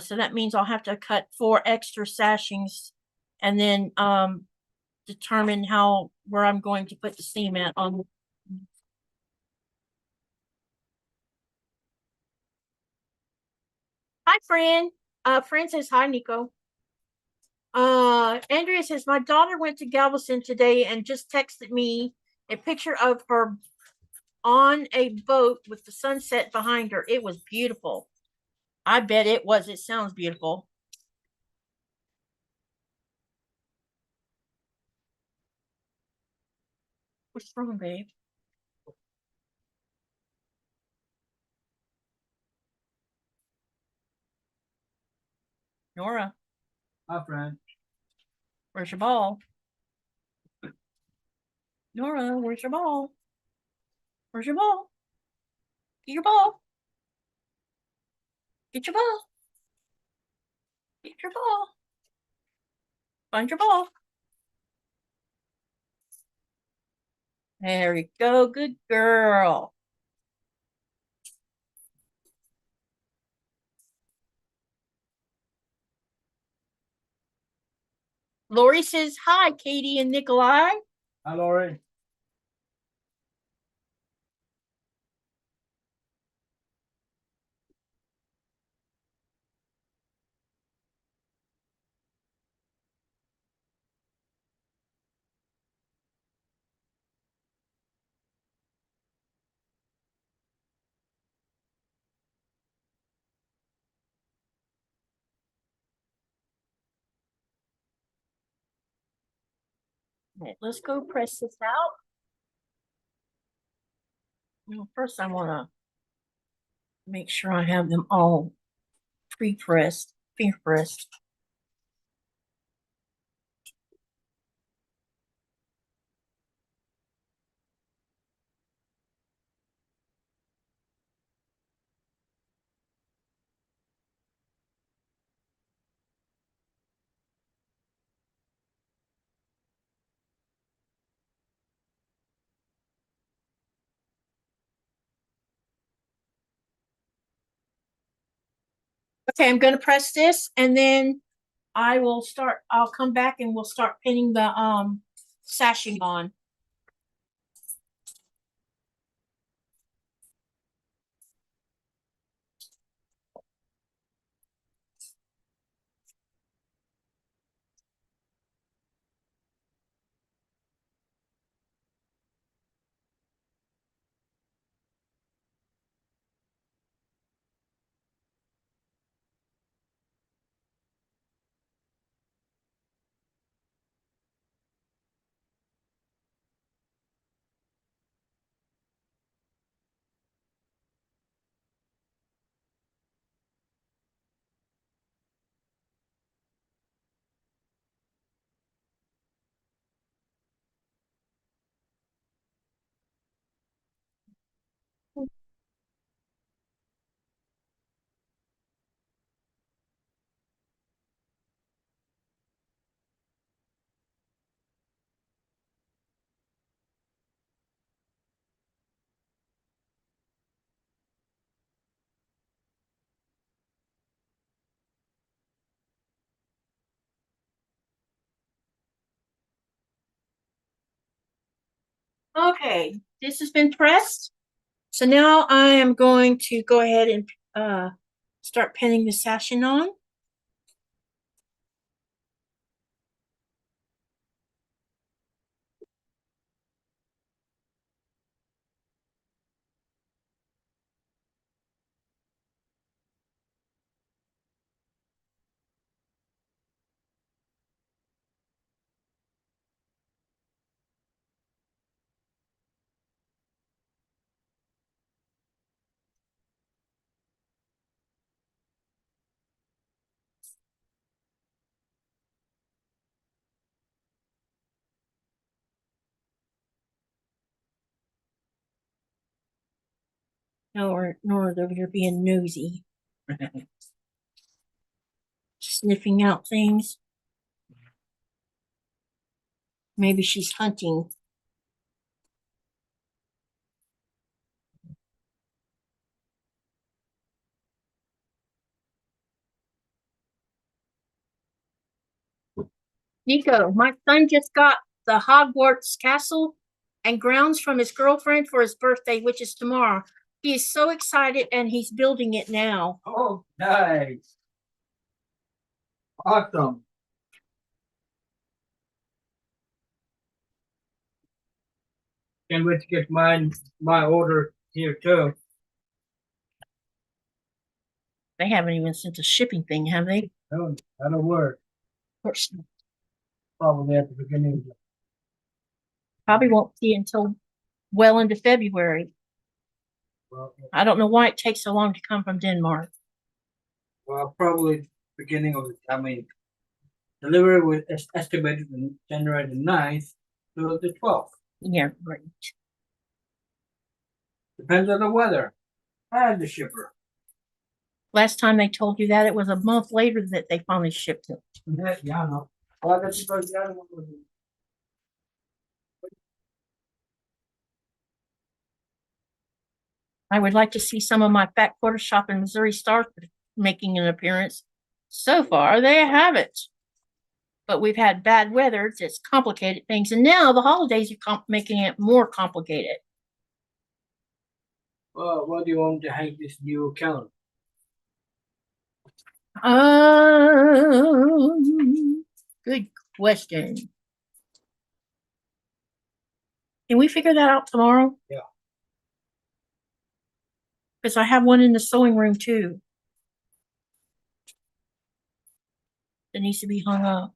So that means I'll have to cut 4 extra sashings, and then determine where I'm going to put the seam at on. Hi, Fran. Fran says hi, Nico. Andrea says my daughter went to Galveston today and just texted me a picture of her on a boat with the sunset behind her. It was beautiful. I bet it was. It sounds beautiful. What's wrong, babe? Nora, Hi, friend. where's your ball? Nora, where's your ball? Where's your ball? Get your ball. Get your ball. Get your ball. Find your ball. There you go. Good girl. Lori says, hi, Katie and Nikolai. Hi, Lori. Right, let's go press this out. Well, first, I want to make sure I have them all pre-pressed. Okay, I'm going to press this, and then I'll come back and we'll start pinning the sashing on. Okay, this has been pressed. So now I am going to go ahead and start pinning the sashing on. Nora's over here being nosy, sniffing out things. Maybe she's hunting. Nico, my son just got the Hogwarts castle and grounds from his girlfriend for his birthday, which is tomorrow. He is so excited and he's building it now. Oh, nice. Awesome. Can't wait to get my order here too. They haven't even sent a shipping thing, have they? No, not a word. Of course, Probably at the beginning. probably won't see until well into February. Well, I don't know why it takes so long to come from Denmark. probably beginning of delivery was estimated on January the 9th to the 12th. Yeah, right. Depends on the weather and the shipper. Last time they told you that, it was a month later that they finally shipped it. Yeah, I know. Well, that's because the other one was I would like to see some of my fat quarter shop in Missouri start making an appearance. So far, they haven't. But we've had bad weather that's complicated things, and now the holidays are making it more complicated. Well, what do you want to hang this new calendar? Good question. Can we figure that out tomorrow? Yeah. Because I have one in the sewing room too. That needs to be hung up.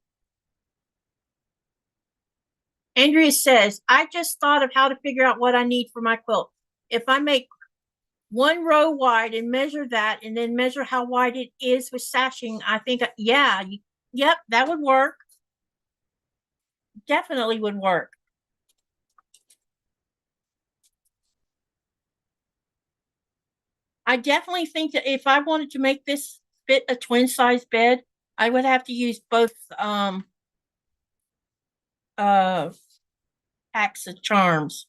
Andrea says, I just thought of how to figure out what I need for my quilt. If I make one row wide and measure that and then measure how wide it is with sashing, I think, yeah, yep, that would work. Definitely would work. I definitely think that if I wanted to make this fit a twin size bed, I would have to use both packs of charms.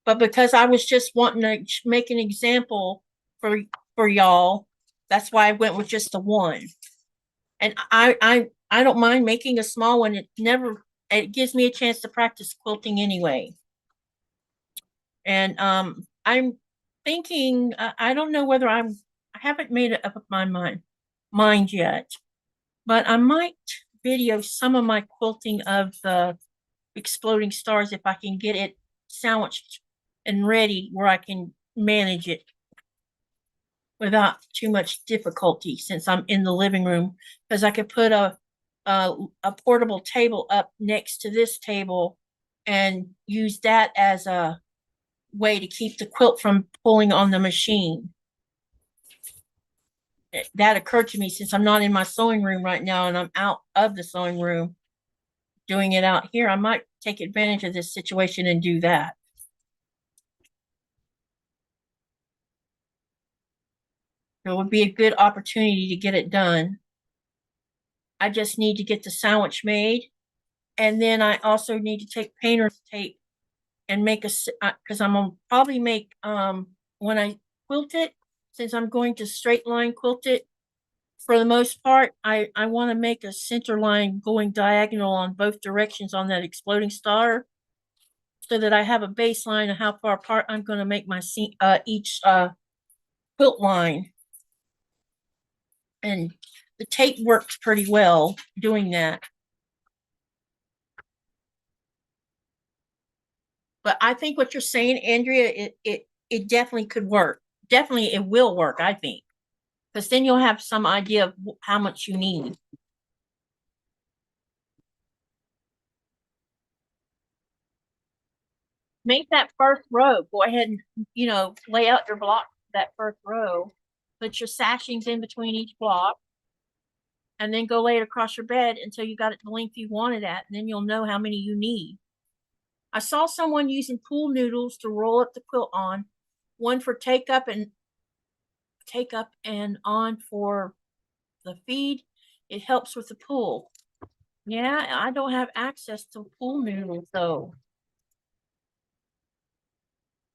But because I was just wanting to make an example for y'all, that's why I went with just the one. And I don't mind making a it one. It gives me a chance to practice quilting anyway. And I'm thinking, I don't know whether I haven't made it up my mind yet, but I might video some of my quilting of the exploding stars if I can get it sandwiched and ready where I can manage it without too much difficulty, since I'm in the living room, because I could put a portable table up next to this table and use that as a way to keep the quilt from pulling on the machine. That occurred to me since I'm not in my sewing room right now and I'm out of the sewing room doing it out here. I might take advantage of this situation and do that. It would be a good opportunity to get it done. I just need to get the sandwich made. And then I also need to take painter's tape and make because I'm gonna probably make, when I quilt it, since I'm going to straight line quilt it, for the most part, I want to make a center line going diagonal on both directions on that exploding star, so that I have a baseline of how far apart I'm going to make my each quilt line. And the tape works pretty well doing that. But I think what you're saying, Andrea, it definitely could work. Definitely it will work, I think. Because then you'll have some idea of how much you need. Make that first row. Go ahead and, lay out your block, that first row. Put your sashings in between each block. And then go lay it across your bed until you got it the length you want it at. And then you'll know how many you need. I saw someone using pool noodles to roll up the quilt on. One for take up and on for the feed. It helps with the pool. Yeah, I don't have access to pool noodles though.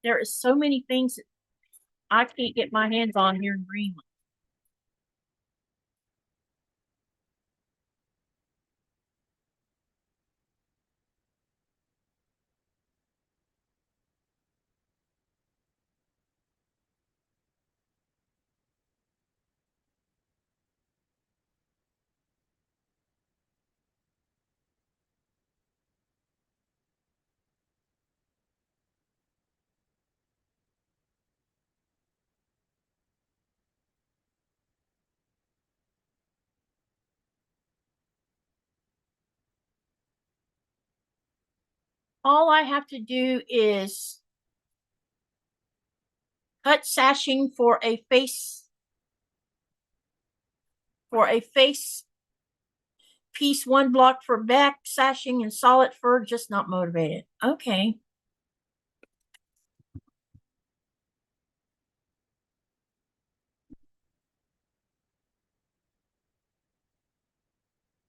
There is so many things that I can't get my hands on here in Greenland. All I have to do is cut sashing for a face piece, one block for back sashing, and solid fur, just not motivated. Okay.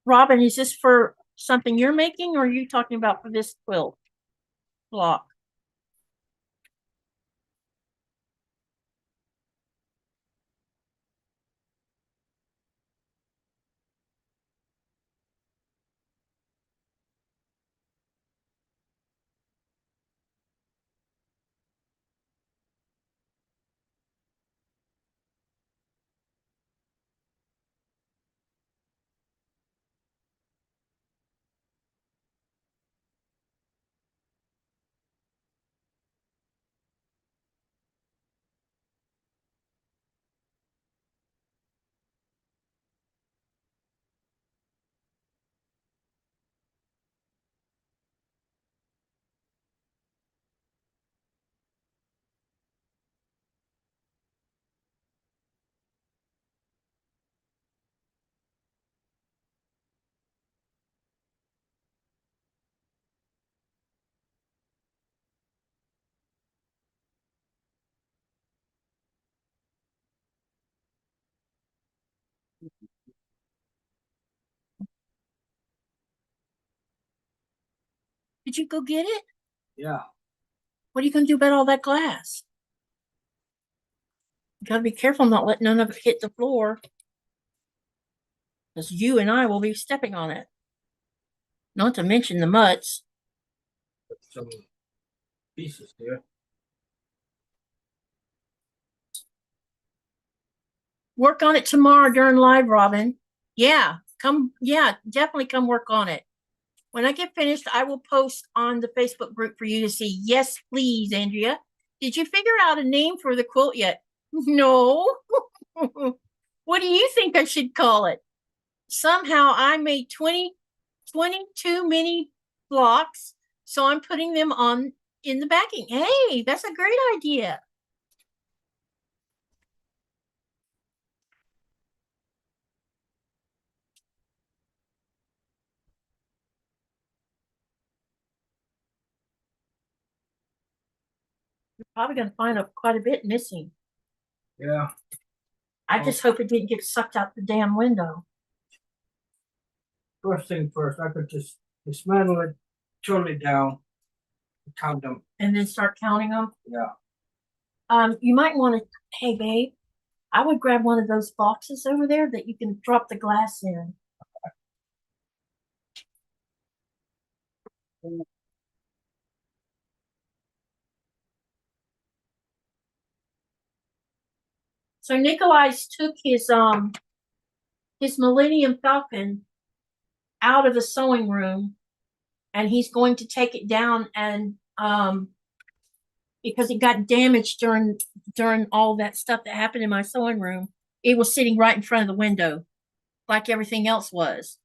Robin, is this for something you're making, or are you talking about for this quilt block? Did you go get it? Yeah. What are you going to do about all that glass? You got to be careful not letting none of it hit the floor, because you and I will be stepping on it. Not to mention the mutts. Put some pieces there. Work on it tomorrow during live, Robin. Yeah, come. Yeah, definitely come work on it. When I get finished, I will post on the Facebook group for you to see. Yes, please, Andrea. Did you figure out a name for the quilt yet? No. What do you think I should call it? Somehow I made 22 mini blocks, so I'm putting them on in the backing. Hey, that's a great idea. You're probably going to find quite a bit missing. Yeah. I just hope it didn't get sucked out the damn window. First thing first, I could just dismantle it, turn it down, count them. And then start counting them. Yeah. You might want to, hey babe, I would grab one of those boxes over there that you can drop the glass in. So Nikolai's took his Millennium Falcon out of the sewing room, and he's going to take it down and because it got damaged during all that stuff that happened in my sewing room. It was sitting right in front of the window, like everything else was.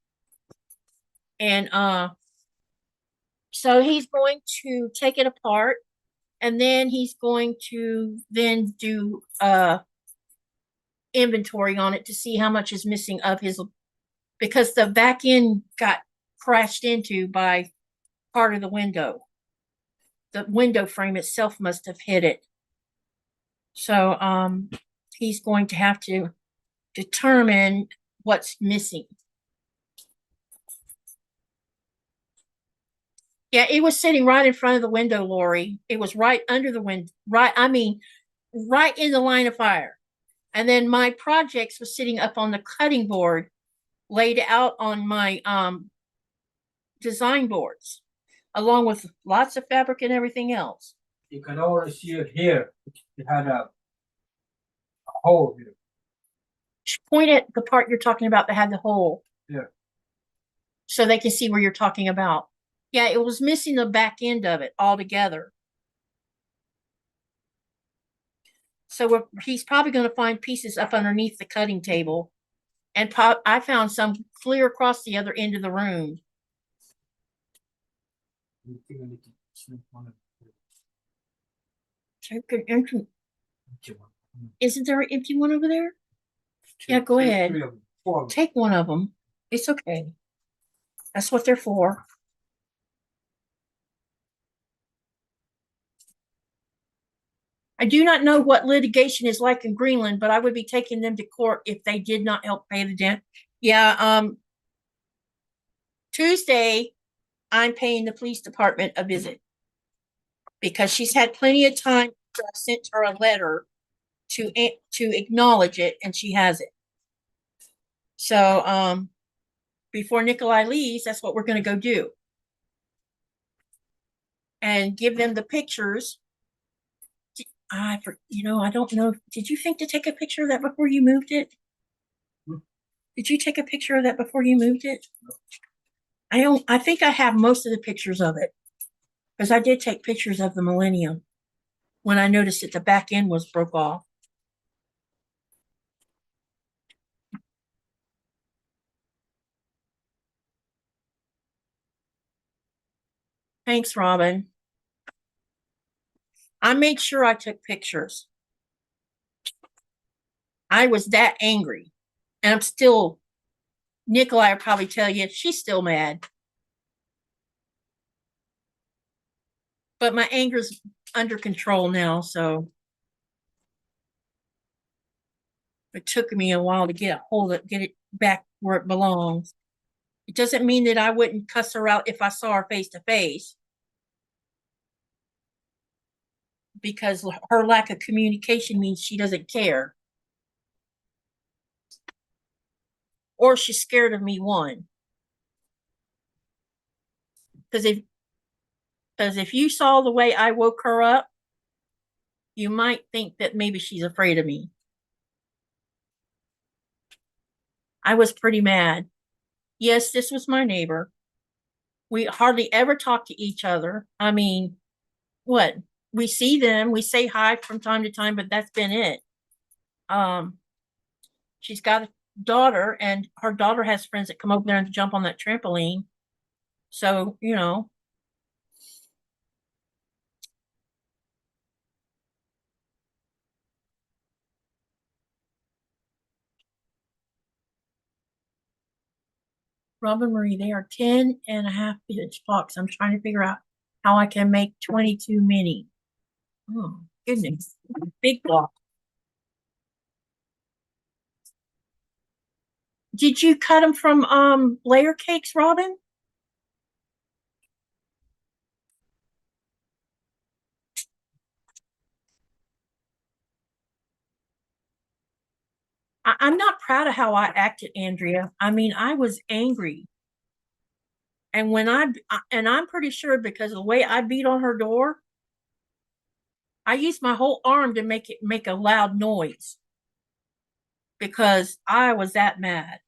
And so he's going to take it apart, and then he's going to then do inventory on it to see how much is missing of his, because the back end got crashed into by part of the window. The window frame itself must have hit it. So he's going to have to determine what's missing. Yeah, it was sitting right in front of the window, Lori. It was right under the window, right in the line of fire. And then my projects was sitting up on the cutting board, laid out on my design boards, along with lots of fabric and everything else. You can already see it here. It had a hole here. Point at the part you're talking about that had the hole. Yeah. So they can see where you're talking about. Yeah, it was missing the back end of it altogether. So he's probably going to find pieces up underneath the cutting table. And I found some clear across the other end of the room. Isn't there an empty one over there? Yeah, go ahead. Take one of them. It's okay. That's what they're for. I do not know what litigation is like in Greenland, but I would be taking them to court if they did not help pay the debt. Yeah, Tuesday, I'm paying the police department a visit because she's had plenty of time. I sent her a letter to acknowledge it, and she has it. So before Nikolai leaves, that's what we're going to go do. And give them the pictures. I don't know. Did you think to take a picture of that before you moved it? Did you take a picture of that before you moved it? I think I have most of the pictures of it, because I did take pictures of the Millennium when I noticed that the back end was broke off. Thanks, Robin. I made sure I took pictures. I was that angry. And I'm still, Nikolai will probably tell you, she's still mad. But my anger's under control now, so. It took me a while to get it back where it belongs. It doesn't mean that I wouldn't cuss her out if I saw her face to face, because her lack of communication means she doesn't care. Or she's scared of me, one. Because if you saw the way I woke her up, you might think that maybe she's afraid of me. I was pretty mad. Yes, this was my neighbor. We hardly ever talk to each other. I mean, what? We see them, we say hi from time to time, but that's been it. She's got a daughter, and her daughter has friends that come over there and jump on that trampoline. So, Robin Marie, they are 10.5-inch blocks. I'm trying to figure out how I can make 22 mini. Oh, goodness. Big block. Did you cut them from layer cakes, Robin? I'm not proud of how I acted, Andrea. I mean, I was angry. And I'm pretty sure because of the way I beat on her door, I used my whole arm to make a loud noise because I was that mad.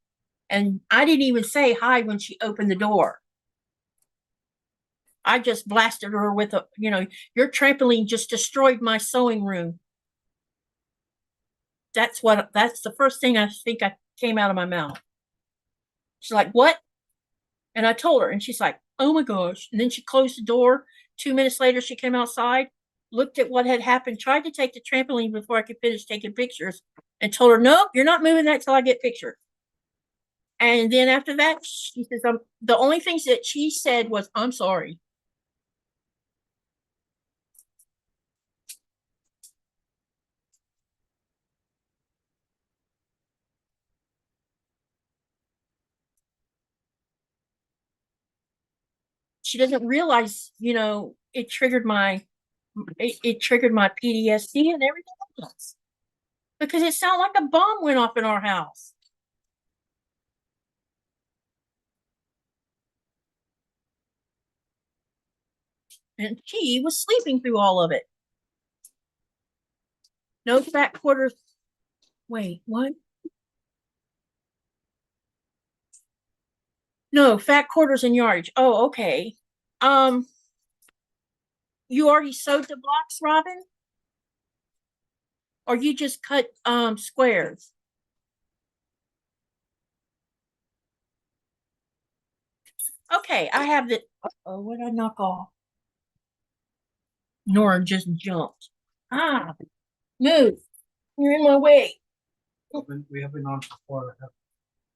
And I didn't even say hi when she opened the door. I just blasted her with your trampoline just destroyed my sewing room. That's the first thing I think I came out of my mouth. She's like, what? And I told her, and she's like, oh my gosh. And then she closed the door. 2 minutes later, she came outside, looked at what had happened, tried to take the trampoline before I could finish taking pictures, and told her, nope, you're not moving that till I get pictures. And then after that, she says, the only things that she said was, I'm sorry. She doesn't realize, it triggered my PTSD and everything else. Because it sounded like a bomb went off in our house. And she was sleeping through all of it. No fat quarters. Wait, what? No, fat quarters and yardage. Oh, okay. You already sewed the blocks, Robin? Or you just cut squares? Okay, I have the. Oh, what did I knock off? Nora just jumped. Ah, move. You're in my way. We have been on before.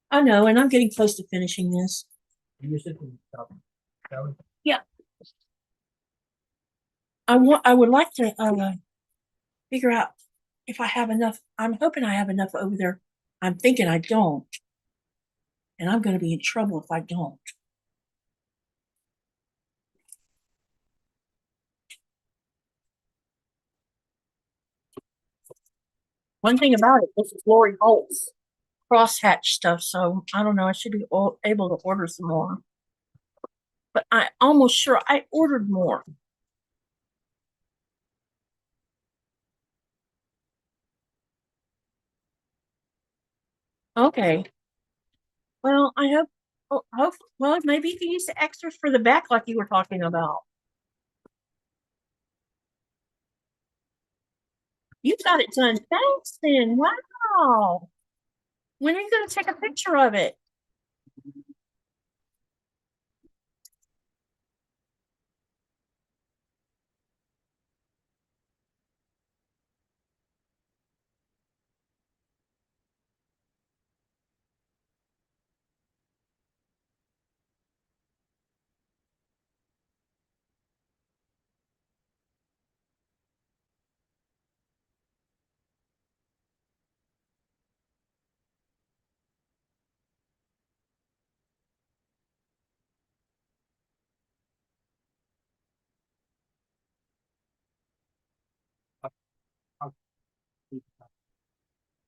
I know, and I'm getting close to finishing this. Yeah. I would like to figure out if I have enough. I'm hoping I have enough over there. I'm thinking I don't. And I'm going to be in trouble if I don't. One thing about it, this is Lori Holt's crosshatch stuff, so I don't know. I should be able to order some more. But I'm almost sure I ordered more. Okay. Well, I hope. Well, maybe you can use the extras for the back, like you were talking about. You got it done fast, then. Wow. When are you going to take a picture of it?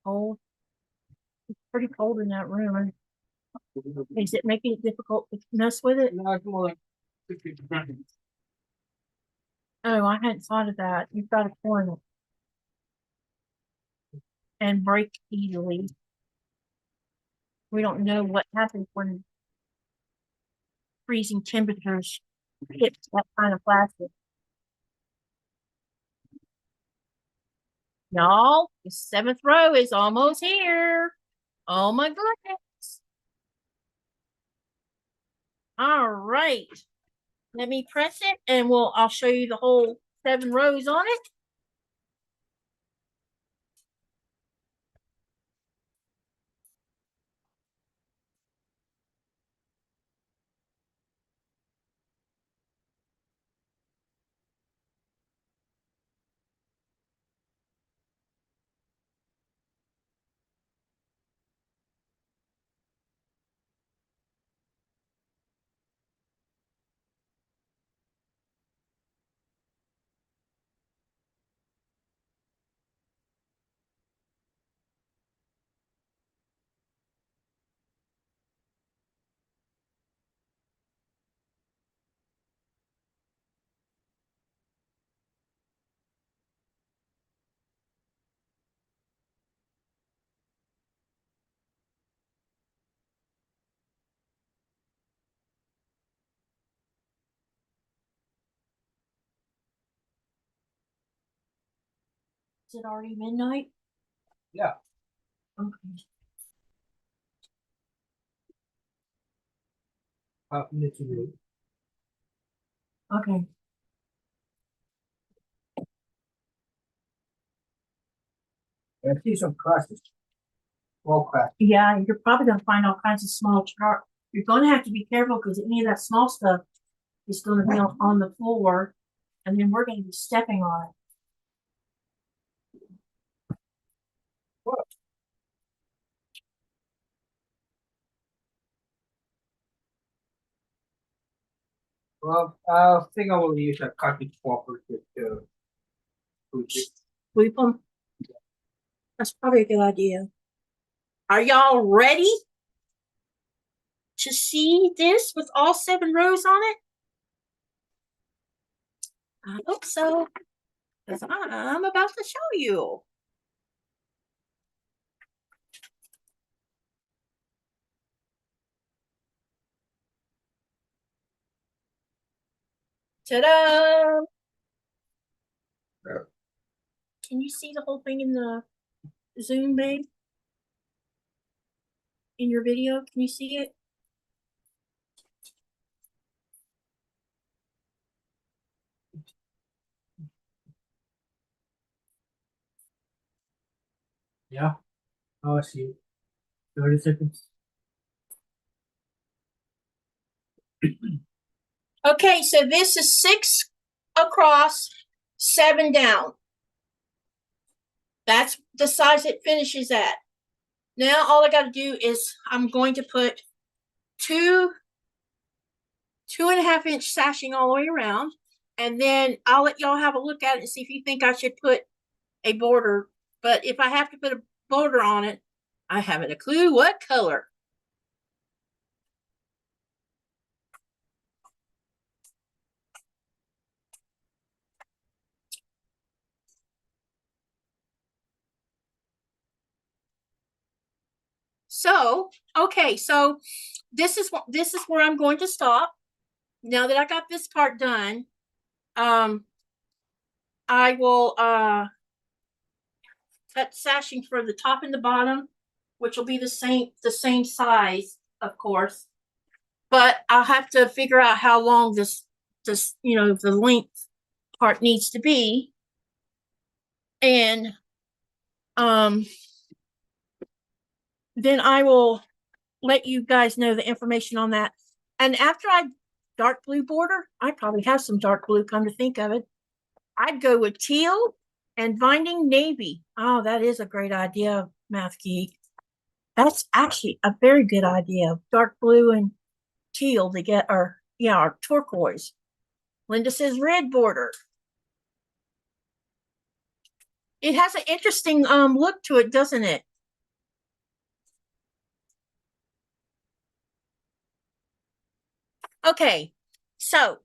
Oh, it's pretty cold in that room. Is it making it difficult to mess with it? No, it's more like 50%. Oh, I hadn't thought of that. You've got to corn it and break easily. We don't know what happens when freezing temperatures hit that kind of plastic. Y'all, the 7th row is almost here. Oh my goodness. All right. Let me press it and I'll show you the whole 7 rows on it. Is it already midnight? Yeah. Okay. 30 minutes to do. Okay. I see some crosses. Small cracks. Yeah, you're probably gonna find all kinds of small chart. You're gonna have to be careful because any of that small stuff is gonna be on the floor, and then we're gonna be stepping on it. Well, I think I will use a cutting fork to Sweep them. That's probably a good idea. Are y'all ready to see this with all 7 rows on it? I hope so, because I'm about to show you. Ta-da! Can you see the whole thing in the Zoom, babe? In your video, can you see it? Yeah. Oh, I see. 30 seconds. Okay, so this is 6 across, 7 down. That's the size it finishes at. Now all I got to do is I'm going to put 2.5 inch sashing all the way around, and then I'll let y'all have a look at it and see if you think I should put a border. But if I have to put a border on it, I haven't a clue what color. So, okay, so this is where I'm going to stop. Now that I got this part done, I will cut sashing for the top and the bottom, which will be the same size, of course. But I'll have to figure out how long this the length part needs to be. And then I will let you guys know the information on that. And after I dark blue border, I probably have some dark blue, come to think of it. I'd go with teal and binding navy. Oh, that is a great idea, Math Geek. That's actually a very good idea. Dark blue and teal to get our turquoise. Linda says red border. It has an interesting look to it, doesn't it? Okay, so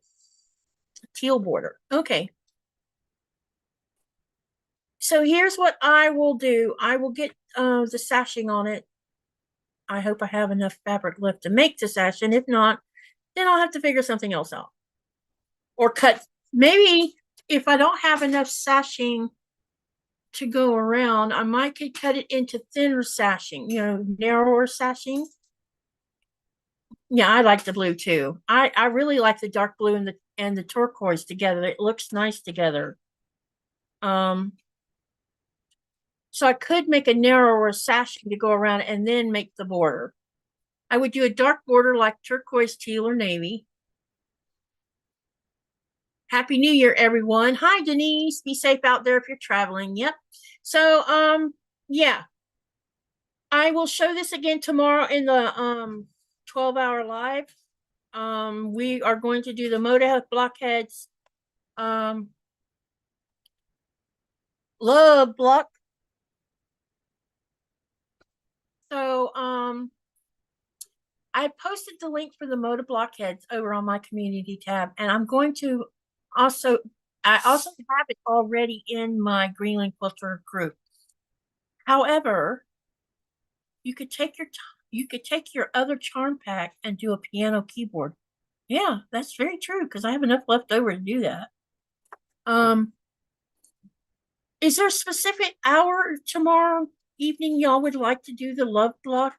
teal border. Okay. So here's what I will do. I will get the sashing on it. I hope I have enough fabric left to make the sash, and if not, then I'll have to figure something else out. Or cut. Maybe if I don't have enough sashing to go around, I might could cut it into thinner sashing, narrower sashing. Yeah, I like the blue too. I really like the dark blue and the turquoise together. It looks nice together. So I could make a narrower sashing to go around and then make the border. I would do a dark border like turquoise, teal, or navy. Happy New Year, everyone. Hi, Denise. Be safe out there if you're traveling. Yep. So, yeah. I will show this again tomorrow in the 12-hour live. We are going to do the Moda blockheads love block. So I posted the link for the Moda blockheads over on my community tab, and I'm going to I also have it already in my Greenland Quilter group. However, you could take your other charm pack and do a piano keyboard. Yeah, that's very true because I have enough left over to do that. Is there a specific hour tomorrow evening y'all would like to do the love block?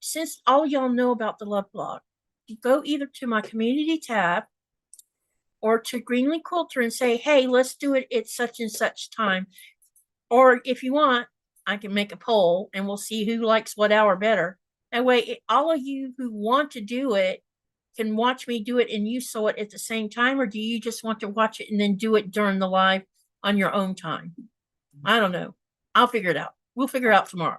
Since all y'all know about the love block, you go either to my community tab or to Greenland Quilter and say, hey, let's do it at such and such time. Or if you want, I can make a poll and we'll see who likes what hour better. That way, all of you who want to do it can watch me do it and you sew it at the same time, or do you just want to watch it and then do it during the live on your own time? I don't know. I'll figure it out. We'll figure it out tomorrow.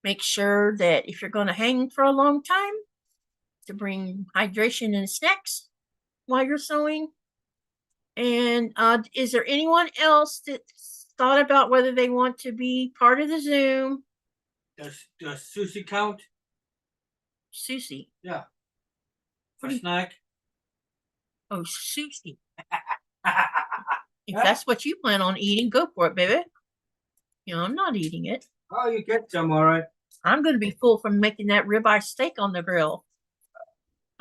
Make sure that if you're going to hang for a long time, to bring hydration and snacks while you're sewing. And is there anyone else that thought about whether they want to be part of the Zoom? Does Susie count? Susie. Yeah. For snack? Oh, Susie. If that's what you plan on eating, go for it, baby. I'm not eating it. Oh, you get some, all right. I'm going to be full from making that ribeye steak on the grill.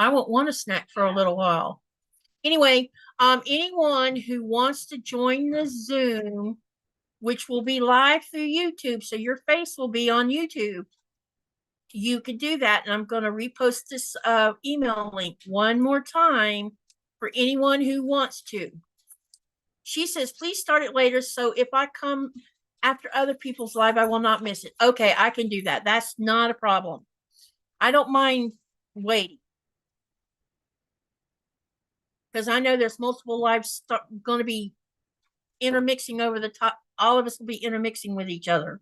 I won't want a snack for a little while. Anyway, anyone who wants to join the Zoom, which will be live through YouTube, so your face will be on YouTube, you can do that. And I'm going to repost this email link one more time for anyone who wants to. She says, please start it later, so if I come after other people's live, I will not miss it. Okay, I can do that. That's not a problem. I don't mind waiting, because I know there's multiple lives going to be intermixing over the top. All of us will be intermixing with each other.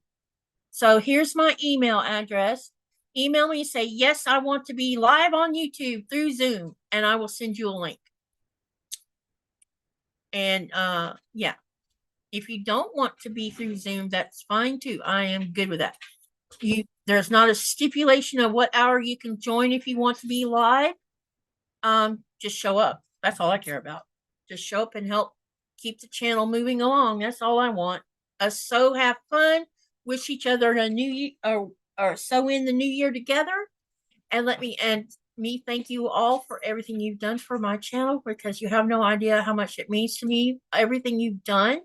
So here's my email address. Email me and say, yes, I want to be live on YouTube through Zoom, and I will send you a link. And yeah, if you don't want to be through Zoom, that's fine too. I am good with that. There's not a stipulation of what hour you can join if you want to be live. Just show up. That's all I care about. Just show up and help keep the channel moving along. That's all I want. Us so have fun, wish each other a new year, or so in the new year together. And let me thank you all for everything you've done for my channel, because you have no idea how much it means to me, everything you've done.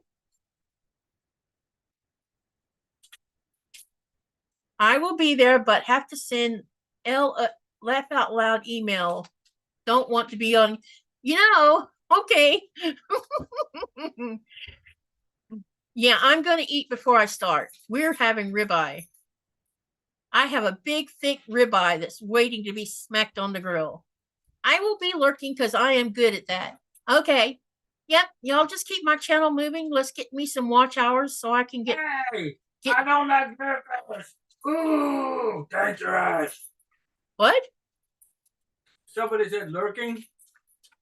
I will be there, but have to send laugh out loud email. Don't want to be on, okay. Yeah, I'm going to eat before I start. We're having ribeye. I have a big, thick ribeye that's waiting to be smacked on the grill. I will be lurking because I am good at that. Okay. Yep. Y'all just keep my channel moving. Let's get me some watch hours so I can get. Hey, I don't like burgers. Ooh, dangerous. What? Somebody said lurking.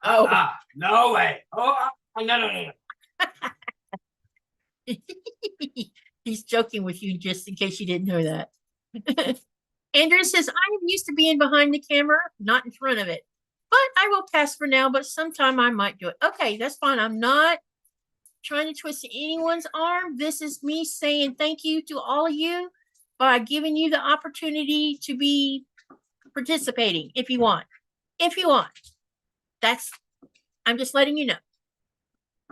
Oh. No way. Oh, no. He's joking with you just in case you didn't know that. Andrew says, I am used to being behind the camera, not in front of it. But I will pass for now, but sometime I might do it. Okay, that's fine. I'm not trying to twist anyone's arm. This is me saying thank you to all of you by giving you the opportunity to be participating if you want. If you want. I'm just letting you know.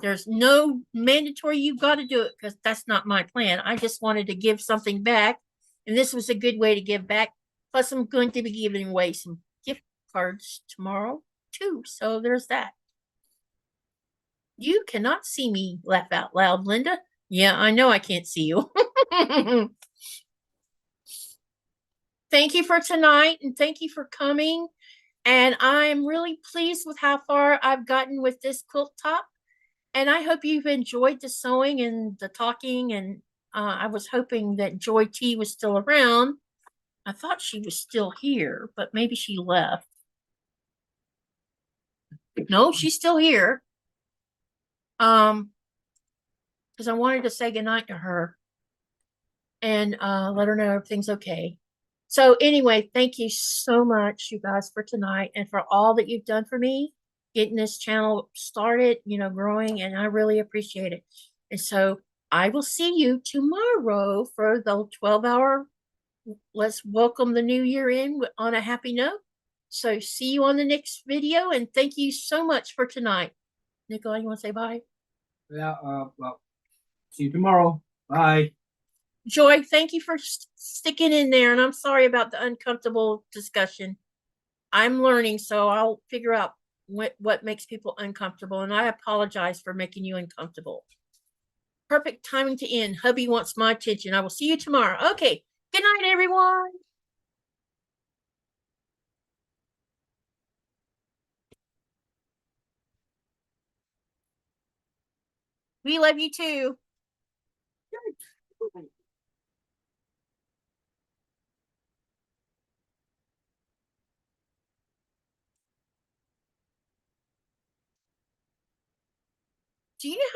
There's no mandatory you've got to do it because that's not my plan. I just wanted to give something back. And this was a good way to give back. Plus, I'm going to be giving away some gift cards tomorrow, too. So there's that. You cannot see me laugh out loud, Linda. Yeah, I know I can't see you. Thank you for tonight and thank you for coming. And I'm really pleased with how far I've gotten with this quilt top. And I hope you've enjoyed the sewing and the talking. And I was hoping that Joy T was still around. I thought she was still here, but maybe she left. No, she's still here. Because I wanted to say goodnight to her and let her know everything's okay. So anyway, thank you so much, you guys, for tonight and for all that you've done for me, getting this channel started, growing, and I really appreciate it. And so I will see you tomorrow for the 12-hour. Let's welcome the new year in on a happy note. So see you on the next video, and thank you so much for tonight. Nicola, you want to say bye? Yeah, well, see you tomorrow. Bye. Joy, thank you for sticking in there, and I'm sorry about the uncomfortable discussion. I'm learning, so I'll figure out what makes people uncomfortable, and I apologize for making you uncomfortable. Perfect timing to end. Hubby wants my attention. I will see you tomorrow. Okay, good night, everyone. We love you too. Do you know how